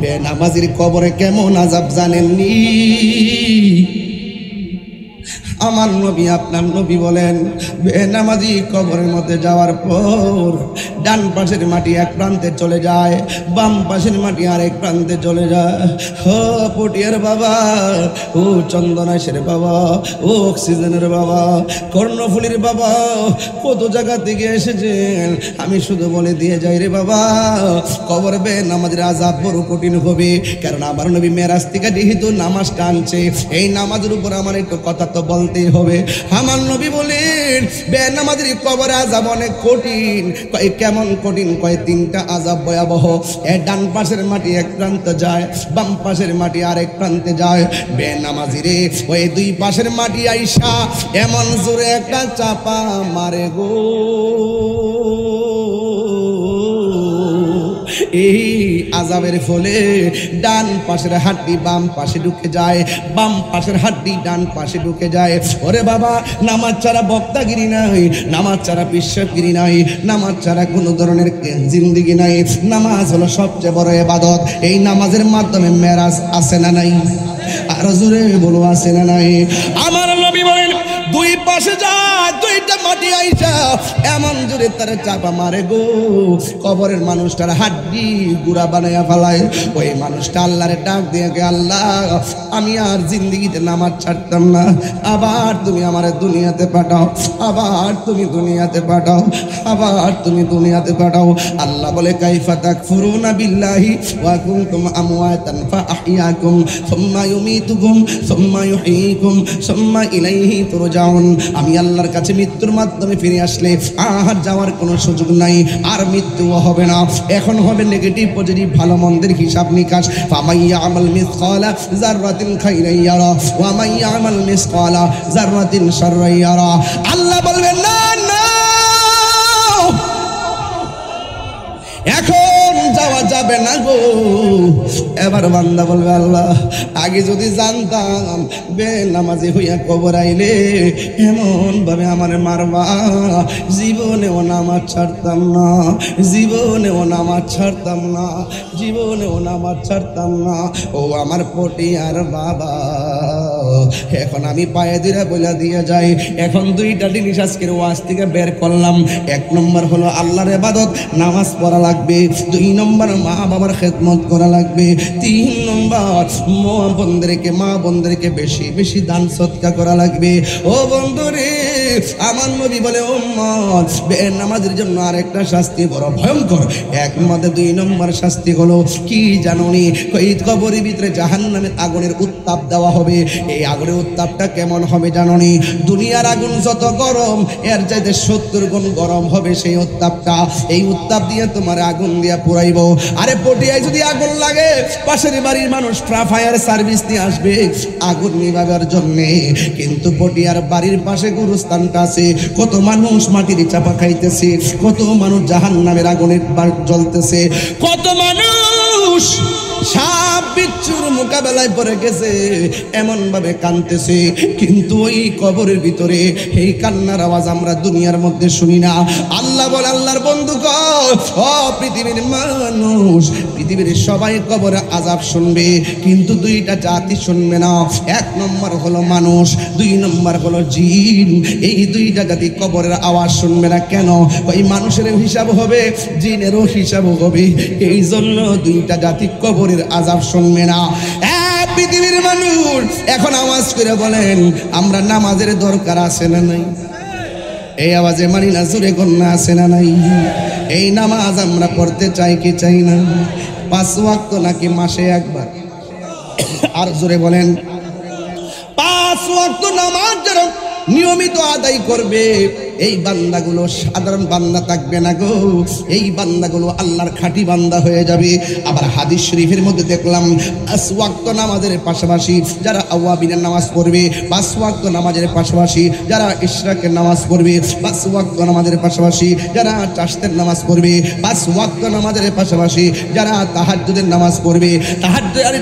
বেনামাজির কবরে কেমন আযাব জানেননি? আমার নবী আপনার নবী বলেন বেনামাজি কবরের মধ্যে যাওয়ার পর ডান পাশের মাটি এক প্রান্তে চলে যায়, বাম পাশের মাটি আরেক প্রান্তে চলে যায়। ও পটিয়ার বাবা, ও চন্দনাশের বাবা, ও অক্সিজেনের বাবা, কর্ণফুলির বাবা, কত জায়গা থেকে এসেছেন, আমি শুধু বলে দিয়ে যাই রে বাবা, কবর বেনামাজির আযাব বড় কঠিন হবে। কারণ আমার নবী মেরাজ থেকে যেহেতু নামাজটা আনছে, এই নামাজের উপর আমার একটু কথা তো বলতেই হবে। আমার নবী বলেন বেনামাজির কবর আযাব অনেক কঠিন। কয় কেমন কঠিন? কয় 3টা আযাব ভয়াবহ। ডান পাশের মাটি এক প্রান্তে যায়, বাম পাশের মাটি আরেক প্রান্তে যায়। বেনামাজিরে ওই 2 পাশের মাটি আইসা এমন জোরে একটা চাপা মারে গো, এই আযাবের ফলে ডান পাশের হাড্ডি বাম পাশে ঢুকে যায়, বাম পাশের হাড্ডি ডান পাশে ঢুকে যায়। ওরে বাবা, নামাজ ছাড়া বক্তাগিরি নাই, নামাজ ছাড়া বিশ্বাসগিরি নাই, নামাজ ছাড়া কোনো ধরনের জিন্দিগি নাই। নামাজ হলো সবচেয়ে বড় ইবাদত। এই নামাজের মাধ্যমে মেরাজ আছে না নাই? আর জোরে বলো আছে না নাই? আমার নবী বলেন 2 পাশে যায়, 2টা মাটি আইসা এমন জোরে তার চাপা মারে গো, কবরের মানুষটার হাড্ডি গুড়া বানাইয়া ফেলায়। ওই মানুষটা আল্লাহরে ডাক দিয়ে গে, আল্লাহ আমি আর জিন্দিগিতে নামাজ ছাড়তাম না, আবার তুমি আমার দুনিয়াতে পাঠাও, আবার তুমি দুনিয়াতে পাঠাও, আবার তুমি দুনিয়াতে পাঠাও। আল্লাহ বলে কাইফা তাকফুরুনা বিল্লাহি ওয়া কুনতুম আমওয়াতান ফাআহইয়াকুম সুম্মা ইউমীতুকুম সুম্মা ইউহয়ীকুম সুম্মা ইলাইহি তুরজাউন। আমি আল্লাহর কাছে মৃত্যুর মাধ্যমে ফিরে আসলে আর যাওয়ার কোনো সুযোগ নাই, আর মৃত্যুও হবে না। এখন হবে নেগেটিভ পজিটিভ, ভালো মন্দের হিসাব নিকাশ। ফামাইয়া আমাল মিসকালা যাররাত যাররাতিন খাইরান ইয়ারা ওয়া মান ইয়ামাল মিসকালা যাররাতিন শাররান ইয়ারা। আল্লাহ বলবেন না না, এখন যাওয়া যাবে না গো। এবার বান্দা বলবে আল্লাহ আগে যদি জানতাম বেনামাজি হইয়া কবর আইলে এমন ভাবে আমার মারবা, জীবনেও নামাজ ছাড়তাম না, জীবনেও নামাজ ছাড়তাম না, জীবনেও নামাজ ছাড়তাম না। ও আমার পটিয়ার বাবা, এখন আমি পায়ে দিরা বলে দিয়ে যাই। এখন দুইটা জিনিস আজকের ওয়াজ থেকে বের করলাম। এক নম্বর হলো আল্লাহর ইবাদত, নামাজ পড়া লাগবে। দুই নম্বর মা বাবার খেদমত করা লাগবে। তিন নম্বর মা বোনদেরকে বেশি বেশি দান সদকা করা লাগবে। ও বন্ধুরে, আমার নবী বলে উম্মত বেনামাজের জন্য আরেকটা শাস্তি বড় ভয়ঙ্কর। এক মধ্যে দুই নম্বর শাস্তি হলো কি জানোনি? এই কবরের ভিতরে জাহান্নামের আগুনের উত্তাপ দেওয়া হবে। এই আগুনের উত্তাপটা কেমন হবে জানোনি? দুনিয়ার আগুন যত গরম এর চাইতে 70 গুণ গরম হবে সেই উত্তাপটা। এই উত্তাপ দিয়ে তোমার আগুন দিয়ে পুরাইব। আরে পটিয়ায় যদি আগুন লাগে, পাশের বাড়ির মানুষ ফায়ার সার্ভিস নিয়ে আসবে আগুন নিভাবার জন্য। কিন্তু পটিয়ার বাড়ির পাশে গুরুস্থানটা আছে, কত মানুষ মাটির চাপা খাইতেছে, কত মানুষ জাহান্নামের আগুনে জ্বলতেছে, কত মানুষ সাপ বিচ্ছুর মোকাবেলায় পড়ে গেছে, এমন ভাবে কাঁদতেছে। কিন্তু ওই কবরের ভিতরে এই কান্নার আওয়াজ আমরা দুনিয়ার মধ্যে শুনি না। আল্লাহ বলে, আল্লাহর বন্ধু ও পৃথিবীর মানুষ, পৃথিবীর সবাই কবরে আযাব শুনবে, কিন্তু দুইটা জাতি শুনবে না। এক নম্বর হলো মানুষ, দুই নম্বর হলো জিন। এই দুইটা জাতি কবরের আওয়াজ শুনবে না। কেন? ওই মানুষের হিসাব হবে, জিনেরও হিসাব হবে। এই জন্য দুইটা জাতি কবরের আযাব শুনবে না। পৃথিবীর মানুষ এখন আওয়াজ করে বলেন, আমরা নামাজের দরকার আছে না নাই? এই আওয়াজে মানি না, জোরে কন্যা আছে না নাই? এই নামাজ আমরা পড়তে চাই কি চাই না? 5 ওয়াক্ত নাকি মাসে একবার? আর জোরে বলেন। 5 ওয়াক্ত নামাজ যারা নিয়মিত আদায় করবে, এই বান্দাগুলো সাধারণ বান্দা থাকবে না গো, এই বান্দাগুলো আল্লাহর খাঁটি বান্দা হয়ে যাবে। আবার হাদিস শরীফের মধ্যে দেখলাম 5 ওয়াক্ত নামাজের পাশাপাশি যারা আওয়াবিনের নামাজ পড়বে, 5 ওয়াক্ত নামাজের পাশাপাশি যারা ইশরাকের নামাজ পড়বে, 5 ওয়াক্ত নামাজের পাশাপাশি যারা চাশতের নামাজ পড়বে, 5 ওয়াক্ত নামাজের পাশাপাশি যারা তাহাজ্জুদের নামাজ পড়বে,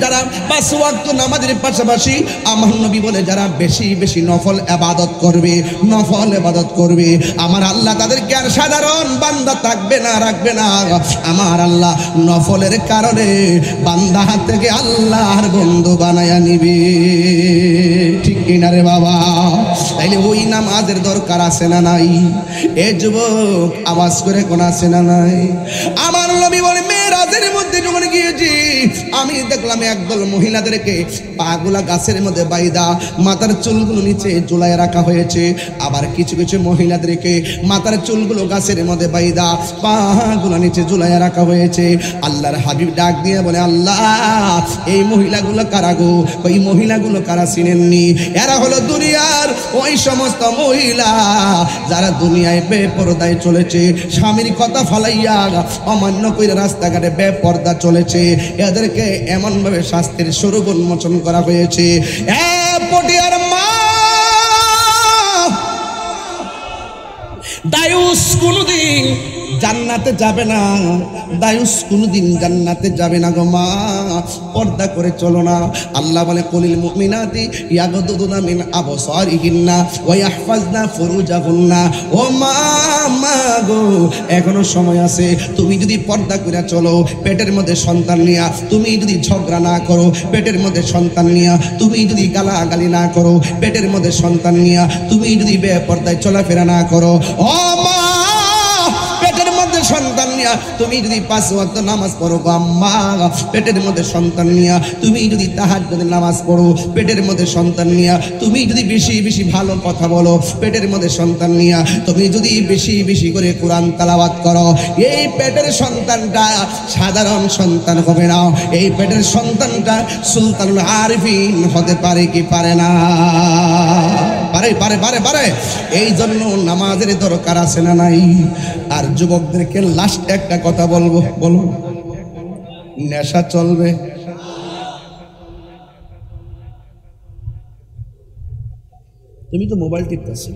যারা 5 ওয়াক্ত নামাজের পাশাপাশি আমার নবী বলে যারা বেশি বেশি নফল ইবাদত করবে, নফল ইবাদত করবে, আমার আল্লাহ তাদেরকে আর সাধারণ বান্দা থাকবে না, রাখবে না। আমার আল্লাহ নফলের কারণে বান্দা হাত থেকে আল্লাহর বন্ধু বানায়া নিবে। ঠিক কিনা রে বাবা? তাইলে ওই নামাজের দরকার আছে না নাই? এ যুবক আওয়াজ করে কোন আছে না নাই? আমার নবী বলে মেরাজের মধ্যে যখন গিয়েছি আমি দেখলাম একদল মহিলাদেরকে পাগুলা গাছের মধ্যে বাইদা মাথার চুলগুলো নিচে ঝুলায় রাখা হয়েছে। আবার কিছু কিছু মহিলাদেরকে মাথার চুলগুলো গাছের মধ্যে বাইদা পাগুলো নিচে ঝুলায় রাখা হয়েছে। আল্লাহর হাবিব ডাক দিয়ে বলে, আল্লাহ এই মহিলাগুলো কারা গো? ওই মহিলাগুলো কারা চিনেননি? এরা হলো দুনিয়ার ওই সমস্ত মহিলা যারা দুনিয়ায় বেপরদায় চলেছে, স্বামীর কথা ফালাইয়া অমান্য করে রাস্তাঘাটে বেপরদা চলেছে। এদেরকে এমন ভাবে শাস্তির স্বরূপ উন্মোচন করা হয়েছে। পটিয়ার মা দায়ুস কোনদিন জান্নাতে যাবে না, দায়ুস কোনদিন জান্নাতে যাবে না গো মা, পর্দা করে চলো না। আল্লাহ বলে, কুলিল মুমিনাতি ইয়াগদুদুনা মিন আবসারিহিন্না ওয়া ইয়াহফাজনা ফুরুজাহুন্না। ও মা গো, এখনো সময় আছে। তুমি যদি পর্দা করে চলো, পেটের মধ্যে সন্তান নিয়া, তুমি যদি ঝগড়া না করো, পেটের মধ্যে সন্তান নিয়া, তুমি যদি গালাগালি না করো, পেটের মধ্যে সন্তান নিয়া, তুমি যদি বেপর্দায় চলাফেরা না করো, ও মা পেটের মধ্যে সন্তান নিয়া তুমি যদি 5 ওয়াক্ত নামাজ পড়ো গো আম্মা, পেটের মধ্যে সন্তান নিয়া তুমি যদি তাহাজ্জুদের নামাজ পড়ো, পেটের মধ্যে সন্তান নিয়া তুমি যদি বেশি বেশি ভালো কথা বলো, পেটের মধ্যে সন্তান নিয়া তুমি যদি বেশি বেশি করে কোরআন তেলাওয়াত করো, এই পেটের সন্তানটা সাধারণ সন্তান হবে না। এই পেটের সন্তানটা সুলতানুল আরিফিন হতে পারে কি পারে না? পারে পারে পারে পারে। এই জন্য নামাজের দরকার আছে না নাই? আর যুবকদেরকে লাস্ট একটা কথা বলবো, বলুন, নেশা চলবে? তুমি তো মোবাইল টিপতেছো,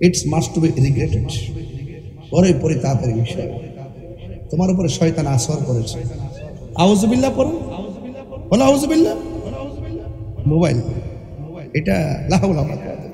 it's must to be regretted. পরে তাড়াতাড়ি বিষয় তোমার উপরে শয়তান আসর করেছে। আউযুবিল্লাহ পড়ো, বলো আউযুবিল্লাহ। মোবাইল এটা লা হাওলা ওয়ালা কুওয়াতা